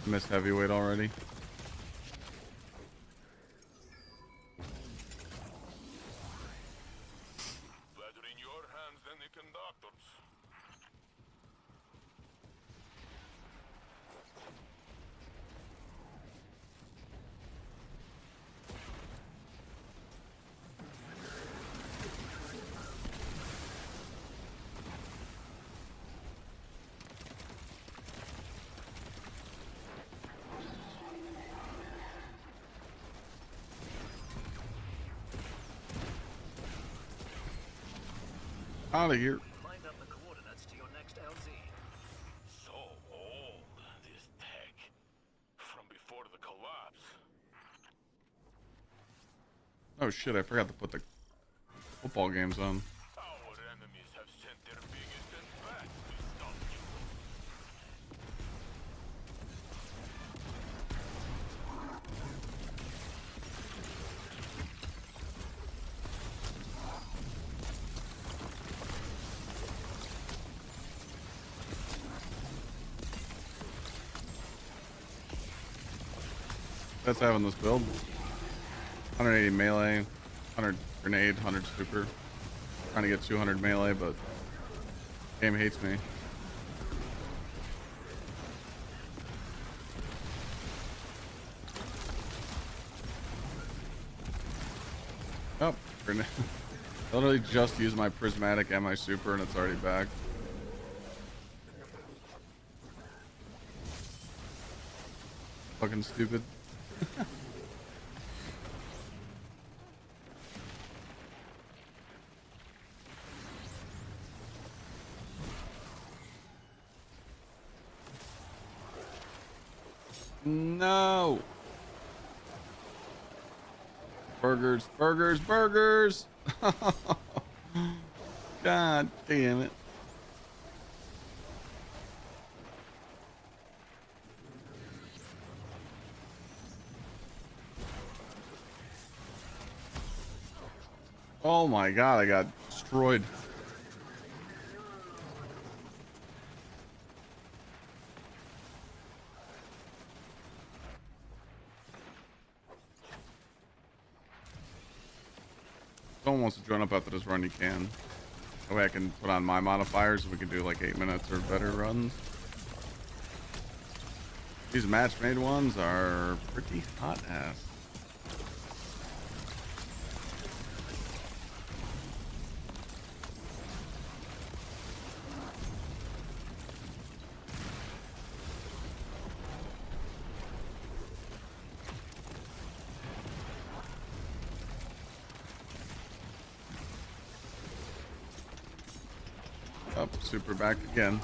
Missed heavyweight already. Better in your hands than the conductors. Out of here. Find out the coordinates to your next LZ. So old, this tech. From before the collapse. Oh shit, I forgot to put the football games on. Our enemies have sent their biggest and best to stop you. That's having this build. 180 melee, 100 grenade, 100 super. Trying to get 200 melee, but game hates me. Oh, grenade. Literally just used my prismatic and my super and it's already back. Fucking stupid. No. Burgers, burgers, burgers. God damn it. Oh my god, I got destroyed. Someone wants to join up after this run, you can. That way I can put on my modifiers and we can do like 8 minutes or better runs. These match made ones are pretty hot ass. Up, super back again.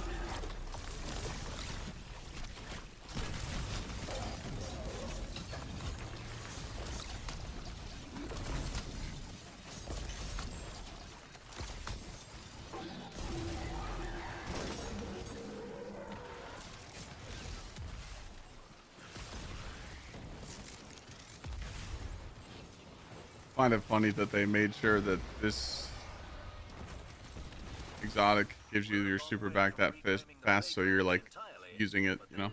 Find it funny that they made sure that this exotic gives you your super back that fast, so you're like using it, you know.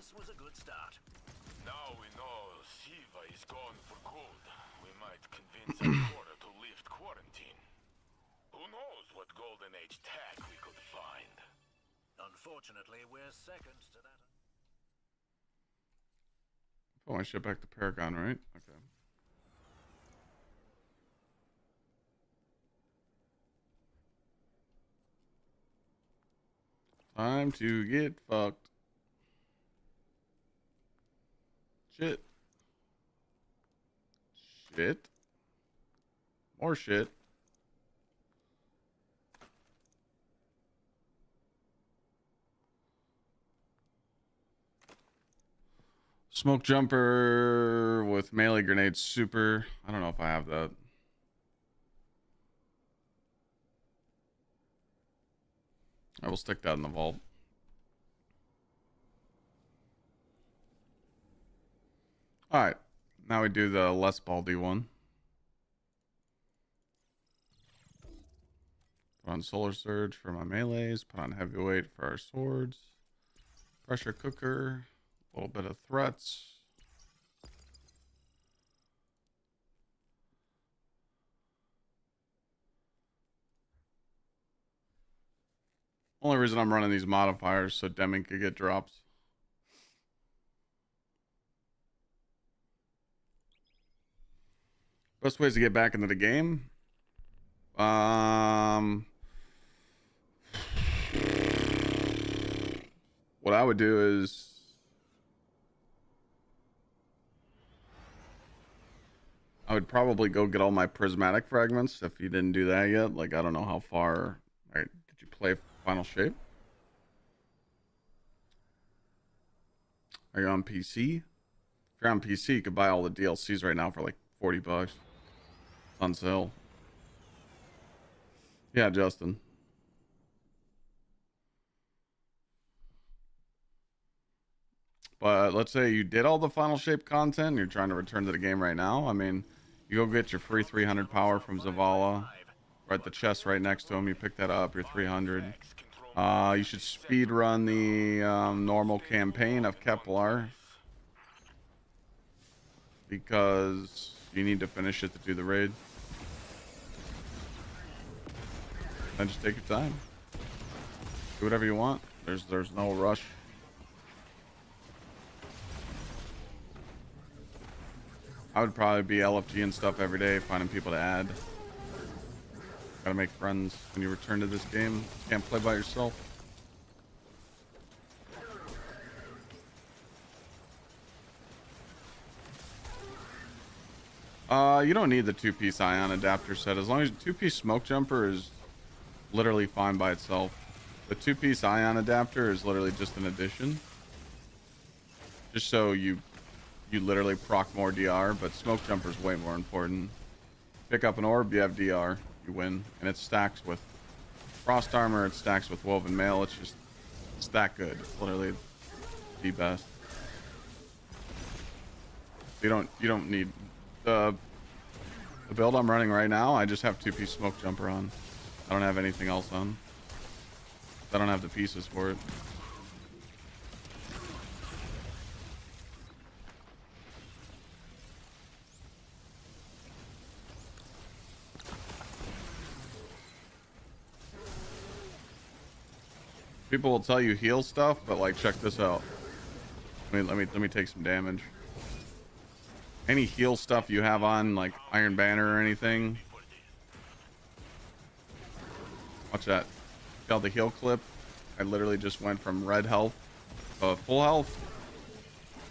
Now we know Siva is gone for good. We might convince Akora to lift quarantine. Who knows what Golden Age tech we could find? Unfortunately, we're second to that. Put my shit back to Paragon, right? Okay. Time to get fucked. Shit. Shit. More shit. Smoke jumper with melee grenade super. I don't know if I have that. I will stick that in the vault. All right. Now we do the less baldy one. Put on solar surge for my melees. Put on heavyweight for our swords. Pressure cooker. A little bit of threats. Only reason I'm running these modifiers so Deming could get drops. Best ways to get back into the game. What I would do is I would probably go get all my prismatic fragments if you didn't do that yet. Like, I don't know how far. Right? Did you play Final Shape? Are you on PC? If you're on PC, you could buy all the DLCs right now for like $40. It's on sale. Yeah, Justin. But let's say you did all the Final Shape content and you're trying to return to the game right now. I mean, you go get your free 300 power from Zavala. Right at the chest right next to him. You pick that up, you're 300. You should speed run the normal campaign of Kepler. because you need to finish it to do the raid. And just take your time. Do whatever you want. There's no rush. I would probably be LFG and stuff every day, finding people to add. Gotta make friends when you return to this game. You can't play by yourself. You don't need the 2-piece ion adapter set. As long as 2-piece smoke jumper is literally fine by itself. The 2-piece ion adapter is literally just an addition. Just so you literally proc more DR, but smoke jumper is way more important. Pick up an orb, you have DR, you win. And it stacks with frost armor, it stacks with woven mail. It's that good. It's literally the best. You don't need the build I'm running right now. I just have 2-piece smoke jumper on. I don't have anything else on. I don't have the pieces for it. People will tell you heal stuff, but like, check this out. Let me take some damage. Any heal stuff you have on, like Iron Banner or anything. Watch that. See the heal clip? I literally just went from red health to full health.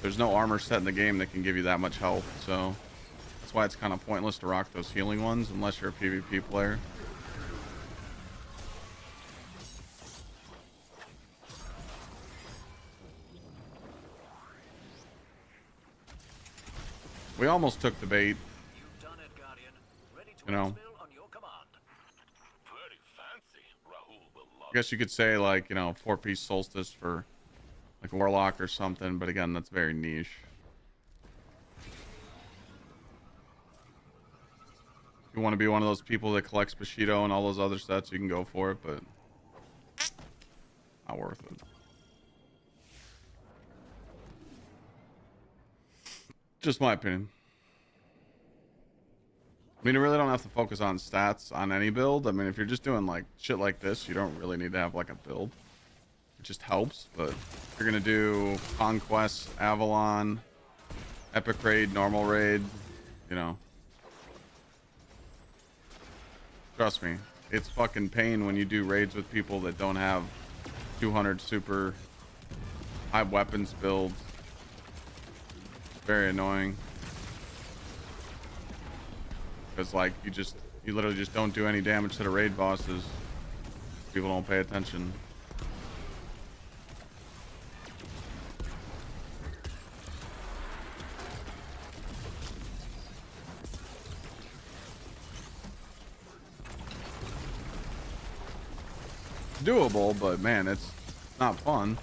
There's no armor set in the game that can give you that much health, so that's why it's kind of pointless to rock those healing ones unless you're a PvP player. We almost took the bait. You've done it, Guardian. Ready to You know. exfil on your command. Very fancy. Rahul will love I guess you could say, like, you know, 4-piece solstice for like Warlock or something, but again, that's very niche. If you want to be one of those people that collects Bushido and all those other sets, you can go for it, but not worth it. Just my opinion. I mean, you really don't have to focus on stats on any build. I mean, if you're just doing like shit like this, you don't really need to have like a build. It just helps. But if you're gonna do Conquest, Avalon, Epic Raid, Normal Raid, you know, trust me, it's fucking pain when you do raids with people that don't have 200 super high weapons builds. Very annoying. Because like you literally just don't do any damage to the raid bosses. People don't pay attention. Doable, but man, it's not fun.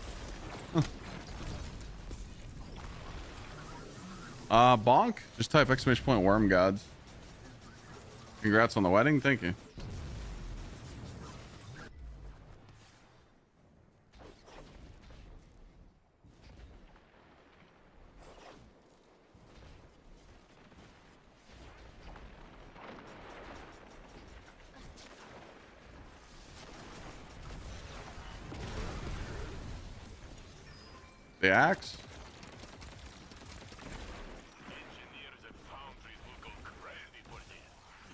Bonk. Just type ! Worm Gods. Congrats on the wedding. Thank you. The axe?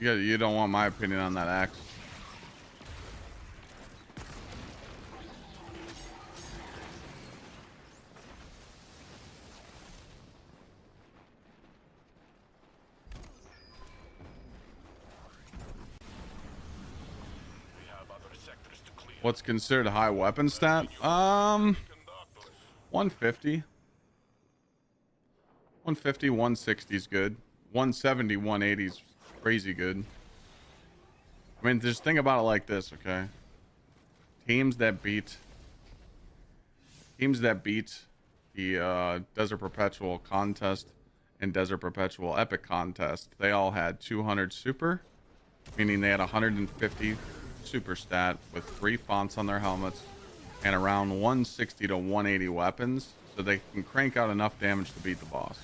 You don't want my opinion on that axe. What's considered a high weapon stat? 150. 150, 160 is good. 170, 180 is crazy good. I mean, just think about it like this, okay? Teams that beat the Desert Perpetual contest and Desert Perpetual Epic contest, they all had 200 super, meaning they had 150 super stat with 3 fonts on their helmets and around 160 to 180 weapons, so they can crank out enough damage to beat the boss.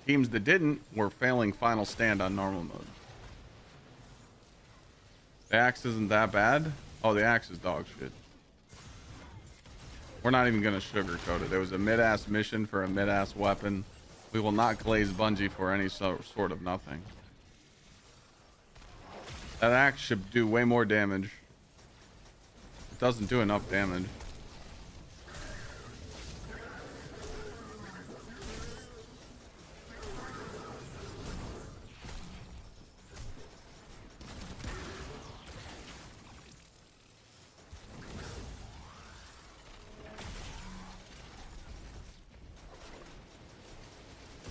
Teams that didn't were failing final stand on normal mode. The axe isn't that bad. Oh, the axe is dog shit. We're not even gonna sugarcoat it. There was a mid-ass mission for a mid-ass weapon. We will not glaze Bungie for any sort of nothing. That axe should do way more damage. It doesn't do enough damage.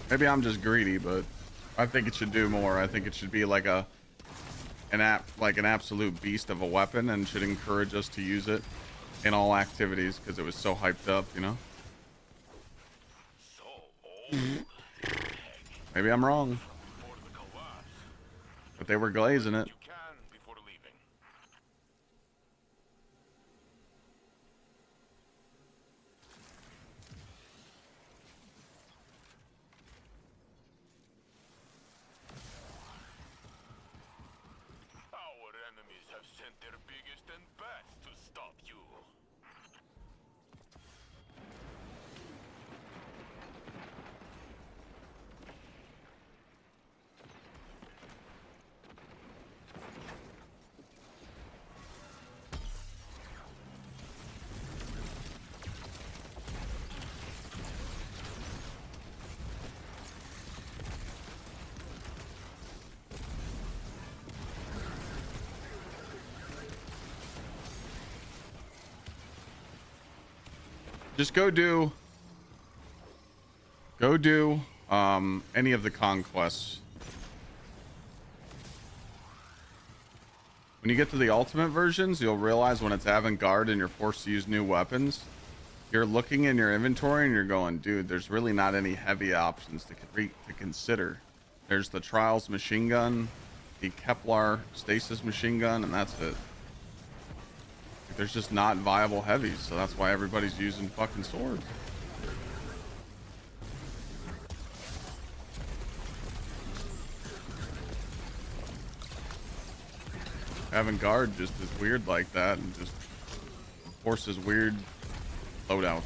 Maybe I'm just greedy, but I think it should do more. I think it should be like an absolute beast of a weapon, and should encourage us to use it in all activities because it was so hyped up, you know? Maybe I'm wrong, but they were glazing it. Just go do any of the conquests. When you get to the ultimate versions, you'll realize when it's avant-garde and you're forced to use new weapons, you're looking in your inventory and you're going, dude, there's really not any heavy options to consider. There's the Trials machine gun, the Kevlar stasis machine gun, and that's it. There's just not viable heavies, so that's why everybody's using fucking swords. Avant-garde just is weird like that and just forces weird loadouts.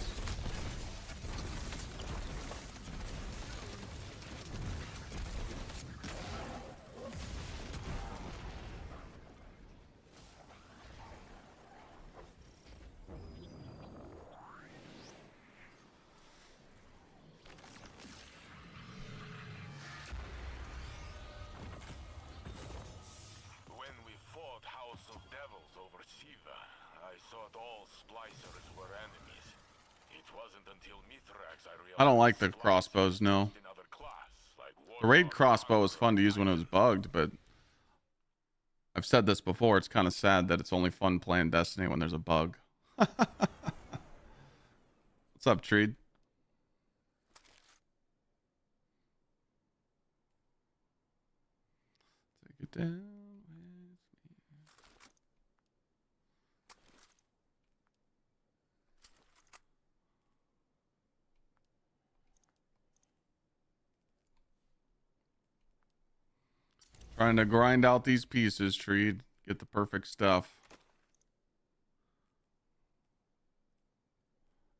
I don't like the crossbows, no. The raid crossbow was fun to use when it was bugged, but I've said this before, it's kind of sad that it's only fun playing Destiny when there's a bug. What's up, Treed? Take it down. Trying to grind out these pieces, Treed. Get the perfect stuff.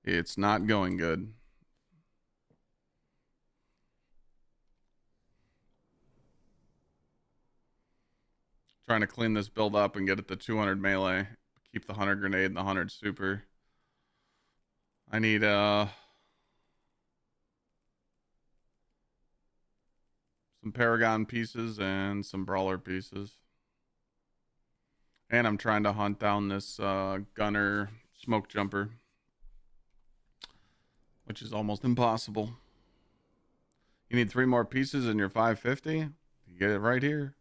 It's not going good. Trying to clean this build up and get it to 200 melee. Keep the 100 grenade and the 100 super. I need some Paragon pieces and some Brawler pieces. And I'm trying to hunt down this Gunner Smoke Jumper, which is almost impossible. You need 3 more pieces in your 550? You get it right here.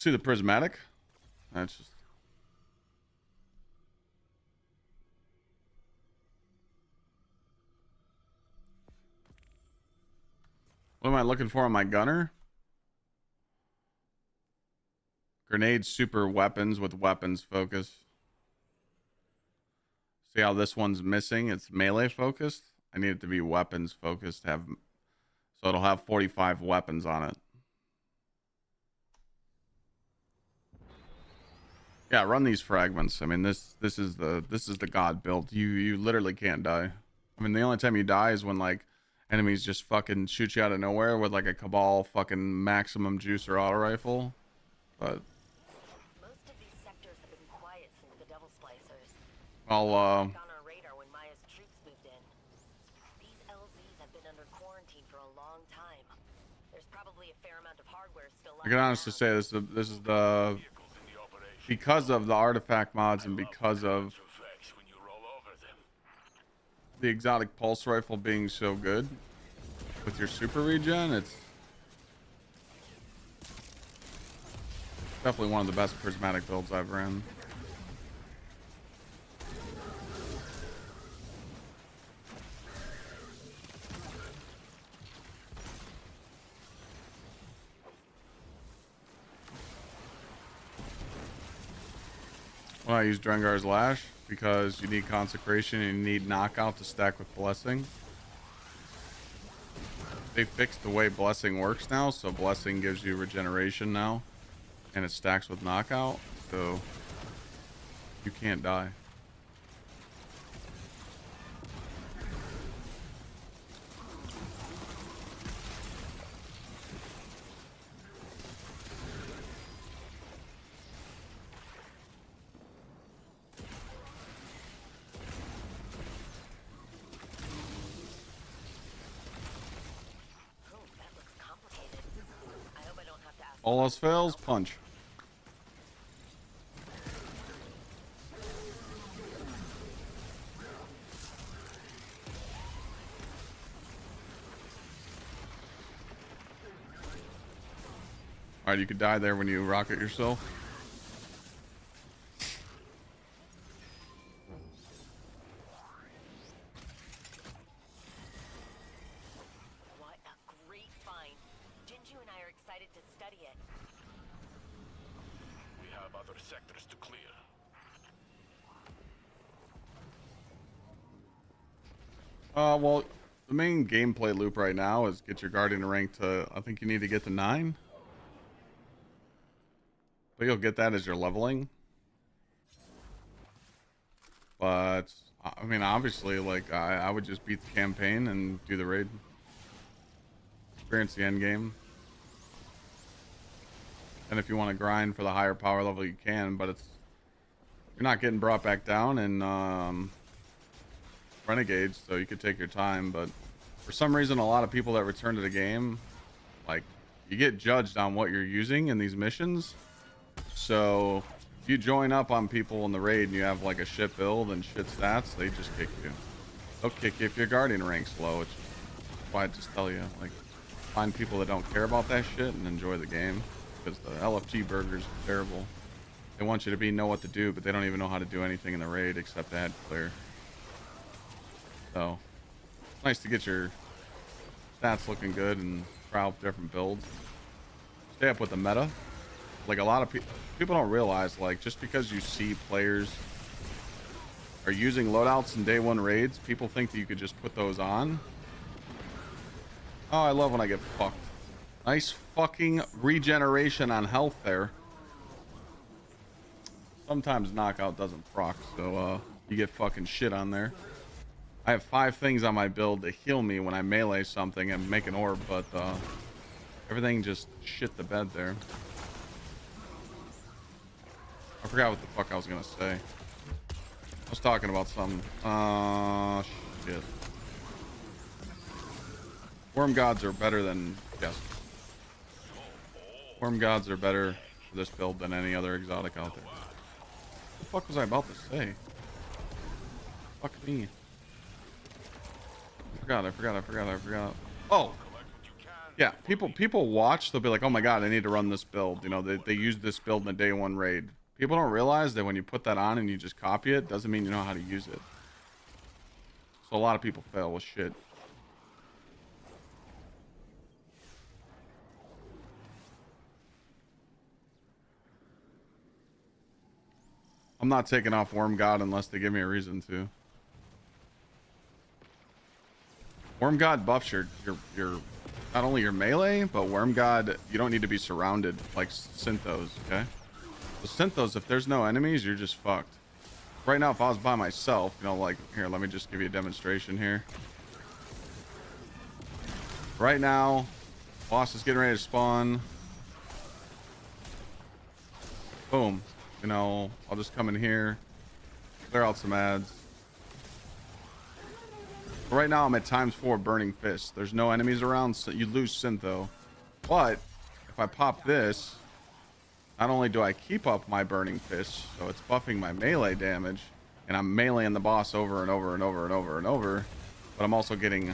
See the prismatic? That's just... What am I looking for on my gunner? Grenade super weapons with weapons focus. See how this one's missing? It's melee focused. I need it to be weapons focused to have, so it'll have 45 weapons on it. Yeah, run these fragments. I mean, this is the god build. You literally can't die. I mean, the only time you die is when like enemies just fucking shoot you out of nowhere with like a Cabal fucking maximum juice or auto rifle. But Most of these sectors have been quiet since the Devil Splicers. I'll On our radar when Maya's troops moved in. These LZs have been under quarantine for a long time. There's probably a fair amount of hardware still I can honestly say this is the because of the artifact mods and because of the exotic pulse rifle being so good with your super regen, it's definitely one of the best prismatic builds I've ran. Well, I use Drengar's Lash because you need Consecration and you need Knockout to stack with Blessing. They fixed the way Blessing works now, so Blessing gives you regeneration now, and it stacks with Knockout, so you can't die. All else fails, punch. Alright, you could die there when you rocket yourself. What a great find. Jinju and I are excited to study it. We have other sectors to clear. Well, the main gameplay loop right now is get your Guardian rank to, I think you need to get to 9. But you'll get that as you're leveling. But, I mean, obviously, like, I would just beat the campaign and do the raid. Experience the end game. And if you want to grind for the higher power level, you can, but it's, you're not getting brought back down in Renegades, so you could take your time. But for some reason, a lot of people that return to the game, like, you get judged on what you're using in these missions. So if you join up on people in the raid and you have like a shit build and shit stats, they just kick you. They'll kick you if your Guardian rank's low, which is why I just tell you, like, find people that don't care about that shit and enjoy the game. Because the LFG burgers are terrible. They want you to know what to do, but they don't even know how to do anything in the raid except add clear. So it's nice to get your stats looking good and try out different builds. Stay up with the meta. Like, a lot of people don't realize, like, just because you see players are using loadouts in day 1 raids, people think that you could just put those on. Oh, I love when I get fucked. Nice fucking regeneration on health there. Sometimes knockout doesn't proc, so you get fucking shit on there. I have 5 things on my build to heal me when I melee something and make an orb, but everything just shit the bed there. I forgot what the fuck I was gonna say. I was talking about something. Shit. Worm gods are better than, yes. Worm gods are better for this build than any other exotic out there. What the fuck was I about to say? Fuck me. I forgot. Oh! Yeah, people watch, they'll be like, oh my god, I need to run this build. You know, they used this build in a day 1 raid. People don't realize that when you put that on and you just copy it, doesn't mean you know how to use it. So a lot of people fail with shit. I'm not taking off Worm God unless they give me a reason to. Worm God buffs your not only your melee, but Worm God, you don't need to be surrounded like Synthos, okay? So Synthos, if there's no enemies, you're just fucked. Right now, if I was by myself, you know, like, here, let me just give you a demonstration here. Right now, boss is getting ready to spawn. Boom. You know, I'll just come in here, clear out some ads. Right now, I'm at ×4 Burning Fist. There's no enemies around, so you lose Syntho. But if I pop this, not only do I keep up my Burning Fist, so it's buffing my melee damage, and I'm meleeing the boss over and over and over and over and over, but I'm also getting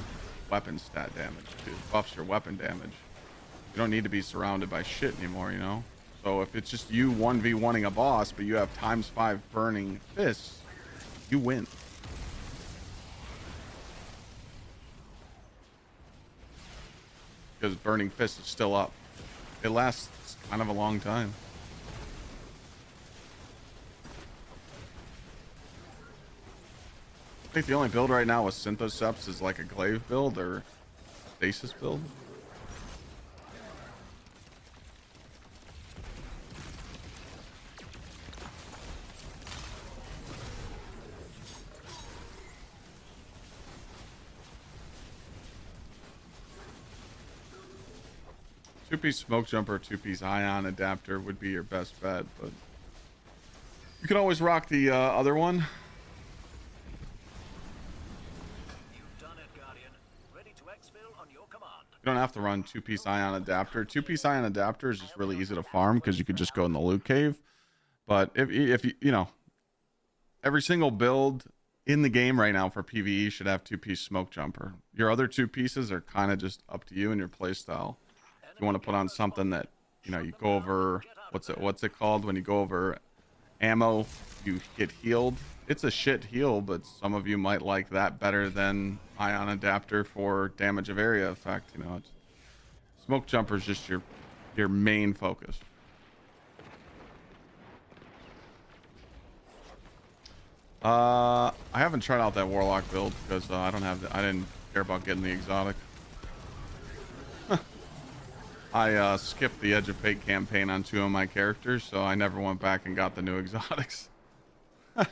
weapon stat damage. It buffs your weapon damage. You don't need to be surrounded by shit anymore, you know? So if it's just you 1v1ing a boss, but you have ×5 Burning Fists, you win. Because Burning Fist is still up. It lasts kind of a long time. I think the only build right now with Synthoceps is like a glaive build or stasis build. Two-piece smoke jumper, two-piece ion adapter would be your best bet, but you can always rock the other one. You've done it, Guardian. Ready to exfil on your command. You don't have to run two-piece ion adapter. Two-piece ion adapter is just really easy to farm because you could just go in the loot cave. But if you know, every single build in the game right now for PvE should have two-piece smoke jumper. Your other two pieces are kind of just up to you and your playstyle. If you want to put on something that, you know, you go over, what's it called when you go over ammo, you get healed. It's a shit heal, but some of you might like that better than ion adapter for damage of area effect. You know, it's, smoke jumper is just your main focus. I haven't tried out that warlock build because I didn't care about getting the exotic. I skipped the Edge of Fate campaign on 2 of my characters, so I never went back and got the new exotics. But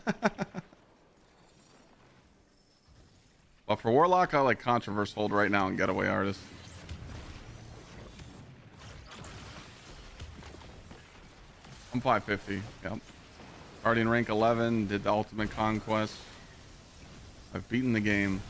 for Warlock, I like Controverse Hold right now and Getaway Artist. I'm 550, yep. Guardian rank 11, did the Ultimate Conquest. I've beaten the game.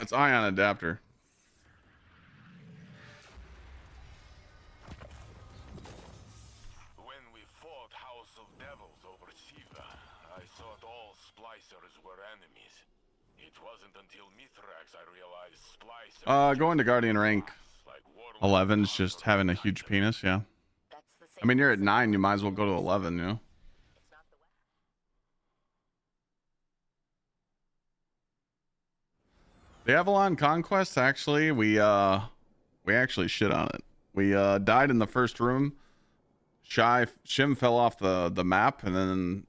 It's ion adapter. When we fought House of Devils over Siva, I thought all splicers were enemies. It wasn't until Mithrax I realized splicers Going to Guardian rank 11 is just having a huge penis, yeah. I mean, you're at 9, you might as well go to 11, you know? The Avalon Conquest, actually, we actually shit on it. We died in the first room. Shim fell off the map, and then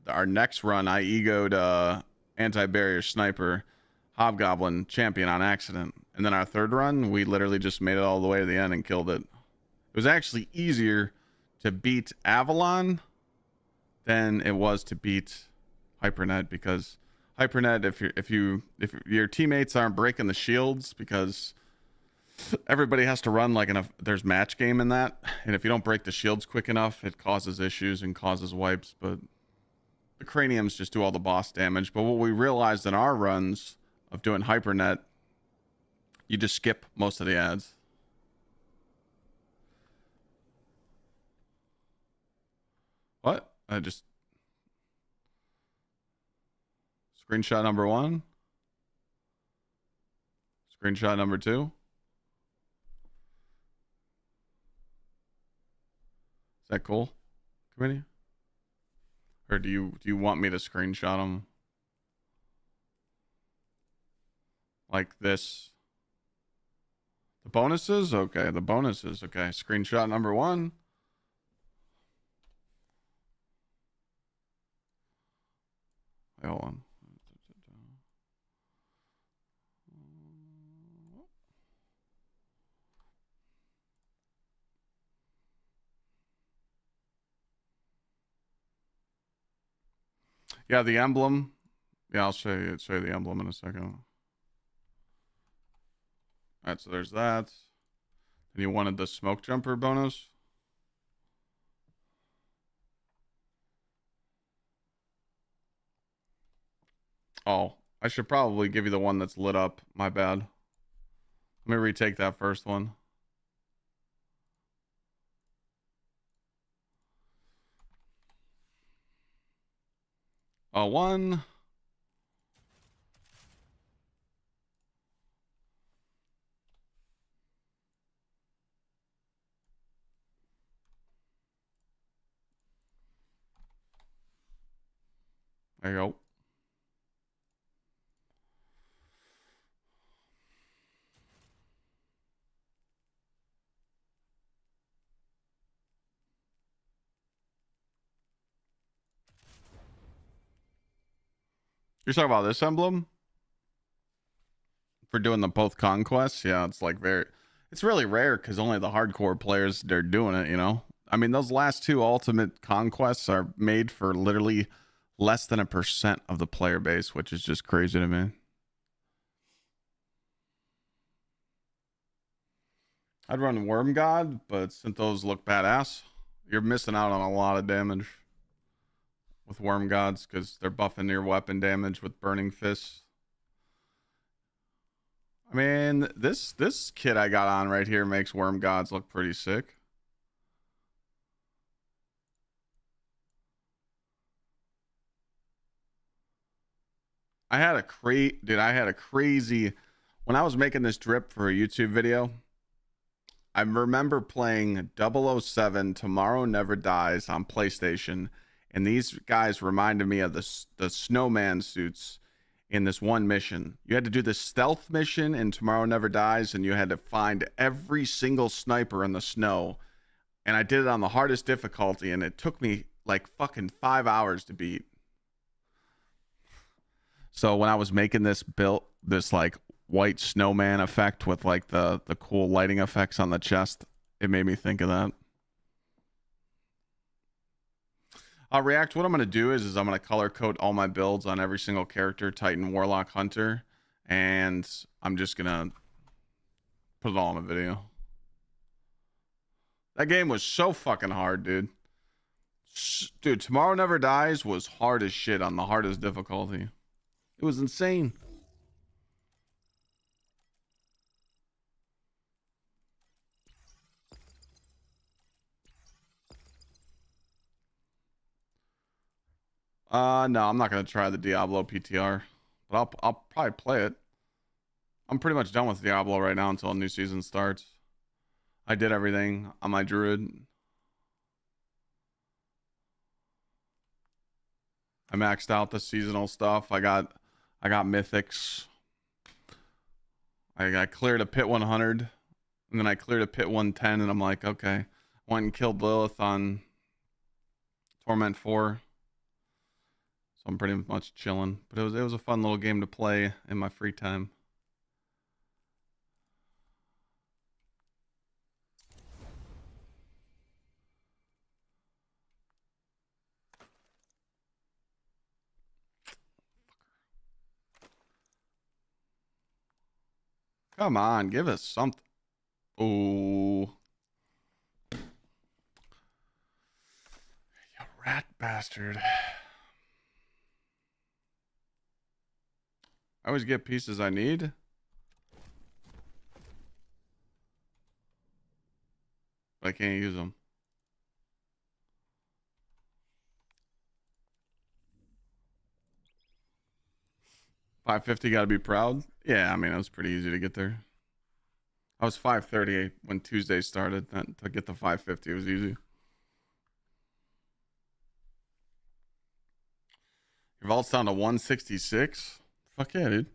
our next run, I egoed anti-barrier sniper Hobgoblin champion on accident. And then our third run, we literally just made it all the way to the end and killed it. It was actually easier to beat Avalon than it was to beat Hypernet, because Hypernet, if your teammates aren't breaking the shields, because everybody has to run like there's match game in that, and if you don't break the shields quick enough, it causes issues and causes wipes. But the craniums just do all the boss damage. But what we realized in our runs of doing Hypernet, you just skip most of the ads. What? Screenshot number 1. Screenshot number 2. Is that cool, committee? Or do you want me to screenshot them like this? The bonuses? Okay, the bonuses. Okay, screenshot number 1. Wait, hold on. Yeah, the emblem. Yeah, I'll show you the emblem in a second. All right, so there's that. And you wanted the smoke jumper bonus? Oh, I should probably give you the one that's lit up. My bad. Let me retake that first one. One. There you go. You're talking about this emblem? For doing the both conquests? Yeah, it's like it's really rare because only the hardcore players, they're doing it, you know? I mean, those last 2 ultimate conquests are made for literally less than 1% of the player base, which is just crazy to me. I'd run Worm God, but since those look badass, you're missing out on a lot of damage with Worm Gods because they're buffing your weapon damage with Burning Fists. I mean, this kit I got on right here makes Worm Gods look pretty sick. I had a crazy when I was making this drip for a YouTube video. I remember playing 007 Tomorrow Never Dies on PlayStation, and these guys reminded me of the snowman suits in this one mission. You had to do the stealth mission in Tomorrow Never Dies, and you had to find every single sniper in the snow. And I did it on the hardest difficulty, and it took me like fucking 5 hours to beat. So when I was making this build, this like white snowman effect with like the cool lighting effects on the chest, it made me think of that. React, what I'm going to do is I'm going to color code all my builds on every single character, Titan, Warlock, Hunter, and I'm just going to put it all in a video. That game was so fucking hard, dude. Dude, Tomorrow Never Dies was hard as shit on the hardest difficulty. It was insane. No, I'm not gonna try the Diablo PTR, but I'll probably play it. I'm pretty much done with Diablo right now until a new season starts. I did everything on my druid. I maxed out the seasonal stuff. I got mythics. I cleared a pit 100, and then I cleared a pit 110, and I'm like, okay. Went and killed Lilith on Torment 4. So I'm pretty much chilling. But it was a fun little game to play in my free time. Come on, give us something. Oh. You rat bastard. I always get pieces I need. But I can't use them. 550, gotta be proud. Yeah, I mean, it was pretty easy to get there. I was 538 when Tuesday started. To get the 550 was easy. Your vault's down to 166. Fuck yeah, dude.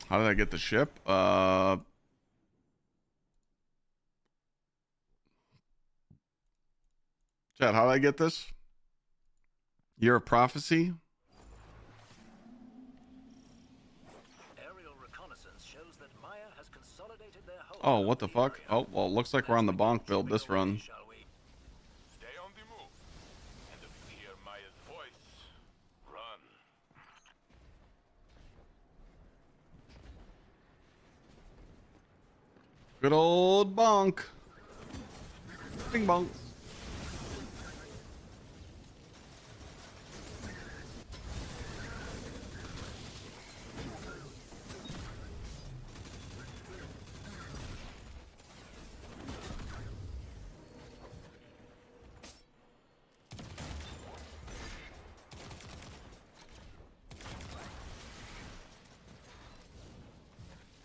How did I get the ship? Chad, how did I get this? Year of Prophecy? Aerial reconnaissance shows that Maya has consolidated their hold Oh, over what the the fuck? area. Oh, well, it looks like we're on the bonk build this run. Shall we? Stay on the move. And if you hear Maya's voice, run. Good old bonk. Bing bonk.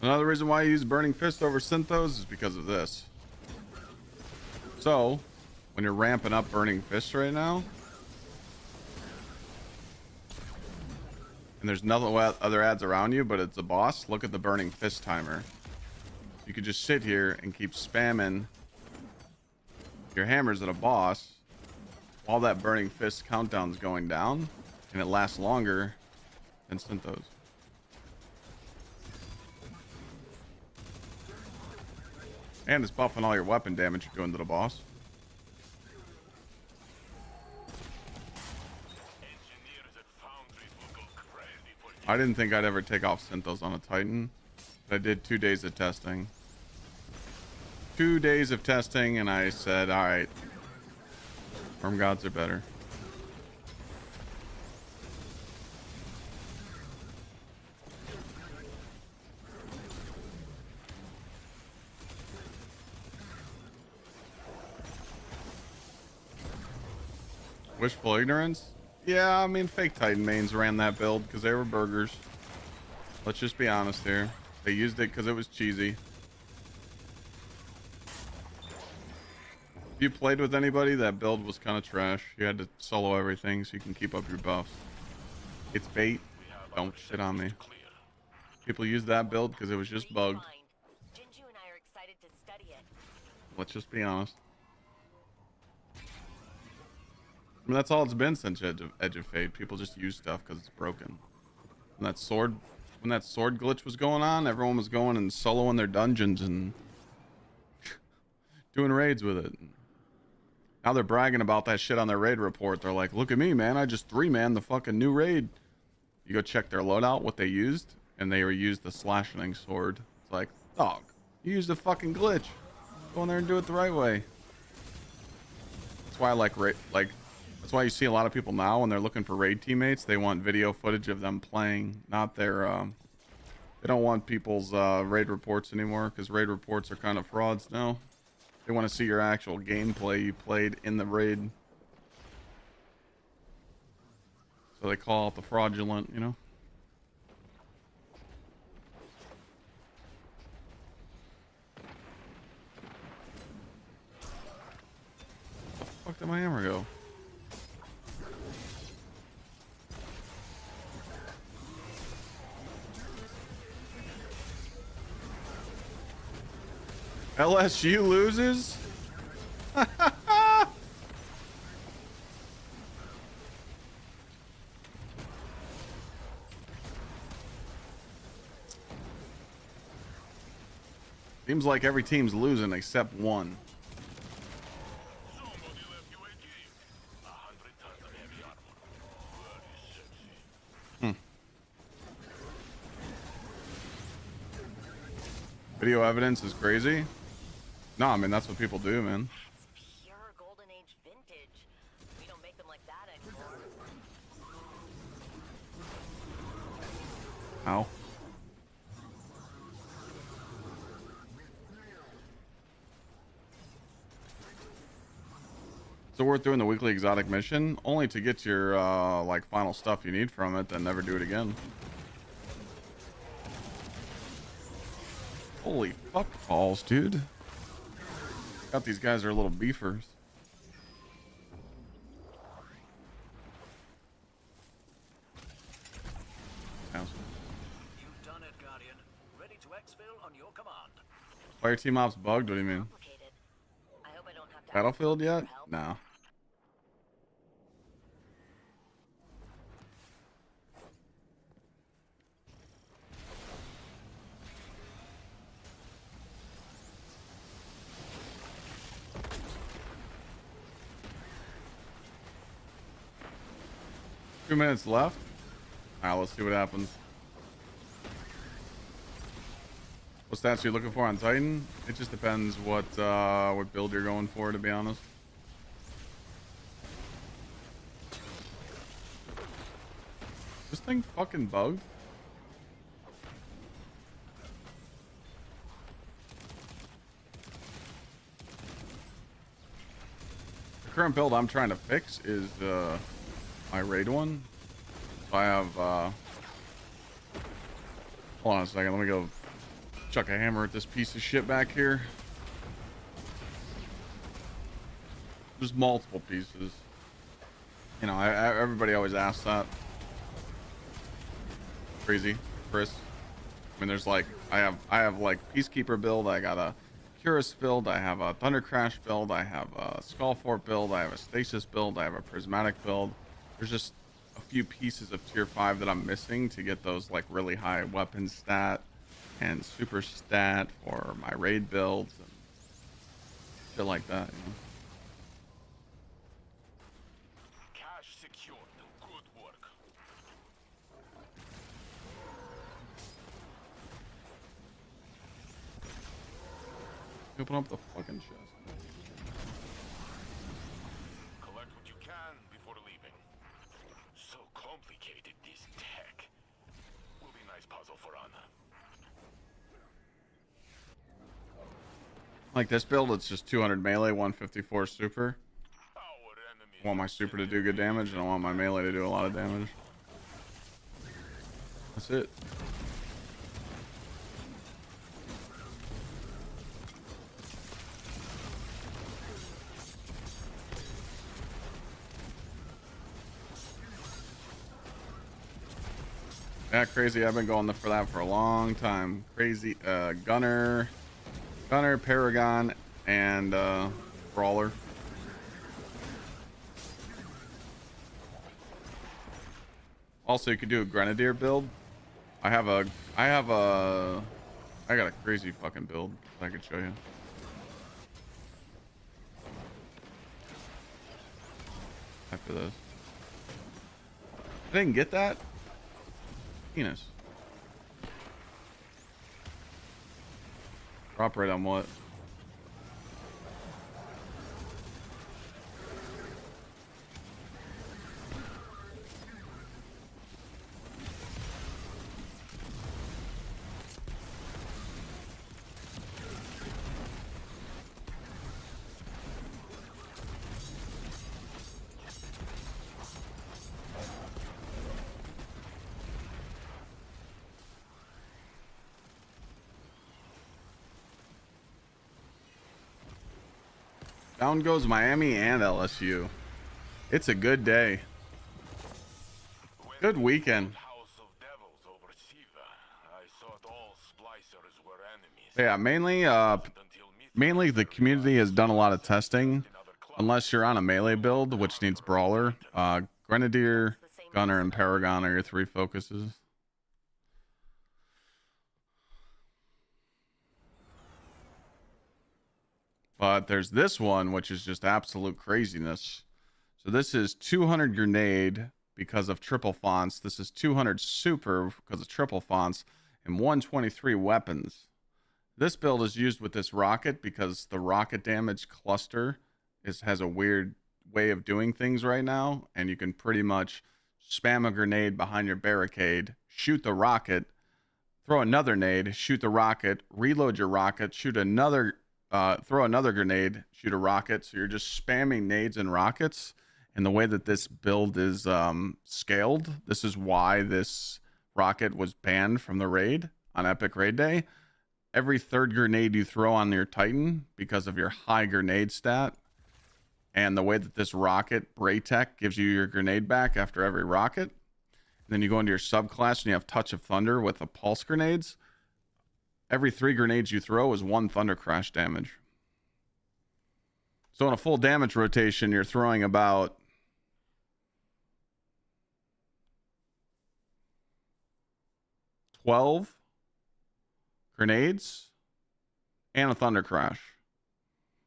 Another reason why I use Burning Fist over Synthos is because of this. So, when you're ramping up Burning Fist right now, and there's no other ads around you, but it's a boss, look at the Burning Fist timer. You could just sit here and keep spamming your hammers at a boss while that Burning Fist countdown's going down, and it lasts longer than Synthos. And it's buffing all your weapon damage you're doing to the boss. I didn't think I'd ever take off Synthos on a Titan, but I did 2 days of testing. 2 days of testing, and I said, alright, Worm Gods are better. Wishful ignorance? Yeah, I mean, fake Titan mains ran that build because they were burgers. Let's just be honest here. They used it because it was cheesy. If you played with anybody, that build was kind of trash. You had to solo everything so you can keep up your buffs. It's bait. Don't shit on me. People used that build because it was just bugged. Jinju and I are excited to study it. Let's just be honest. I mean, that's all it's been since Edge of Fate. People just use stuff because it's broken. When that sword glitch was going on, everyone was going and soloing their dungeons and doing raids with it. Now they're bragging about that shit on their raid report. They're like, look at me, man. I just 3-man the fucking new raid. You go check their loadout, what they used, and they used the slashing sword. It's like, dog, you used a fucking glitch. Go in there and do it the right way. That's why I like that's why you see a lot of people now when they're looking for raid teammates, they want video footage of them playing, not their they don't want people's raid reports anymore because raid reports are kind of frauds now. They want to see your actual gameplay you played in the raid. So they call it the fraudulent, you know. Where the fuck did my hammer go? LSU loses? Seems like every team's losing except one. Somebody left you a gift. 100 tons of heavy armor. Very sexy. Video evidence is crazy. No, I mean, that's what people do, man. Ow. So worth doing the weekly exotic mission only to get your like final stuff you need from it, then never do it again. Holy fuck balls, dude. Got these guys are little beefers. You've done it, Guardian. Ready to exfil on your command. Fire team ops bugged? What do you mean? Complicated. I hope I don't have to Battlefield ask yet? for help. No. Two minutes left. All right, let's see what happens. What stats are you looking for on Titan? It just depends what build you're going for, to be honest. This thing fucking bugged. The current build I'm trying to fix is my raid one. So I have hold on a second, let me go chuck a hammer at this piece of shit back here. There's multiple pieces. You know, everybody always asks that. Crazy, Chris. I mean, there's like I have like Peacekeeper build. I got a Curus build. I have a Thunder Crash build. I have a Skull Fort build. I have a Stasis build. I have a Prismatic build. There's just a few pieces of tier 5 that I'm missing to get those like really high weapon stat and super stat for my raid builds and shit like that, you know? Cash secured. Good work. Open up the fucking chest. Collect what you can before leaving. So complicated, this tech. Will be nice puzzle for Anna. Like this build, it's just 200 melee, 154 super. Our enemies I want my super to do good damage, and I want my melee to do a lot of damage. That's it. Yeah, crazy. I've been going for that for a long time. Crazy. Gunner, Paragon, and Brawler. Also, you could do a Grenadier build. I got a crazy fucking build I could show you. After this. I didn't get that. Penis. Drop rate on what? Down goes Miami and LSU. It's a good day. Good weekend. House of Devils over Siva. I thought all splicers were enemies. Yeah, mainly the community has done a lot of testing. Unless you're on a melee build, which needs Brawler, Grenadier, Gunner, and Paragon are your 3 focuses. But there's this one, which is just absolute craziness. So this is 200 grenade because of triple fonts. This is 200 super because of triple fonts, and 123 weapons. This build is used with this rocket because the rocket damage cluster has a weird way of doing things right now, and you can pretty much spam a grenade behind your barricade, shoot the rocket, throw another nade, shoot the rocket, reload your rocket, shoot another, throw another grenade, shoot a rocket. So you're just spamming nades and rockets. And the way that this build is scaled, this is why this rocket was banned from the raid on Epic Raid Day. Every third grenade you throw on your Titan, because of your high grenade stat, and the way that this rocket, Braytech, gives you your grenade back after every rocket. And then you go into your subclass and you have Touch of Thunder with the pulse grenades. Every 3 grenades you throw is 1 Thunder Crash damage. So in a full damage rotation, you're throwing about 12 grenades and a Thunder Crash.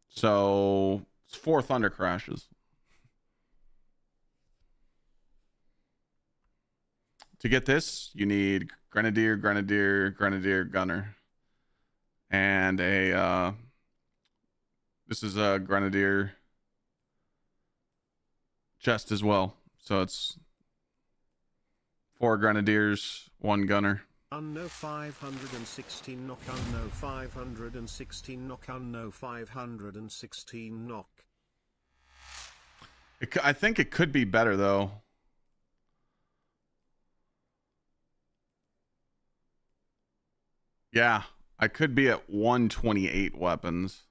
So it's 4 Thunder Crashes. To get this, you need Grenadier, Grenadier, Grenadier, Gunner. And a, this is a Grenadier chest as well. So it's 4 Grenadiers, 1 Gunner. Unno 516 knock, unno 516 knock, unno 516 knock. I think it could be better though. Yeah, I could be at 128 weapons.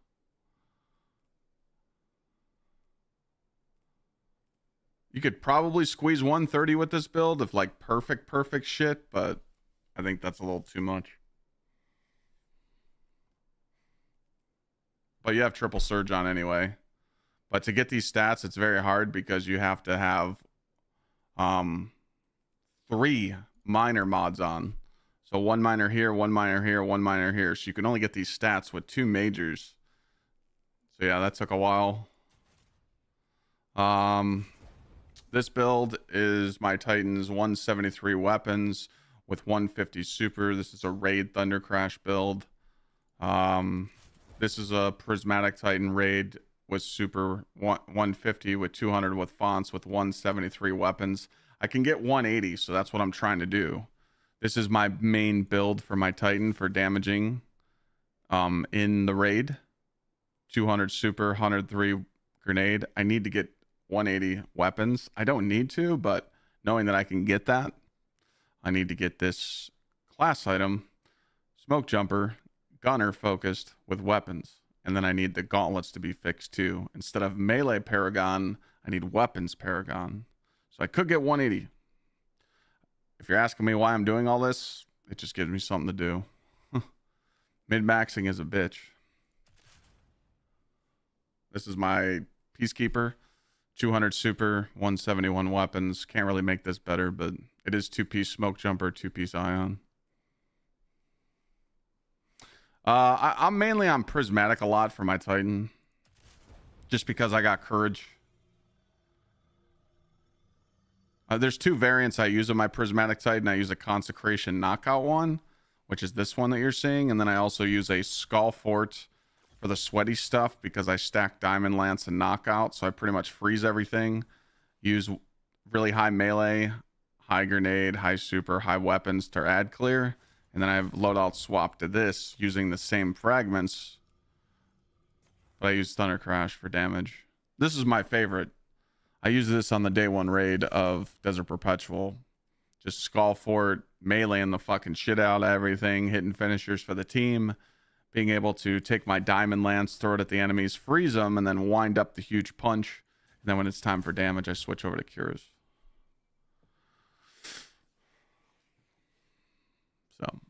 You could probably squeeze 130 with this build if like perfect shit, but I think that's a little too much. But you have triple surge on anyway. But to get these stats, it's very hard because you have to have 3 minor mods on. So 1 minor here, 1 minor here, 1 minor here. So you can only get these stats with 2 majors. So yeah, that took a while. This build is my Titan's 173 weapons with 150 super. This is a raid Thunder Crash build. This is a prismatic Titan raid with super 150 with 200 with fonts with 173 weapons. I can get 180, so that's what I'm trying to do. This is my main build for my Titan for damaging in the raid. 200 super, 103 grenade. I need to get 180 weapons. I don't need to, but knowing that I can get that, I need to get this class item, smoke jumper, gunner focused with weapons. And then I need the gauntlets to be fixed too. Instead of melee paragon, I need weapons paragon. So I could get 180. If you're asking me why I'm doing all this, it just gives me something to do. Mid-maxing is a bitch. This is my Peacekeeper. 200 super, 171 weapons. Can't really make this better, but it is 2-piece smoke jumper, 2-piece ion. I'm mainly on prismatic a lot for my Titan. Just because I got courage. There's 2 variants I use of my prismatic Titan. I use a consecration knockout one, which is this one that you're seeing. And then I also use a skull fort for the sweaty stuff because I stack diamond lance and knockout. So I pretty much freeze everything. Use really high melee, high grenade, high super, high weapons to add clear. And then I have loadout swap to this using the same fragments. But I use Thunder Crash for damage. This is my favorite. I use this on the day 1 raid of Desert Perpetual. Just skull fort, meleeing the fucking shit out of everything, hitting finishers for the team. Being able to take my diamond lance, throw it at the enemies, freeze them, and then wind up the huge punch. And then when it's time for damage, I switch over to cures. So.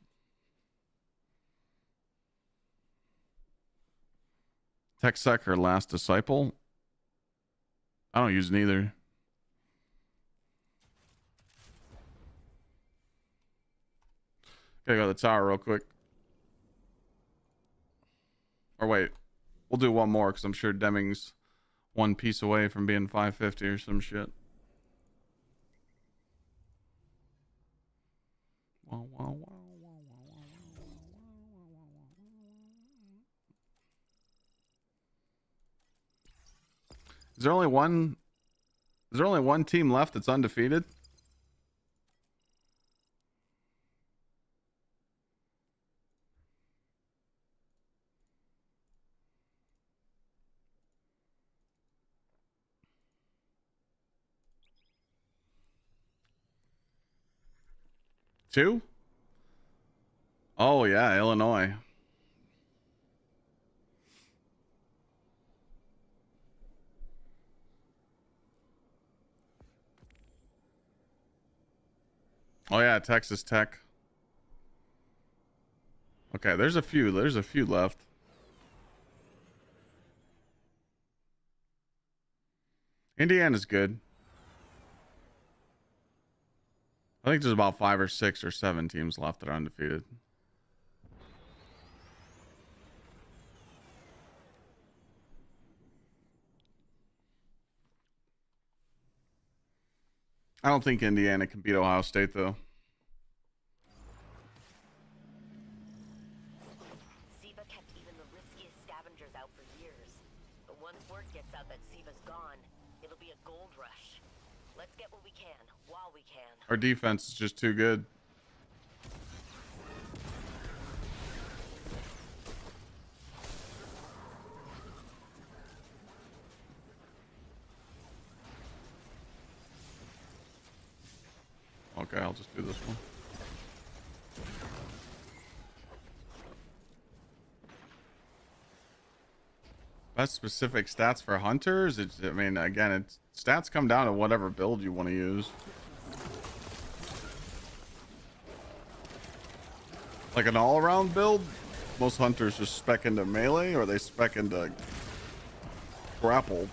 Tech Sec or Last Disciple. I don't use neither. Gotta go to the tower real quick. Or wait, we'll do one more because I'm sure Deming's 1 piece away from being 550 or some shit. Is there only one? Is there only one team left that's undefeated? 2? Oh yeah, Illinois. Oh yeah, Texas Tech. Okay, there's a few left. Indiana's good. I think there's about 5 or 6 or 7 teams left that are undefeated. I don't think Indiana can beat Ohio State though. Siva kept even the riskiest scavengers out for years. But once word gets out that Siva's gone, it'll be a gold rush. Let's get what we can, while we can. Our defense is just too good. Okay, I'll just do this one. Best specific stats for hunters? I mean, again, stats come down to whatever build you want to use. Like an all-around build, most hunters just spec into melee or they spec into grapple.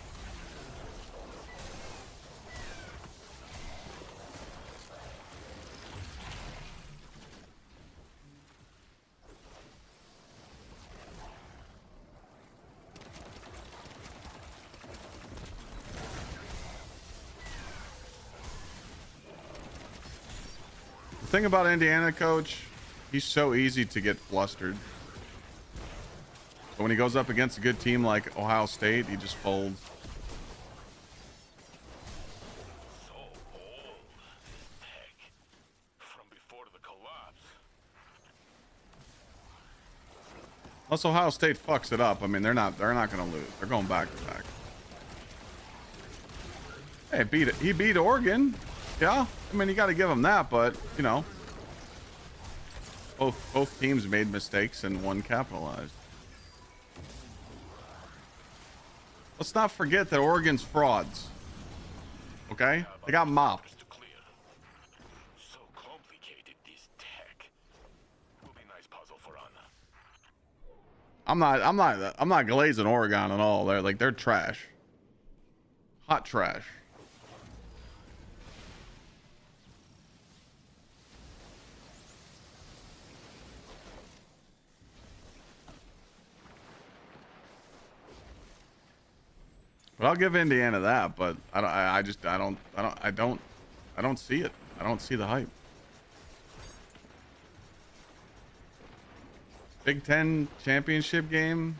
The thing about Indiana, coach, he's so easy to get flustered. But when he goes up against a good team like Ohio State, he just folds. So old, this tech. From before the collapse. Unless Ohio State fucks it up, I mean, they're not gonna lose. They're going back to back. Hey, he beat Oregon. Yeah, I mean, you got to give him that, but you know, both teams made mistakes and one capitalized. Let's not forget that Oregon's frauds. Okay, they got mopped. So complicated, this tech. Will be nice puzzle for Anna. I'm not glazing Oregon at all. They're trash. Hot trash. But I'll give Indiana that, but I don't see it. I don't see the hype. Big Ten championship game,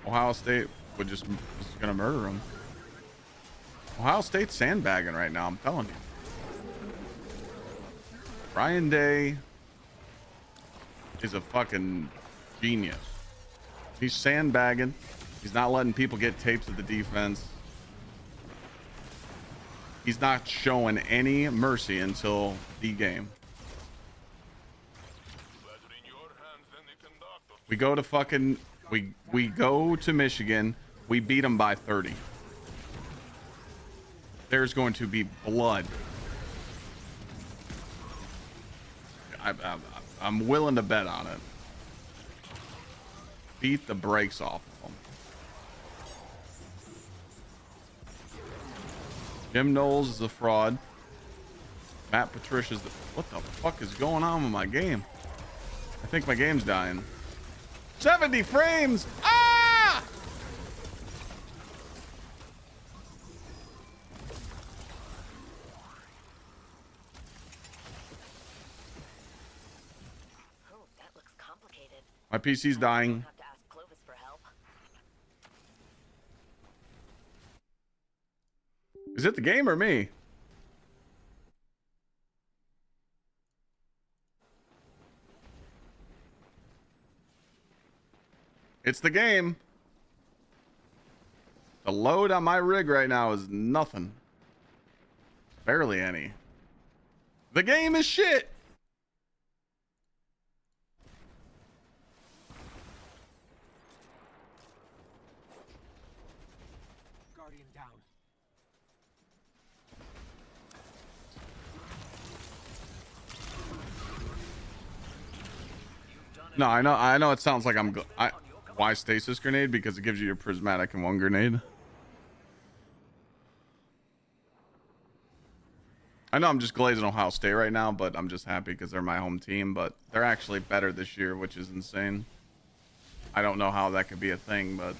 Ohio State is gonna murder them. Ohio State's sandbagging right now, I'm telling you. Ryan Day is a fucking genius. He's sandbagging. He's not letting people get tapes of the defense. He's not showing any mercy until the game. We go to fucking we go to Michigan. We beat them by 30. There's going to be blood. I'm willing to bet on it. Beat the brakes off of them. Jim Knowles is a fraud. Matt Patricia's the... What the fuck is going on with my game? I think my game's dying. 70 frames! Ah! Oh, that looks complicated. My PC's dying. Have to ask Clovis for help. Is it the game or me? It's the game. The load on my rig right now is nothing. Barely any. The game is shit. down. No, I know it sounds like why stasis grenade? Because it gives you your prismatic in one grenade. I know I'm just glazing Ohio State right now, but I'm just happy because they're my home team, but they're actually better this year, which is insane. I don't know how that could be a thing, but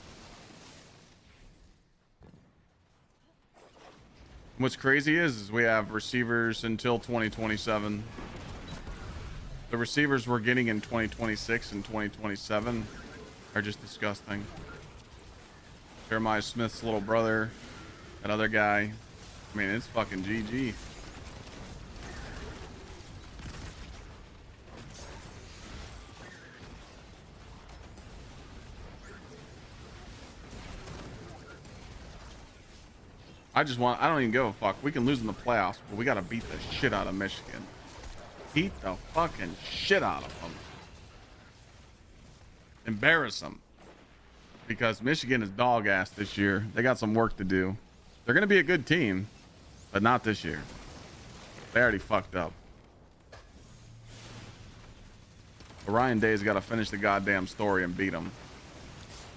what's crazy is we have receivers until 2027. The receivers we're getting in 2026 and 2027 are just disgusting. Jeremiah Smith's little brother, that other guy. I mean, it's fucking GG. I don't even give a fuck. We can lose in the playoffs, but we got to beat the shit out of Michigan. Beat the fucking shit out of them. Embarrass them. Because Michigan is dog ass this year. They got some work to do. They're going to be a good team, but not this year. They already fucked up. Ryan Day's got to finish the goddamn story and beat them.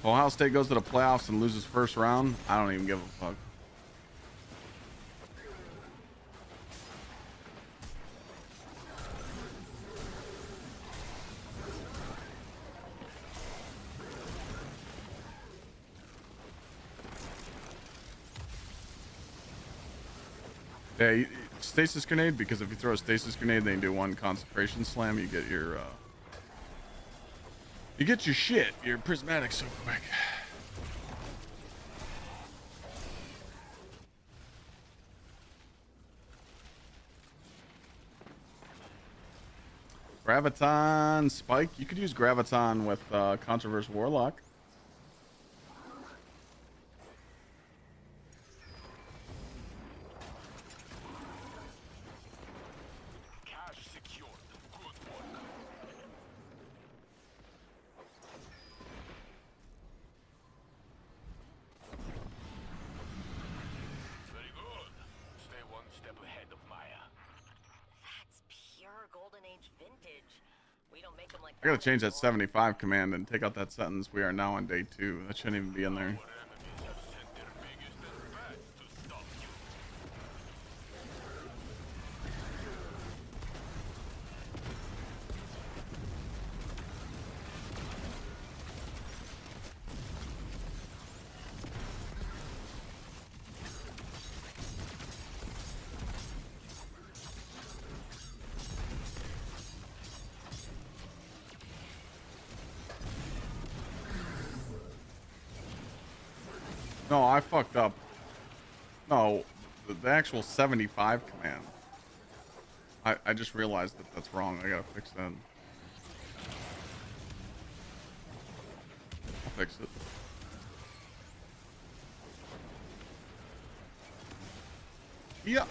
Ohio State goes to the playoffs and loses first round. I don't even give a fuck. Yeah, stasis grenade, because if you throw a stasis grenade, then you do one concentration slam, you get your shit, your prismatic so quick. Graviton spike. You could use Graviton with Controversial Warlock. I gotta change that 75 command and take out that sentence. We are now on day 2. That shouldn't even be in there. No, I fucked up. No, the actual 75 command. I just realized that that's wrong. I gotta fix that. I'll fix it. Yeah.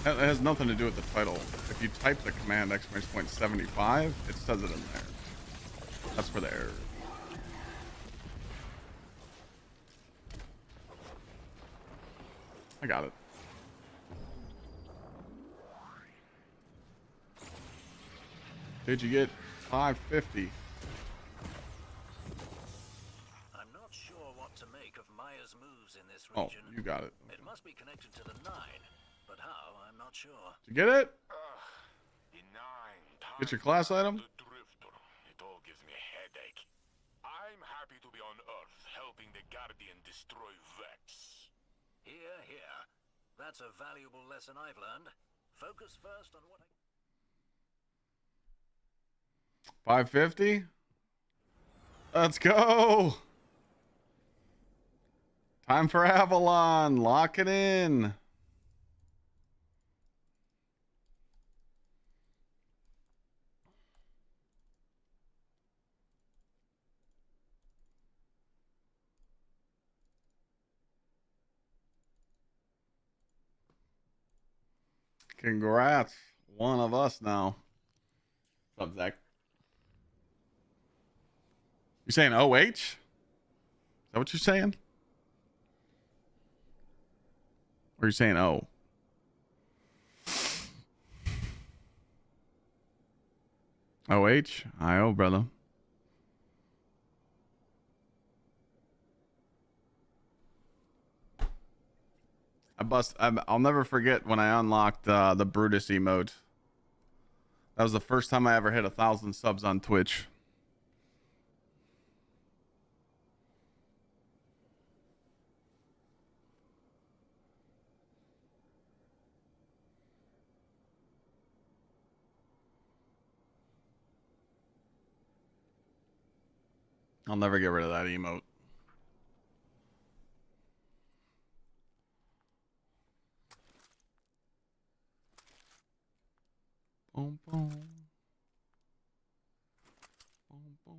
That has nothing to do with the title. If you type the command !75, it says it in there. That's for the error. I got it. Did you get 550? I'm not sure what to make of Maya's moves in this region. Oh, you got it. It must be connected to the 9, but how, I'm not sure. Did you get it? The 9 Get your class item? the drifter. It all gives me a headache. I'm happy to be on Earth, helping the Guardian destroy Vex. Here, here. That's a valuable lesson I've learned. Focus first on what I... 550? Let's go! Time for Avalon. Lock it in. Congrats. One of us now. What's up, Zach? You saying OH? Is that what you're saying? Or are you saying O? OH? I-O, brother. I'll never forget when I unlocked the Brutus emote. That was the first time I ever hit 1,000 subs on Twitch. I'll never get rid of that emote. Boom, boom. Boom, boom.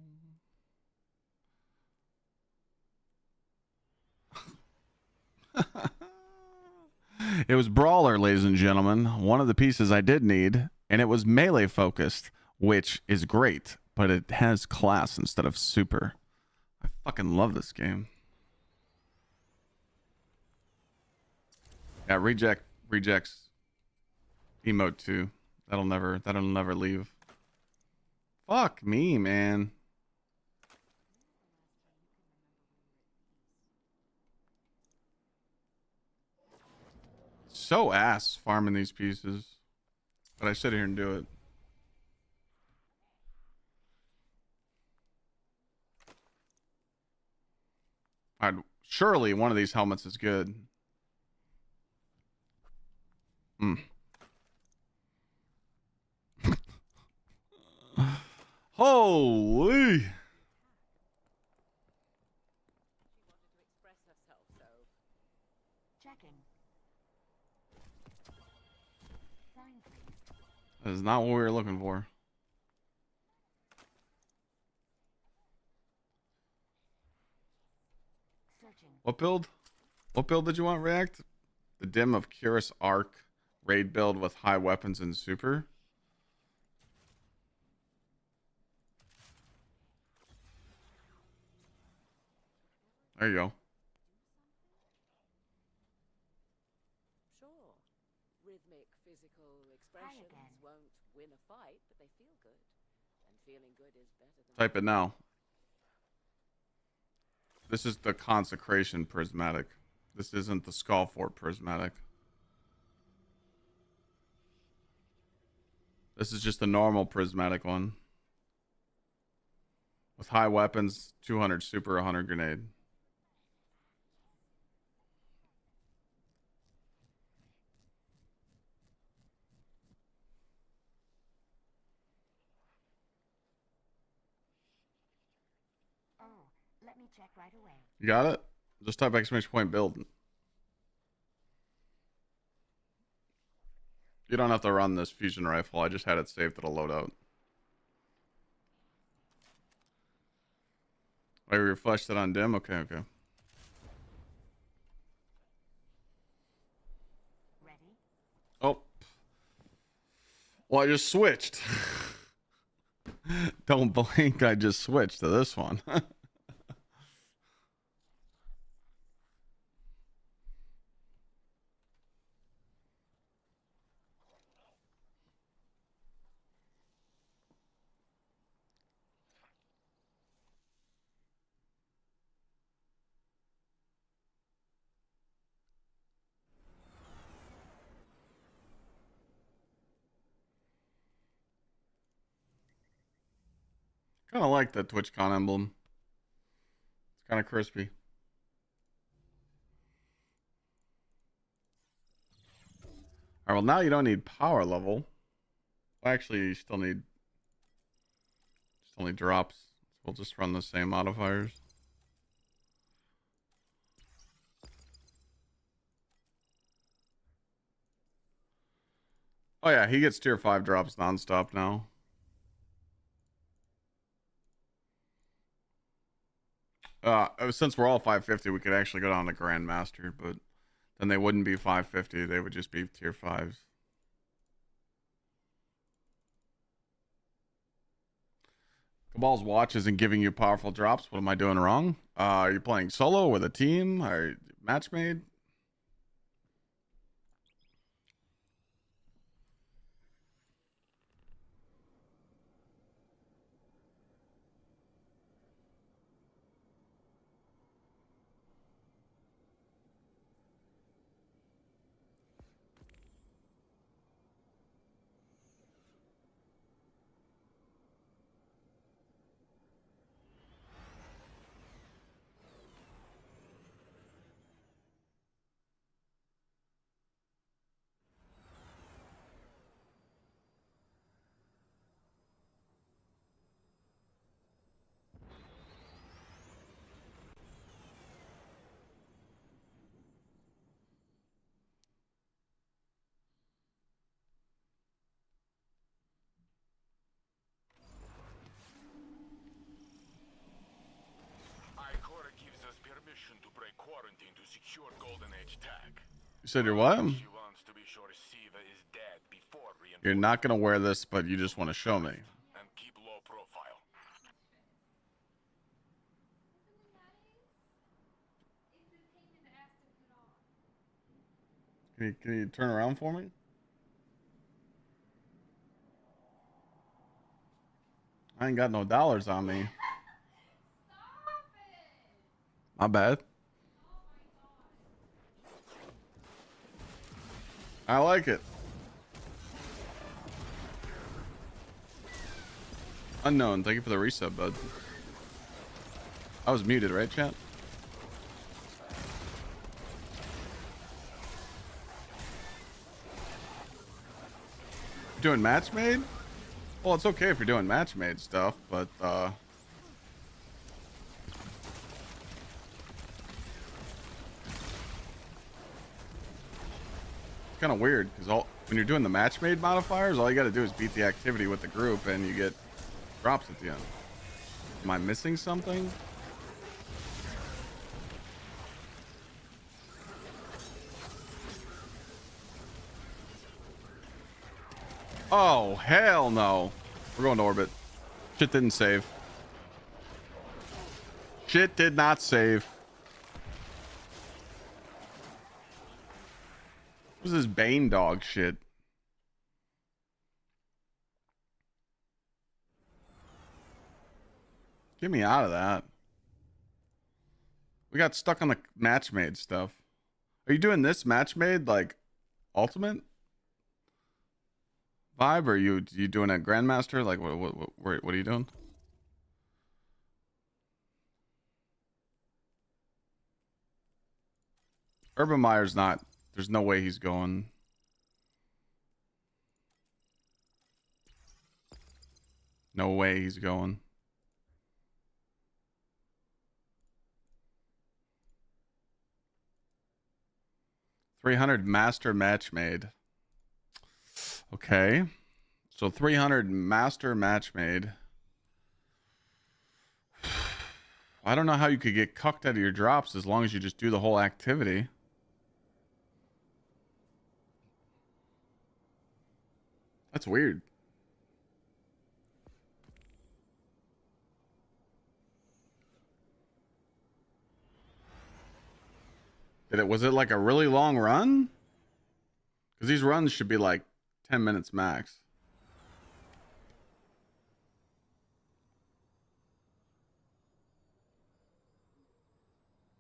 It was Brawler, ladies and gentlemen. One of the pieces I did need, and it was melee focused, which is great, but it has class instead of super. I fucking love this game. Yeah, rejects emote 2. That'll never leave. Fuck me, man. So ass farming these pieces. But I sit here and do it. Surely one of these helmets is good. Holy! Checking. Sign, please. That is not what we were looking for. Searching. What build? What build did you want, React? The dim of Gsxrclyde raid build with high weapons and super. There you go. Sure. Rhythmic physical expressions won't win a fight, but they feel good. And feeling good is better than... Type it now. This is the Consecration Prismatic. This isn't the Skullfort Prismatic. This is just the normal Prismatic one. With high weapons, 200 super, 100 grenade. Oh, let me check right away. You got it? Just type exclamation point build. You don't have to run this fusion rifle. I just had it saved at a loadout. Oh, you refreshed it on dim? Okay, okay. Ready? Oh. Well, I just switched. Don't blink, I just switched to this one. Kind of like the TwitchCon emblem. It's kind of crispy. All right, well, now you don't need power level. Well, actually, you still need drops. We'll just run the same modifiers. Oh yeah, he gets tier 5 drops nonstop now. Since we're all 550, we could actually go down to Grandmaster, but then they wouldn't be 550. They would just be tier 5s. Cabal's watch isn't giving you powerful drops. What am I doing wrong? Are you playing solo with a team? Are you match made? Gives us permission to break quarantine to secure Golden Age tech. You said you're what? She wants to be sure Siva is dead before You're not gonna wear this, but you just want to show me. and keep low profile. Can you turn around for me? I ain't got no dollars on me. My bad. I like it. Unknown, thank you for the resub, bud. I was muted, right, chat? Doing match made? Well, it's okay if you're doing match made stuff, but it's kind of weird because when you're doing the match made modifiers, all you got to do is beat the activity with the group and you get drops at the end. Am I missing something? Oh, hell no. We're going to orbit. Shit didn't save. Shit did not save. What was this Bane dog shit? Get me out of that. We got stuck on the match made stuff. Are you doing this match made like ultimate vibe, or are you doing a grandmaster? Like what are you doing? Urban Meyer's not. There's no way he's going. No way he's going. $300 master match made. Okay. So 300 master match made. I don't know how you could get cucked out of your drops as long as you just do the whole activity. That's weird. Was it like a really long run? Because these runs should be like 10 minutes max.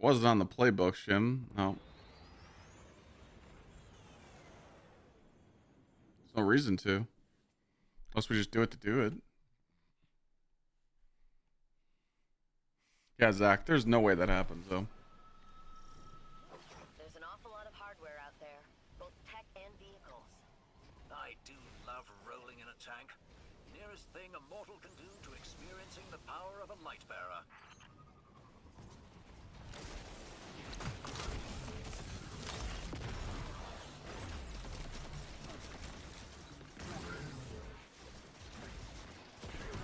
Wasn't on the playbook, Shim. No. There's no reason to. Unless we just do it to do it. Yeah, Zach, there's no way that happens, though. There's an awful lot of hardware out there, both tech and vehicles. I do love rolling in a tank. Nearest thing a mortal can do to experiencing the power of a light bearer.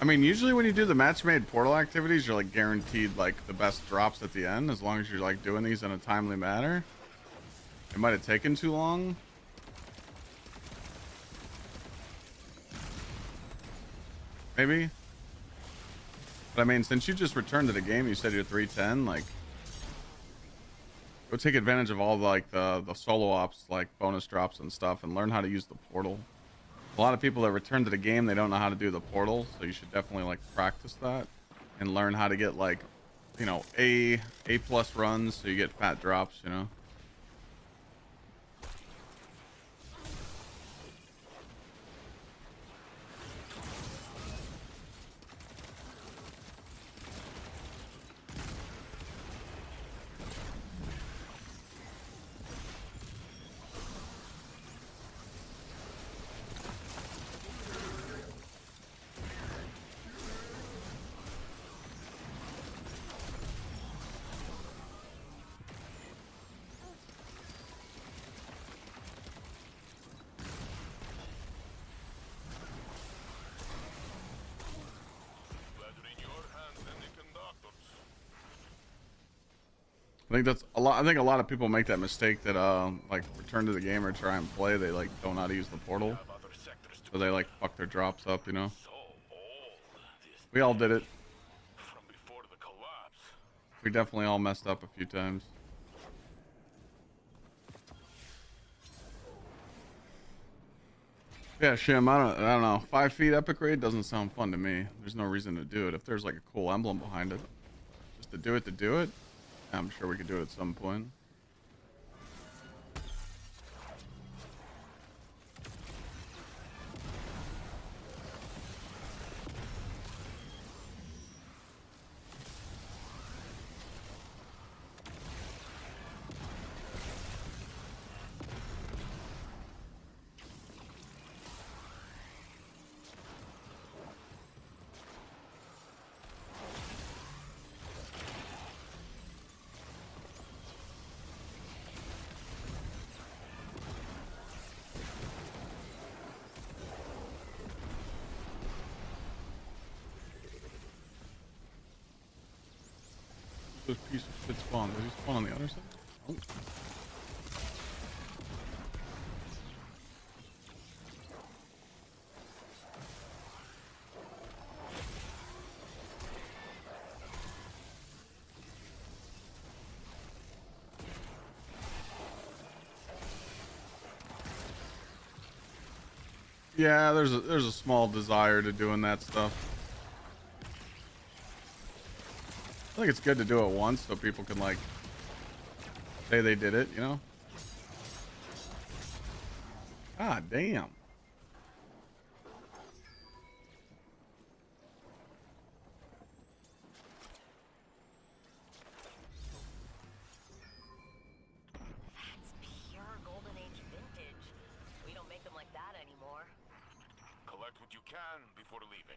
I mean, usually when you do the match-made portal activities, you're like guaranteed like the best drops at the end, as long as you're like doing these in a timely manner. It might have taken too long. Maybe. But I mean, since you just returned to the game, you said you're 310. Like, go take advantage of all the solo ops, like bonus drops and stuff, and learn how to use the portal. A lot of people that return to the game, they don't know how to do the portal, so you should definitely like practice that and learn how to get like, you know, A plus runs so you get fat drops, you know. I think that's a lot. I think a lot of people make that mistake that like return to the game or try and play. They like don't know how to use the portal, so they like fuck their drops up. You know, we all did it. We definitely all messed up a few times. Yeah, Shim. I don't know. 5 feet epic raid doesn't sound fun to me. There's no reason to do it. If there's like a cool emblem behind it, just to do it. I'm sure we could do it at some point. Those piece of shit spawn. Does he spawn on the other side? Oh. Yeah, there's a small desire to doing that stuff. I think it's good to do it once so people can like say they did it, you know? God damn. That's pure Golden Age vintage. We don't make them like that anymore. Collect what you can before leaving.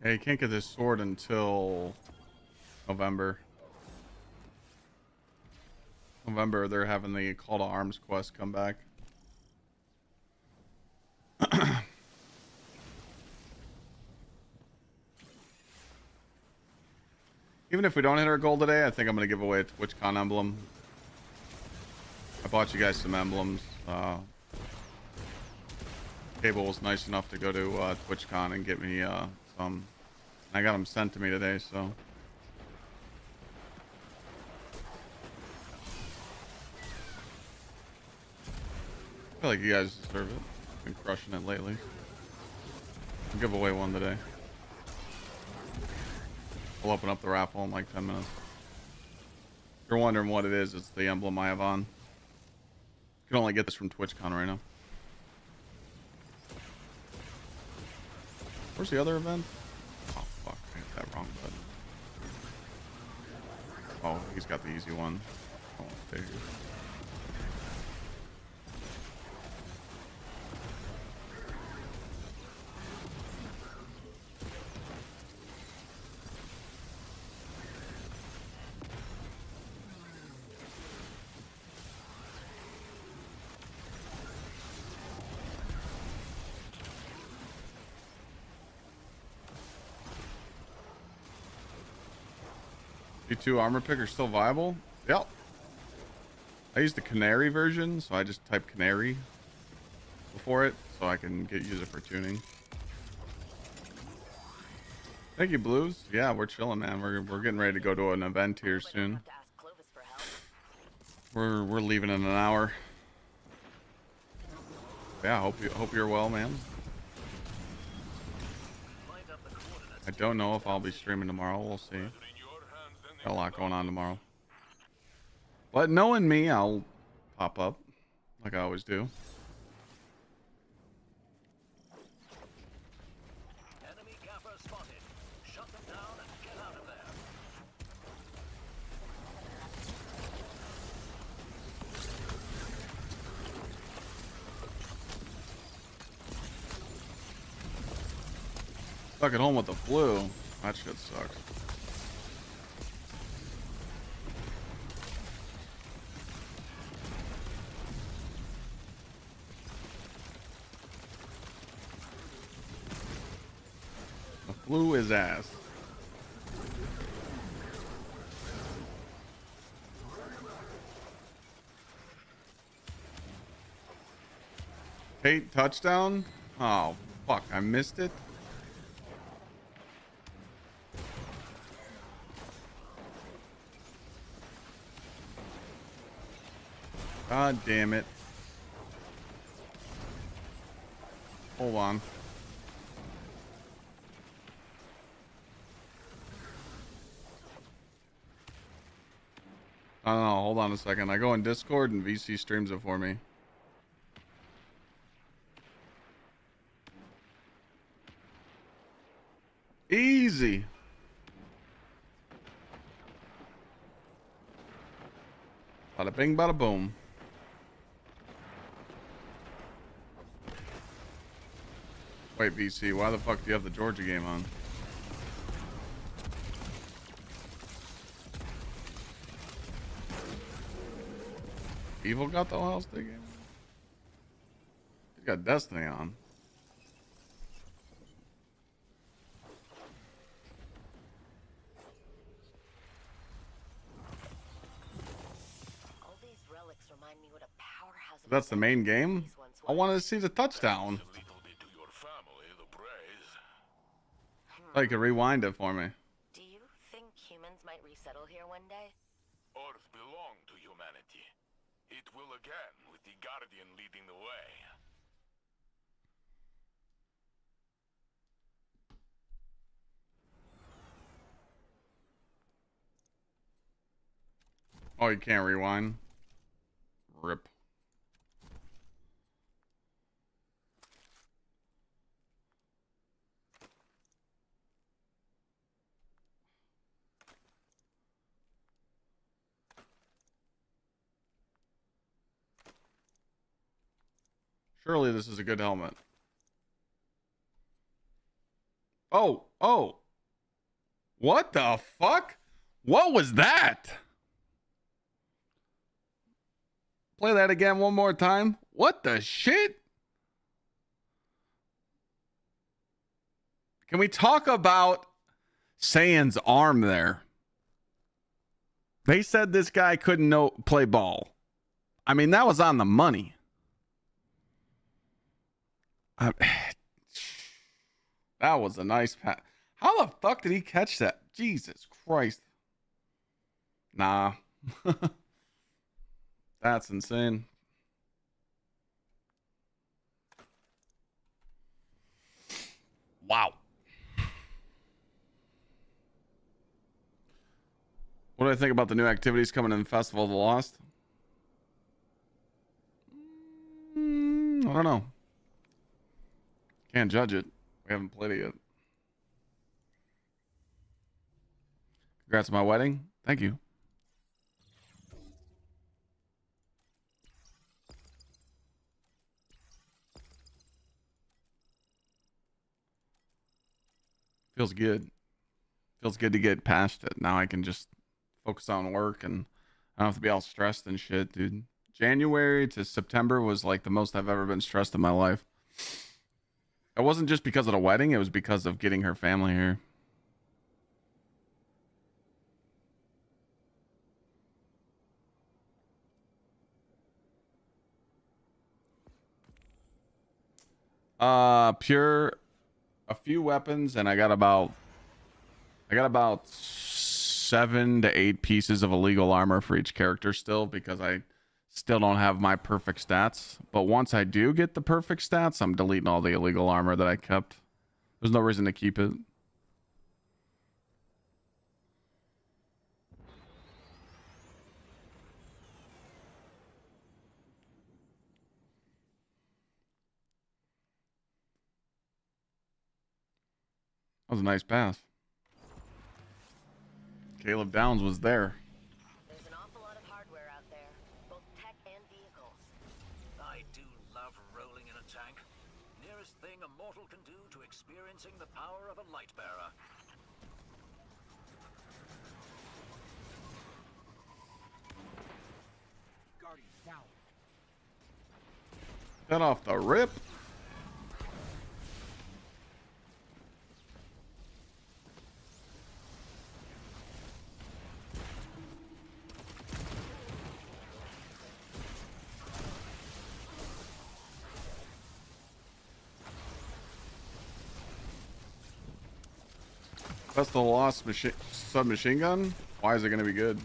Yeah, you can't get this sword until November. They're having the Call to Arms quest come back. Even if we don't hit our goal today, I think I'm going to give away a TwitchCon emblem. I bought you guys some emblems. Cable was nice enough to go to TwitchCon and get me some. I got them sent to me today, so. I feel like you guys deserve it. Been crushing it lately. I'll give away one today. I'll open up the raffle in like 10 minutes. If you're wondering what it is, it's the emblem I have on. You can only get this from TwitchCon right now. Where's the other event? Oh, fuck. I hit that wrong button. Oh, he's got the easy one. I won't stay here. D2 armor picker still viable? Yep. I use the canary version, so I just type canary before it so I can use it for tuning. Thank you, Blues. Yeah, we're chilling, man. We're getting ready to go to an event here But don't soon. have to ask Clovis for help. We're leaving in an hour. Yeah, hope you're well, man. Find up the coordinates. I don't know if I'll be streaming tomorrow. We'll see. Better in your hands than Got a lot going on tomorrow. else. But knowing me, I'll pop up like I always do. Enemy gaffer spotted. Shut them down and get out of there. Stuck at home with the flu. That shit sucks. The flu is ass. Tate touchdown? Oh, fuck. I missed it. God damn it. Hold on. I don't know. Hold on a second. I go in Discord and VC streams it for me. Easy. Bada bing, bada boom. Wait, VC, why the fuck do you have the Georgia game on? Evil got the Ohio State game? He's got Destiny on. All these relics remind me what a powerhouse of That's the main game? these ones I were. wanted to see the touchdown. A little bit to your family, the praise. Oh, you could rewind it for me. Do you think humans might resettle here one day? Earth belong to humanity. It will again, with the Guardian leading the way. Oh, you can't rewind? Rip. Surely this is a good helmet. Oh, oh. What the fuck? What was that? Play that again one more time. What the shit? Can we talk about Saiyan's arm there? They said this guy couldn't play ball. I mean, that was on the money. That was a nice pass. How the fuck did he catch that? Jesus Christ. Nah. That's insane. Wow. What do I think about the new activities coming in Festival of the Lost? I don't know. Can't judge it. We haven't played it yet. Congrats on my wedding. Thank you. Feels good. Feels good to get past it. Now I can just focus on work and I don't have to be all stressed and shit, dude. January to September was like the most I've ever been stressed in my life. It wasn't just because of the wedding, it was because of getting her family here. Pure, a few weapons, and I got about I got about 7 to 8 pieces of illegal armor for each character still, because I still don't have my perfect stats. But once I do get the perfect stats, I'm deleting all the illegal armor that I kept. There's no reason to keep it. That was a nice pass. Caleb Downs was there. There's an awful lot of hardware out there, both tech and vehicles. I do love rolling in a tank. Nearest thing a mortal can do to experiencing the power of a light bearer. Guardian down. Cut off the rip. That's the lost submachine gun. Why is it going to be good?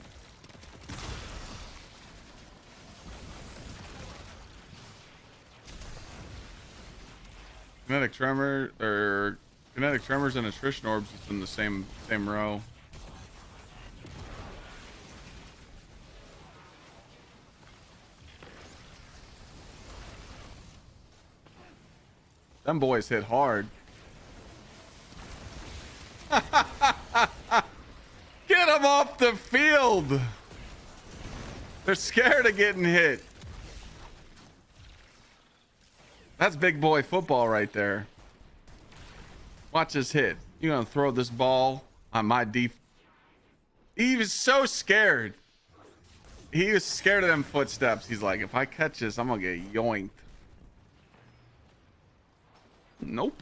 Kinetic tremor or kinetic tremors and attrition orbs is in the same row. Them boys hit hard. Get them off the field. They're scared of getting hit. That's big boy football right there. Watch this hit. You're gonna throw this ball on my deep. He was so scared. He was scared of them footsteps. He's like, if I catch this, I'm gonna get yoinked. Nope.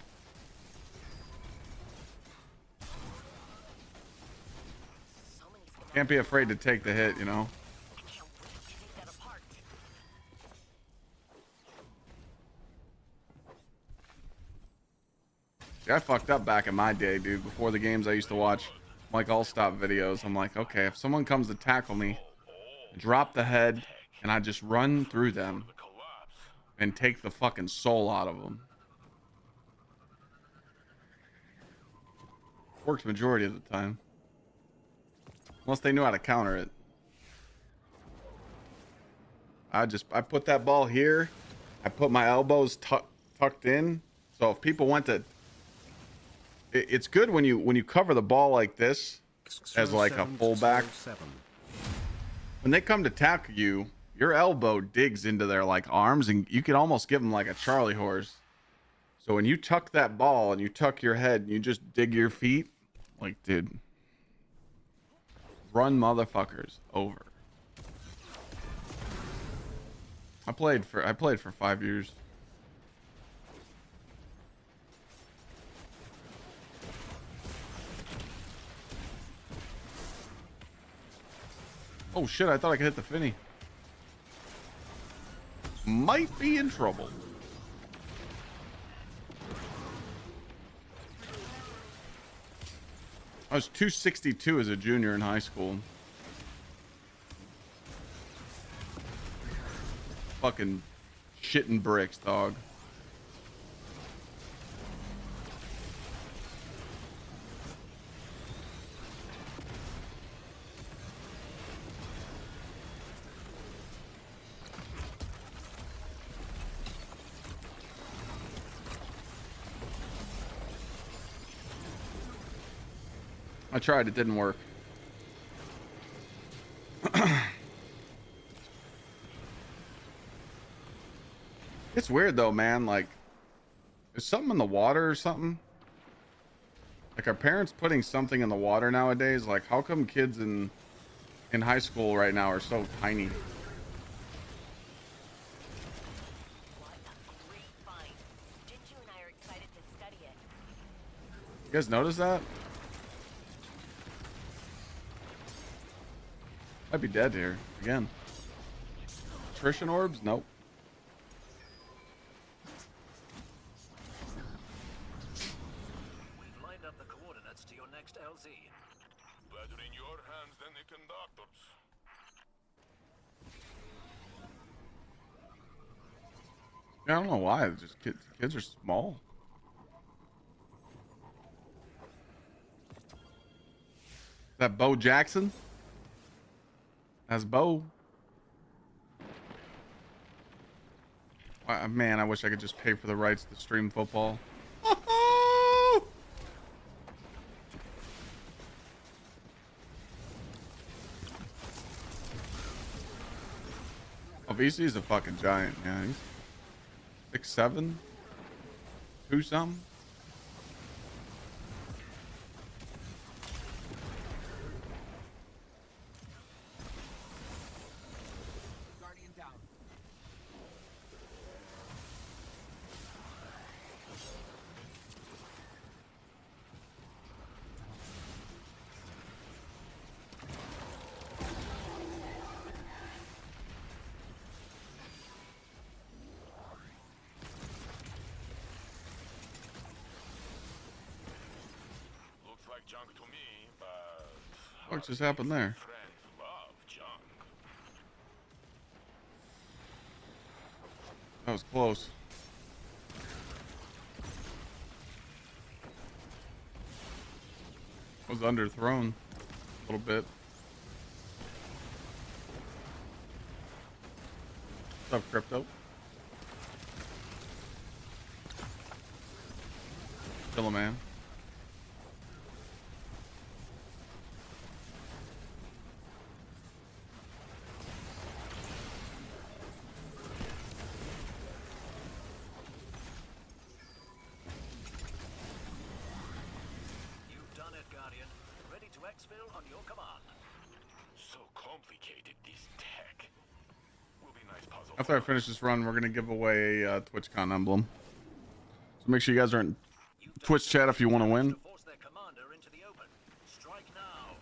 Can't be afraid to take the hit, you know. I can't wait to take that apart. See, I fucked up back in my day, dude. Before the games, I used to watch like all stop videos. I'm like, okay, if someone comes to tackle me, drop the head, and I just run through them and take the fucking soul out of them. Works majority of the time. Unless they knew how to counter it. I put that ball here. I put my elbows tucked in. So if people went to... It's good when you cover the ball like this as like a fullback. When they come to tackle you, your elbow digs into their like arms and you can almost give them like a Charlie horse. So when you tuck that ball and you tuck your head and you just dig your feet, like, dude, run motherfuckers over. I played for 5 years. Oh shit, I thought I could hit the finny. Might be in trouble. I was 262 as a junior in high school. Fucking shitting bricks, dog. I tried, it didn't work. It's weird though, man. Like, is something in the water or something? Like, are parents putting something in the water nowadays? Like, how come kids in high school right now are so tiny? What a great find. Jinju and I are excited to study it. You guys notice that? Might be dead here again. Attrition orbs? Nope. We've lined up the coordinates to your next LZ. I don't know why. It's just kids are small. Is that Bo Jackson? That's Bo. Man, I wish I could just pay for the rights to stream football. Oh, VC's a fucking giant. Yeah, he's 6'7", 2 something. Guardian down. Looks like junk to me, but What just happened there? friends love junk. That was close. Was underthrown a little bit. What's up, Crypto? Kill a man. You've done it, Guardian. Ready to exfil on your command. So complicated, this tech. Will be nice puzzle. After I finish this run, we're gonna give away a TwitchCon emblem. So make sure you guys are in Twitch chat if you want to win. To force their commander into the open. Strike now.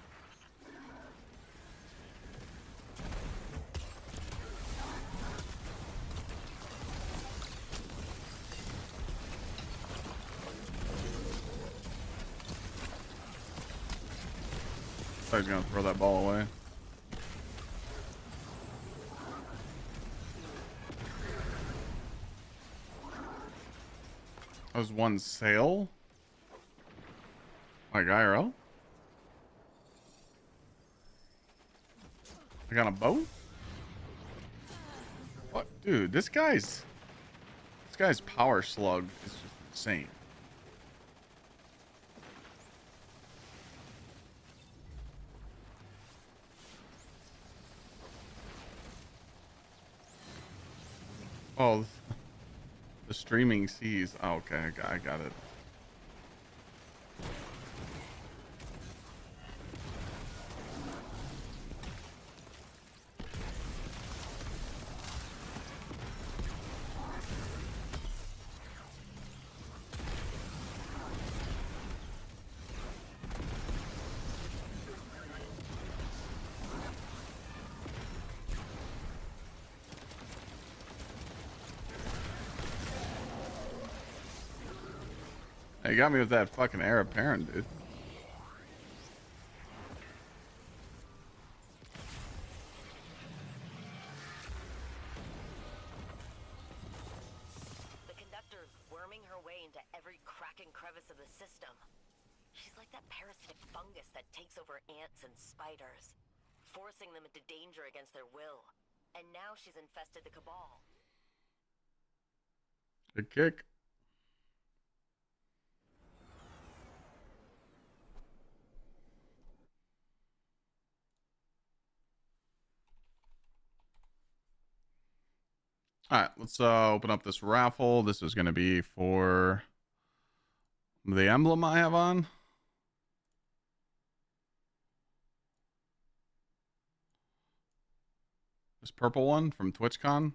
I was gonna throw that ball away. That was one sale? Like IRL? I got a boat? What? Dude, this guy's power slug is just insane. Oh, the streaming sees. Oh, okay, I got it. Hey, you got me with that fucking heir apparent, dude. The conductor's worming her way into every crack and crevice of the system. She's like that parasitic fungus that takes over ants and spiders, forcing them into danger against their will. And now she's infested the Cabal. Good kick. All right, let's open up this raffle. This is going to be for the emblem I have on. This purple one from TwitchCon.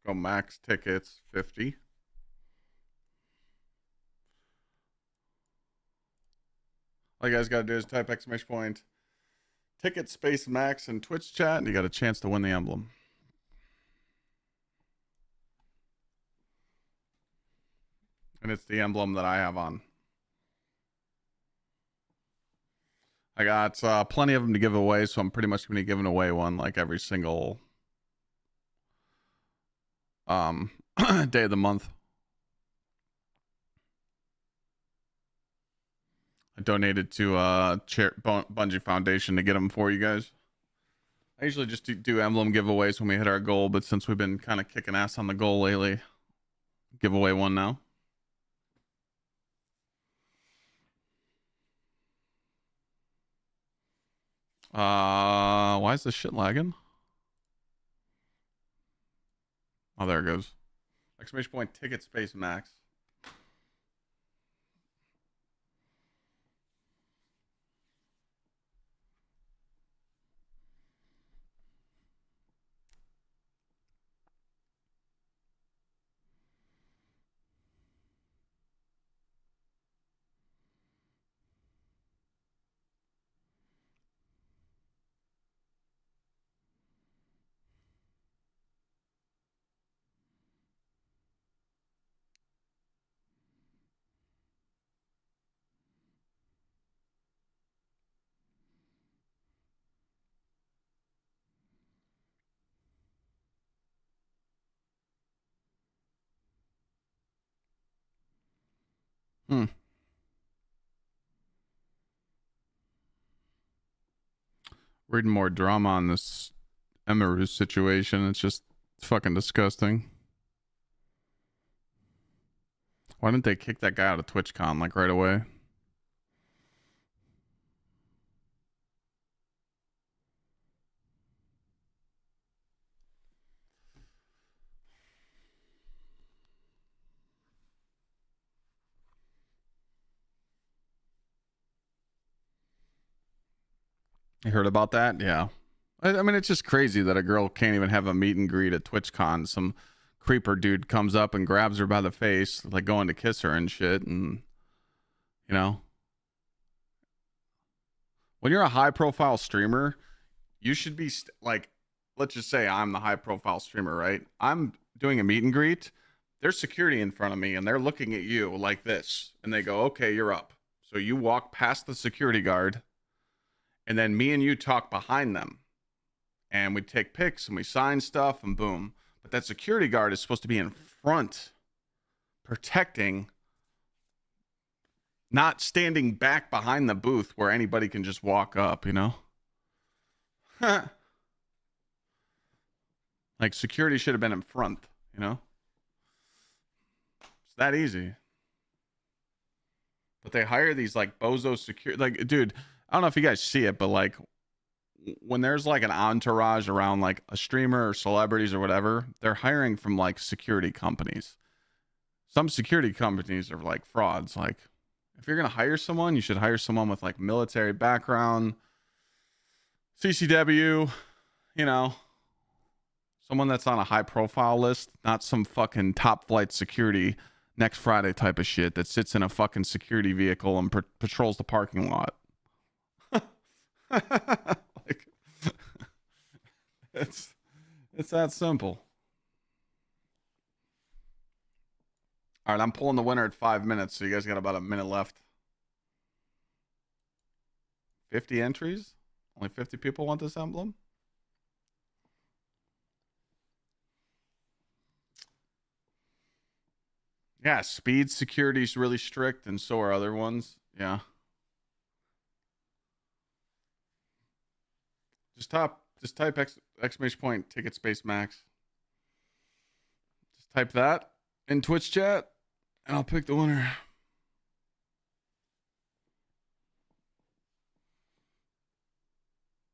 Go max tickets 50. All you guys got to do is type !! Ticket space max in Twitch chat, and you got a chance to win the emblem. And it's the emblem that I have on. I got plenty of them to give away, so I'm pretty much going to be giving away one like every single day of the month. I donated to Bungie Foundation to get them for you guys. I usually just do emblem giveaways when we hit our goal, but since we've been kind of kicking ass on the goal lately, give away one now. Why is this shit lagging? Oh, there it goes. Exclamation point ticket space max. Reading more drama on this Emerus situation. It's just fucking disgusting. Why didn't they kick that guy out of TwitchCon like right away? You heard about that? Yeah. I mean, it's just crazy that a girl can't even have a meet and greet at TwitchCon. Some creeper dude comes up and grabs her by the face, like going to kiss her and shit. And, you know, when you're a high profile streamer, you should be like, let's just say I'm the high profile streamer, right? I'm doing a meet and greet. There's security in front of me and they're looking at you like this. And they go, okay, you're up. So you walk past the security guard. And then me and you talk behind them. And we take pics and we sign stuff and boom. But that security guard is supposed to be in front, protecting, not standing back behind the booth where anybody can just walk up, you know? Like security should have been in front, you know? It's that easy. But they hire these like bozo security, like, dude, I don't know if you guys see it, but like when there's like an entourage around like a streamer or celebrities or whatever, they're hiring from like security companies. Some security companies are like frauds. Like if you're going to hire someone, you should hire someone with like military background, CCW, you know, someone that's on a high profile list, not some fucking top flight security next Friday type of shit that sits in a fucking security vehicle and patrols the parking lot. Like, it's that simple. All right, I'm pulling the winner at 5 minutes, so you guys got about a minute left. 50 entries? Only 50 people want this emblem? Yeah, speed security is really strict, and so are other ones. Yeah. Just type exclamation point ticket space max. Just type that in Twitch chat, and I'll pick the winner.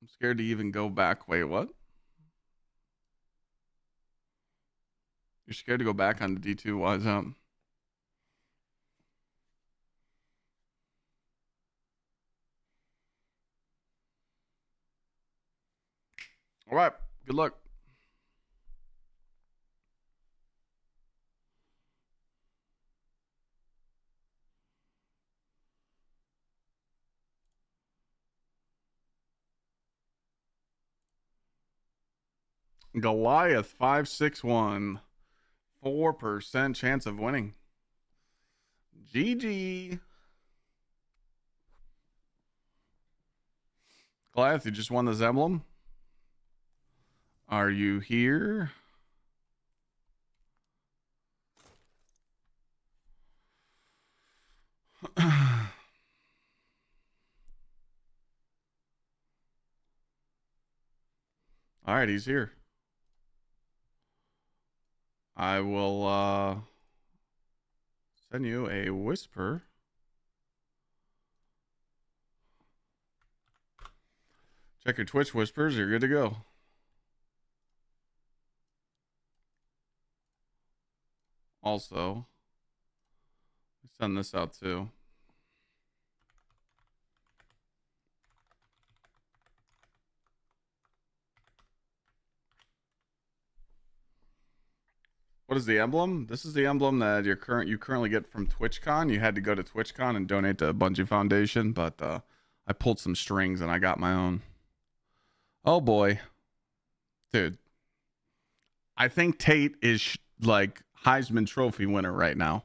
I'm scared to even go back. Wait, what? You're scared to go back on the D2? Why is that? All right. Good luck. Goliath 561. 4% chance of winning. GG. Goliath, you just won this emblem. Are you here? All right, he's here. I will send you a whisper. Check your Twitch whispers. You're good to go. Also, send this out too. What is the emblem? This is the emblem that you currently get from TwitchCon. You had to go to TwitchCon and donate to Bungie Foundation, but I pulled some strings and I got my own. Oh boy, dude, I think Tate is like Heisman Trophy winner right now.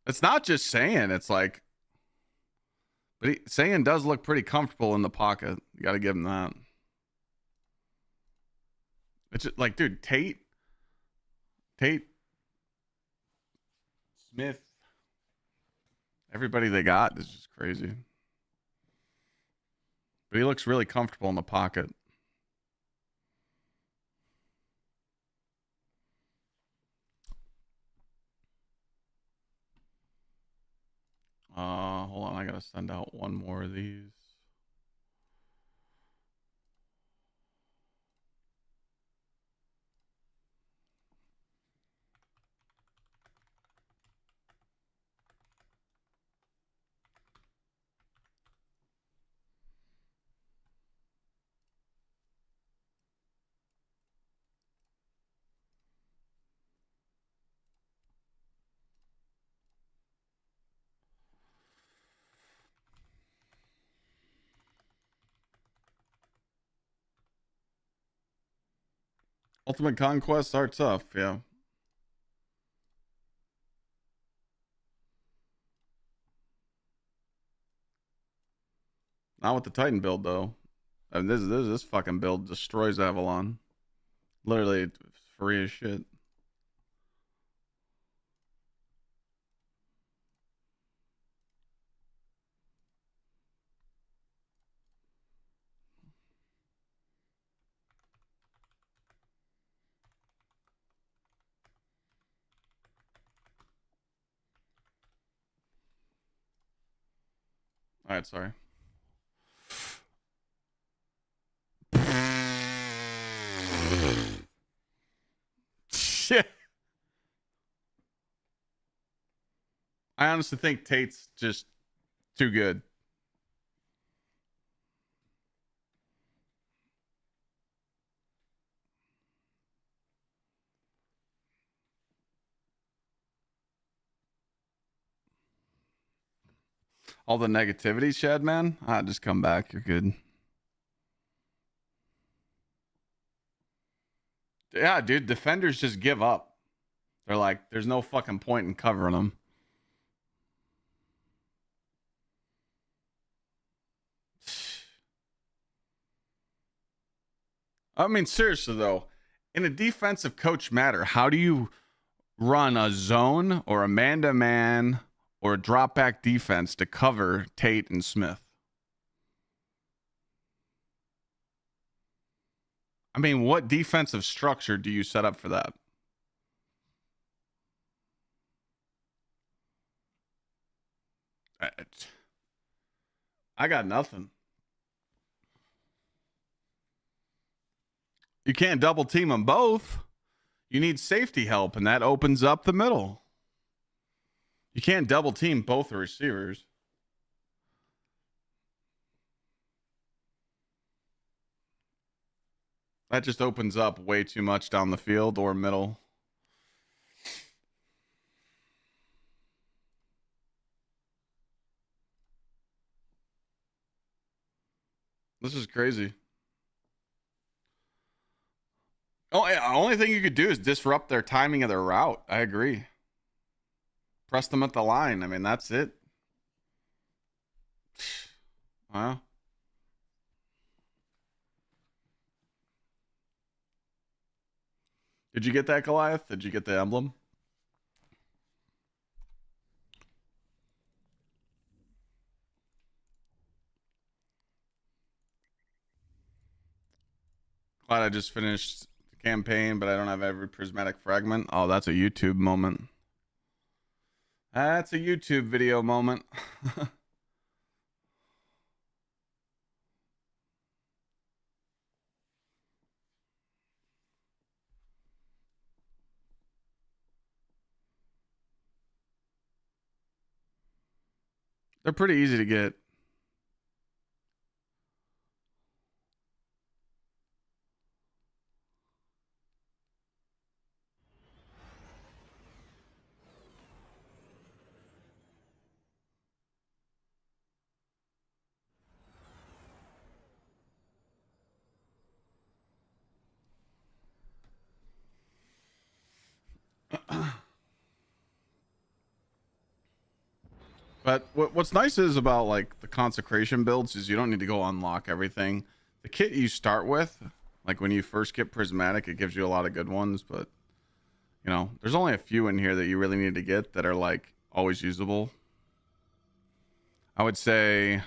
It's not just saying, it's like, but saying does look pretty comfortable in the pocket. You got to give him that. It's just, like, dude, Tate, Smith, everybody they got is just crazy. But he looks really comfortable in the pocket. Hold on, I gotta send out one more of these. Ultimate conquests are tough, yeah. Not with the Titan build though. I mean, this fucking build destroys Avalon. Literally, it's free as shit. All right, sorry. Shit. I honestly think Tate's just too good. All the negativity, Shad, man. Just come back. You're good. Yeah, dude. Defenders just give up. They're like, there's no fucking point in covering them. I mean, seriously, though, in a defensive coach matter, how do you run a zone or a man-to-man or a drop-back defense to cover Tate and Smith? I mean, what defensive structure do you set up for that? I got nothing. You can't double team them both. You need safety help, and that opens up the middle. You can't double team both the receivers. That just opens up way too much down the field or middle. This is crazy. Oh, yeah, only thing you could do is disrupt their timing of their route. I agree. Press them at the line. I mean, that's it. Wow. Did you get that, Goliath? Did you get the emblem? Glad I just finished the campaign, but I don't have every prismatic fragment. Oh, that's a YouTube moment. That's a YouTube video moment. They're pretty easy to get. But what's nice is about like the consecration builds is you don't need to go unlock everything. The kit you start with, like when you first get prismatic, it gives you a lot of good ones, but you know, there's only a few in here that you really need to get that are like always usable. I would say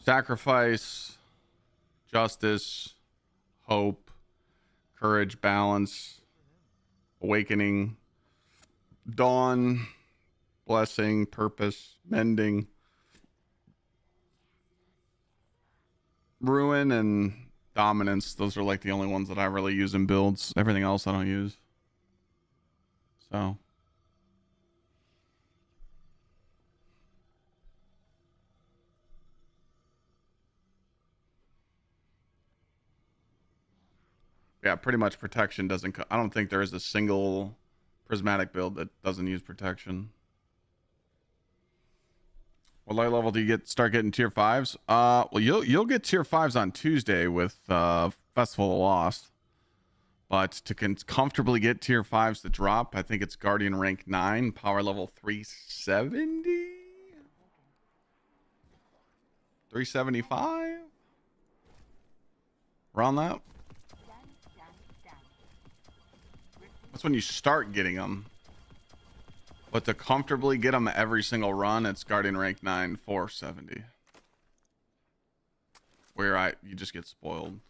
sacrifice, justice, hope, courage, balance, awakening, dawn, blessing, purpose, mending, ruin, and dominance. Those are like the only ones that I really use in builds. Everything else I don't use. So yeah, pretty much protection doesn't I don't think there is a single prismatic build that doesn't use protection. What light level do you start getting tier 5s? Well, you'll get tier 5s on Tuesday with Festival of Lost. But to comfortably get tier 5s to drop, I think it's Guardian rank 9, power level 370? 375? Around that? That's when you start getting them. But to comfortably get them every single run, it's Guardian rank 9, 470. Where you just get spoiled.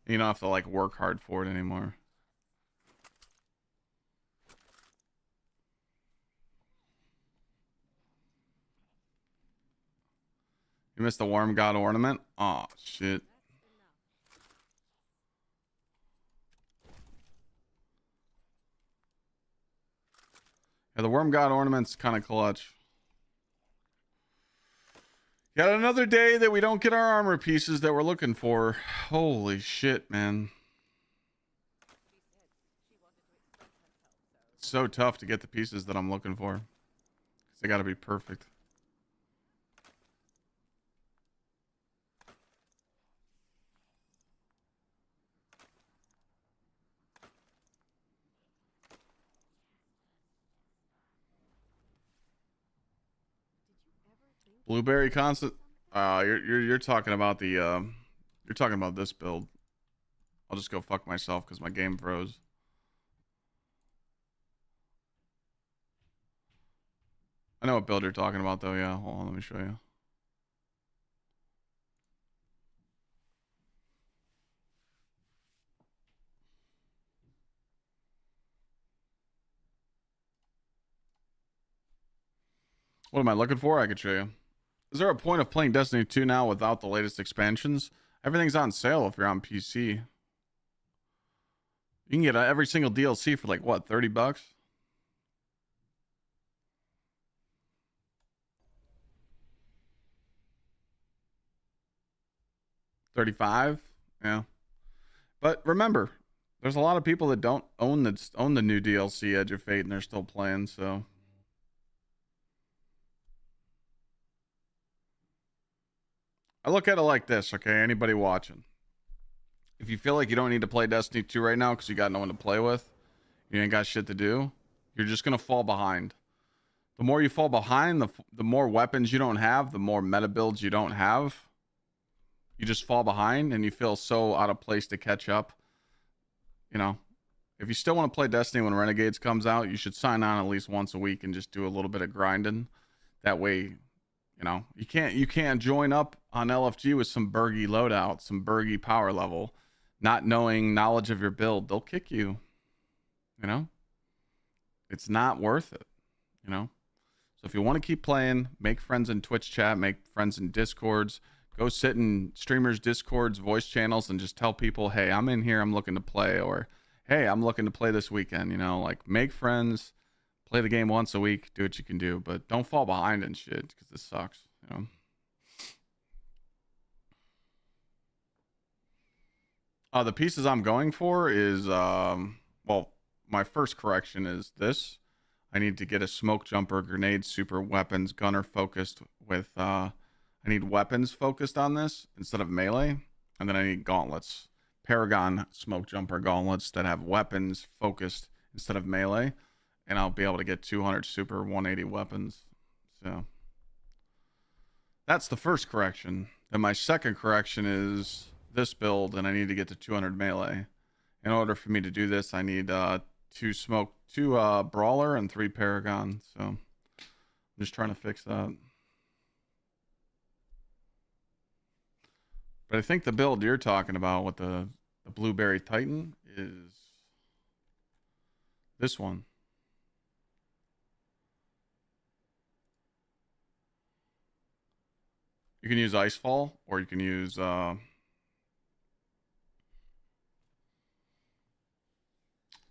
You don't have to like work hard for it anymore. You missed the Warm God ornament? Oh shit. Yeah, the Worm God ornament's kind of clutch. Got another day that we don't get our armor pieces that we're looking for. Holy shit, man. It's so tough to get the pieces that I'm looking for. 'Cause they gotta be perfect. Blueberry constant. You're talking about the you're talking about this build. I'll just go fuck myself because my game froze. I know what build you're talking about though. Yeah, hold on, let me show you. What am I looking for? I could show you. Is there a point of playing Destiny 2 now without the latest expansions? Everything's on sale if you're on PC. You can get every single DLC for like what, $30? 35? Yeah. But remember, there's a lot of people that don't own the new DLC Edge of Fate and they're still playing, so I look at it like this, okay? Anybody watching? If you feel like you don't need to play Destiny 2 right now because you got no one to play with, you ain't got shit to do, you're just going to fall behind. The more you fall behind, the more weapons you don't have, the more meta builds you don't have. You just fall behind and you feel so out of place to catch up. You know, if you still want to play Destiny when Renegades comes out, you should sign on at least once a week and just do a little bit of grinding. That way, you know, you can't join up on LFG with some burgy loadout, some burgy power level, not knowing knowledge of your build. They'll kick you. You know, it's not worth it. You know, so if you want to keep playing, make friends in Twitch chat, make friends in Discords, go sit in streamers' Discords, voice channels, and just tell people, hey, I'm in here, I'm looking to play, or hey, I'm looking to play this weekend. You know, like make friends, play the game once a week, do what you can do, but don't fall behind and shit because this sucks. You know. The pieces I'm going for is well, my first correction is this. I need to get a smoke jumper, grenade, super weapons, gunner focused with I need weapons focused on this instead of melee. And then I need gauntlets. Paragon smoke jumper gauntlets that have weapons focused instead of melee. And I'll be able to get 200 super 180 weapons. So that's the first correction. Then my second correction is this build, and I need to get to 200 melee. In order for me to do this, I need two brawler and 3 paragon. So I'm just trying to fix that. But I think the build you're talking about with the Blueberry Titan is this one. You can use Icefall, or you can use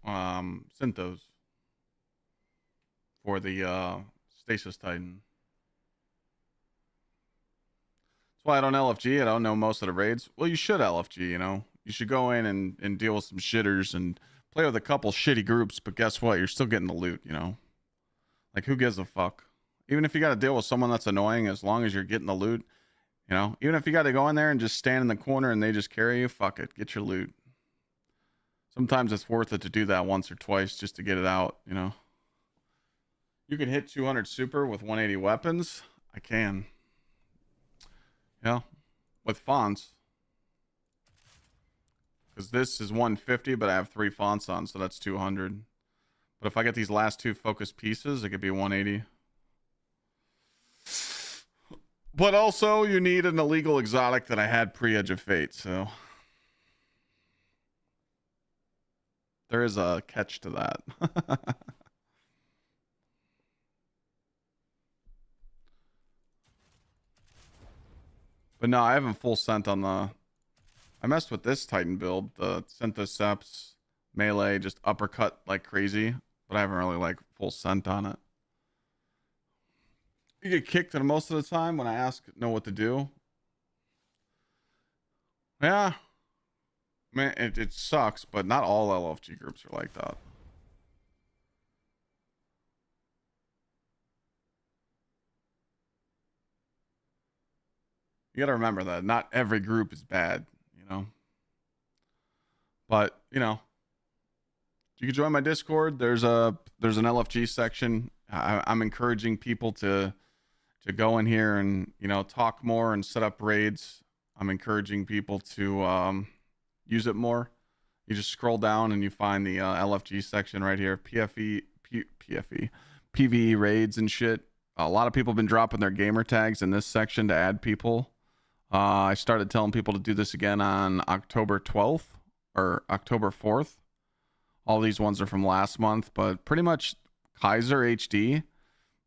Synthos for the Stasis Titan. That's why I don't LFG. I don't know most of the raids. Well, you should LFG, you know. You should go in and deal with some shitters and play with a couple shitty groups, but guess what? You're still getting the loot, you know. Like, who gives a fuck? Even if you got to deal with someone that's annoying, as long as you're getting the loot, you know. Even if you got to go in there and just stand in the corner and they just carry you, fuck it. Get your loot. Sometimes it's worth it to do that once or twice just to get it out, you know. You can hit 200 super with 180 weapons. I can. Yeah. With fonts. Because this is 150, but I have 3 fonts on, so that's 200. But if I get these last 2 focused pieces, it could be 180. But also, you need an illegal exotic that I had pre-Edge of Fate, so there is a catch to that. But no, I haven't full sent on the... I messed with this Titan build, the Syntheseps melee, just uppercut like crazy, but I haven't really like full sent on it. You get kicked most of the time when I know what to do. Yeah. Man, it sucks, but not all LFG groups are like that. You gotta remember that not every group is bad, you know. But, you know, you can join my Discord. There's an LFG section. I'm encouraging people to go in here and, you know, talk more and set up raids. I'm encouraging people to use it more. You just scroll down and you find the LFG section right here. PvE raids and shit. A lot of people have been dropping their gamer tags in this section to add people. I started telling people to do this again on October 12th or October 4th. All these ones are from last month, but pretty much Kaiser HD.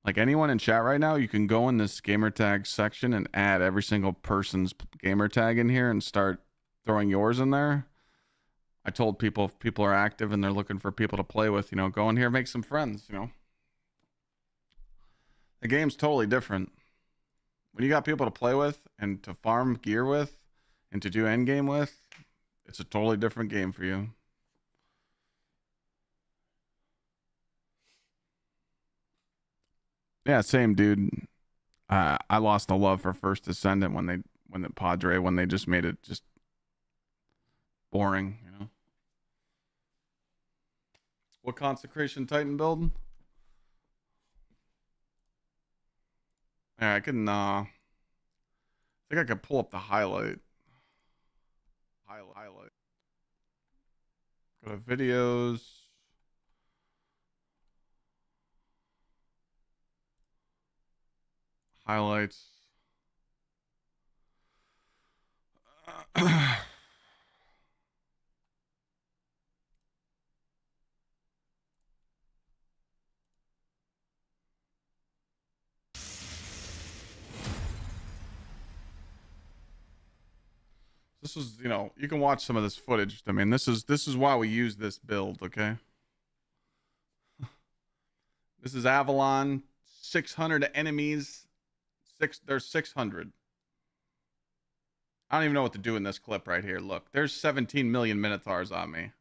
Like anyone in chat right now, you can go in this gamer tag section and add every single person's gamer tag in here and start throwing yours in there. I told people if people are active and they're looking for people to play with, you know, go in here, make some friends, you know. The game's totally different. When you got people to play with and to farm gear with and to do end game with, it's a totally different game for you. Yeah, same dude. I lost the love for First Descendant when when the Padre, when they just made it just boring, you know. What Consecration Titan build? Yeah, I can I think I could pull up the highlight. Highlight. Go to videos. Highlights. This is, you know, you can watch some of this footage. I mean, this is why we use this build, okay? This is Avalon, 600 enemies. There's 600. I don't even know what to do in this clip right here. Look, there's 17 million Minotaurs on me.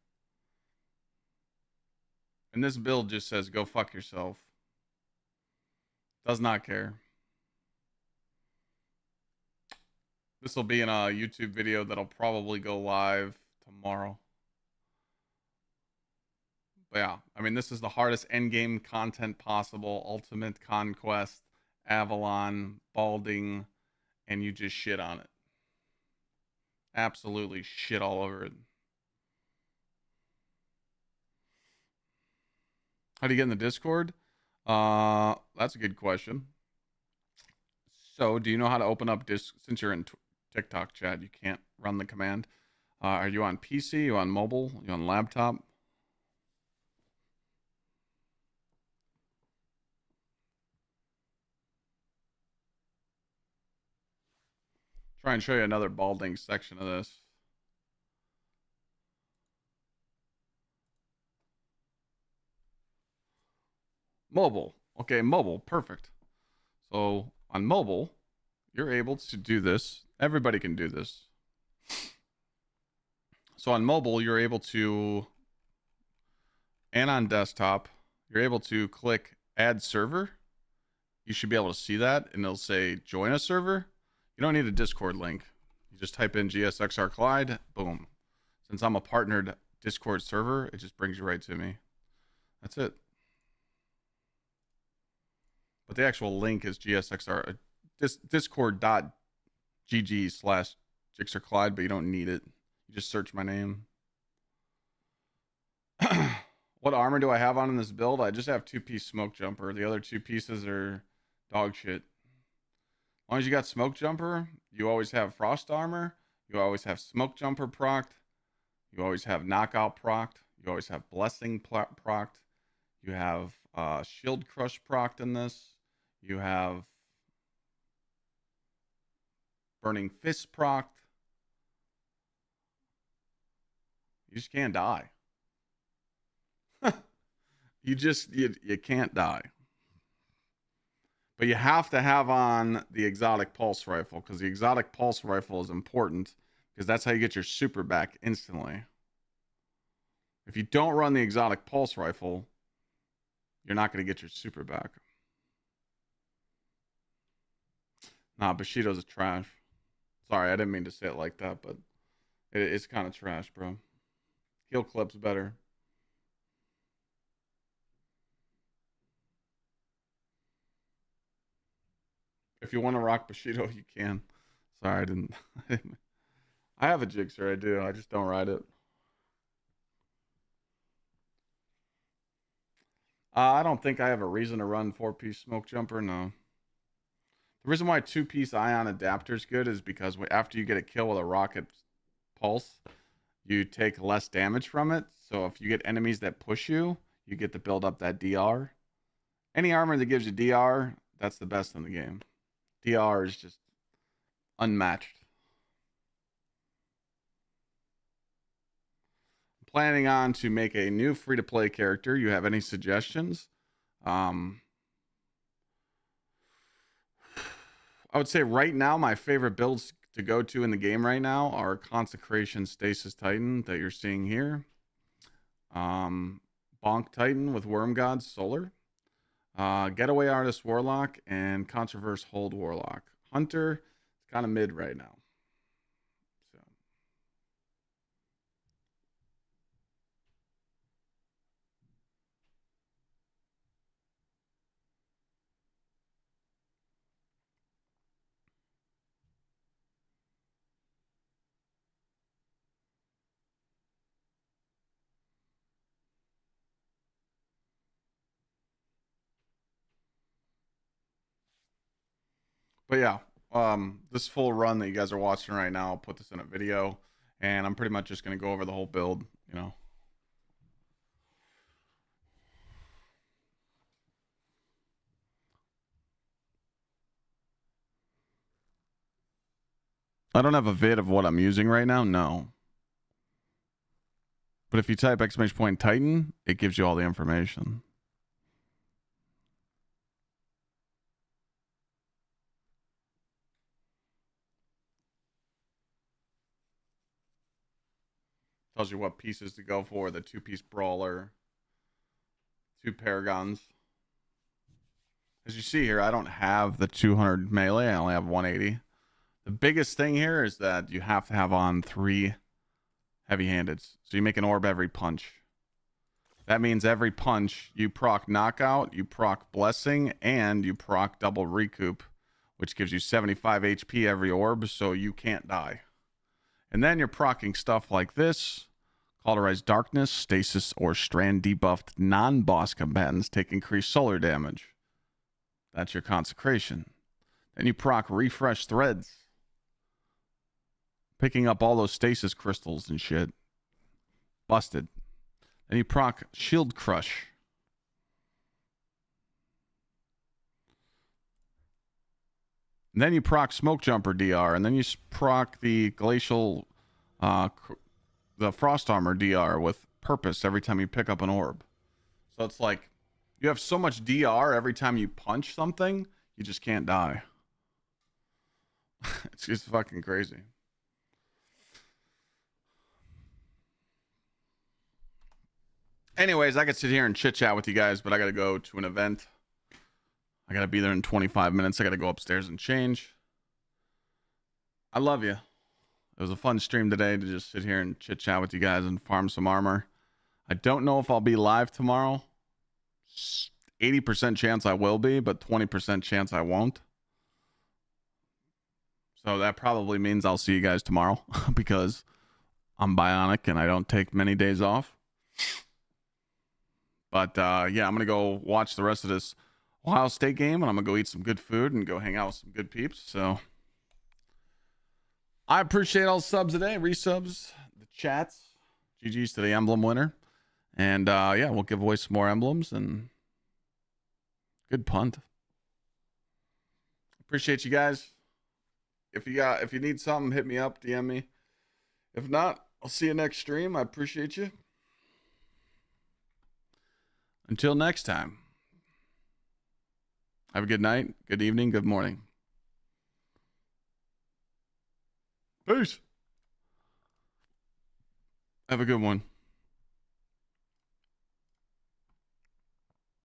And this build just says, go fuck yourself. Does not care. This will be in a YouTube video that'll probably go live tomorrow. But yeah, I mean, this is the hardest endgame content possible. Ultimate Conquest, Avalon, Balding, and you just shit on it. Absolutely shit all over it. How do you get in the Discord? That's a good question. So, do you know how to open up since you're in TikTok chat, you can't run the command. Are you on PC? Are you on mobile? Are you on laptop? Try and show you another Balding section of this. Mobile. Okay, mobile. Perfect. So on mobile, you're able to do this. Everybody can do this. So on mobile, you're able to, and on desktop, you're able to click add server. You should be able to see that, and it'll say join a server. You don't need a Discord link. You just type in Gsxrclyde, boom. Since I'm a partnered Discord server, it just brings you right to me. That's it. But the actual link is Gsxr, discord.gg/Gsxrclyde, but you don't need it. You just search my name. What armor do I have on in this build? I just have 2-piece smoke jumper. The other 2 pieces are dog shit. As long as you got smoke jumper, you always have frost armor. You always have smoke jumper procced. You always have knockout procced. You always have blessing procced. You have shield crush procced in this. You have burning fist procced. You just can't die. You can't die. But you have to have on the exotic pulse rifle, because the exotic pulse rifle is important, because that's how you get your super back instantly. If you don't run the exotic pulse rifle, you're not going to get your super back. Nah, Bushido's a trash. Sorry, I didn't mean to say it like that, but it's kind of trash, bro. Heal clip's better. If you want to rock Bushido, you can. Sorry, I didn't. I have a Gsxr, I do. I just don't ride it. I don't think I have a reason to run 4-piece smoke jumper, no. The reason why 2-piece ion adapter is good is because after you get a kill with a rocket pulse, you take less damage from it. So if you get enemies that push you, you get to build up that DR. Any armor that gives you DR, that's the best in the game. DR is just unmatched. I'm planning on to make a new free-to-play character. You have any suggestions? I would say right now my favorite builds to go to in the game right now are Consecration Stasis Titan that you're seeing here. Bonk Titan with Worm Gods Solar. Getaway Artist Warlock and Controverse Hold Warlock. Hunter is kind of mid right now. But yeah, this full run that you guys are watching right now, I'll put this in a video, and I'm pretty much just gonna go over the whole build, you know. I don't have a vid of what I'm using right now, no. But if you type !Titan, it gives you all the information. Tells you what pieces to go for, the 2-piece brawler, 2 paragons. As you see here, I don't have the 200 melee, I only have 180. The biggest thing here is that you have to have on 3 heavy-handeds. So you make an orb every punch. That means every punch you proc knockout, you proc blessing, and you proc double recoup, which gives you 75 HP every orb, so you can't die. And then you're proccing stuff like this. Cauterized Darkness, Stasis, or Strand debuffed non-boss combatants take increased solar damage. That's your Consecration. Then you proc Refresh Threads. Picking up all those stasis crystals and shit. Busted. Then you proc Shield Crush. And then you proc Smoke Jumper DR. And then you proc the Glacial, the Frost Armor DR with purpose every time you pick up an orb. So it's like, you have so much DR every time you punch something, you just can't die. It's just fucking crazy. Anyways, I could sit here and chit chat with you guys, but I gotta go to an event. I gotta be there in 25 minutes. I gotta go upstairs and change. I love you. It was a fun stream today to just sit here and chit chat with you guys and farm some armor. I don't know if I'll be live tomorrow. 80% chance I will be, but 20% chance I won't. So that probably means I'll see you guys tomorrow because I'm bionic and I don't take many days off. But yeah, I'm going to go watch the rest of this Ohio State game, and I'm going to go eat some good food and go hang out with some good peeps. So I appreciate all the subs today, resubs, the chats. GG's to the emblem winner. And yeah, we'll give away some more emblems, and good punt. Appreciate you guys. If you need something, hit me up, DM me. If not, I'll see you next stream. I appreciate you. Until next time. Have a good night, good evening, good morning. Peace. Have a good one.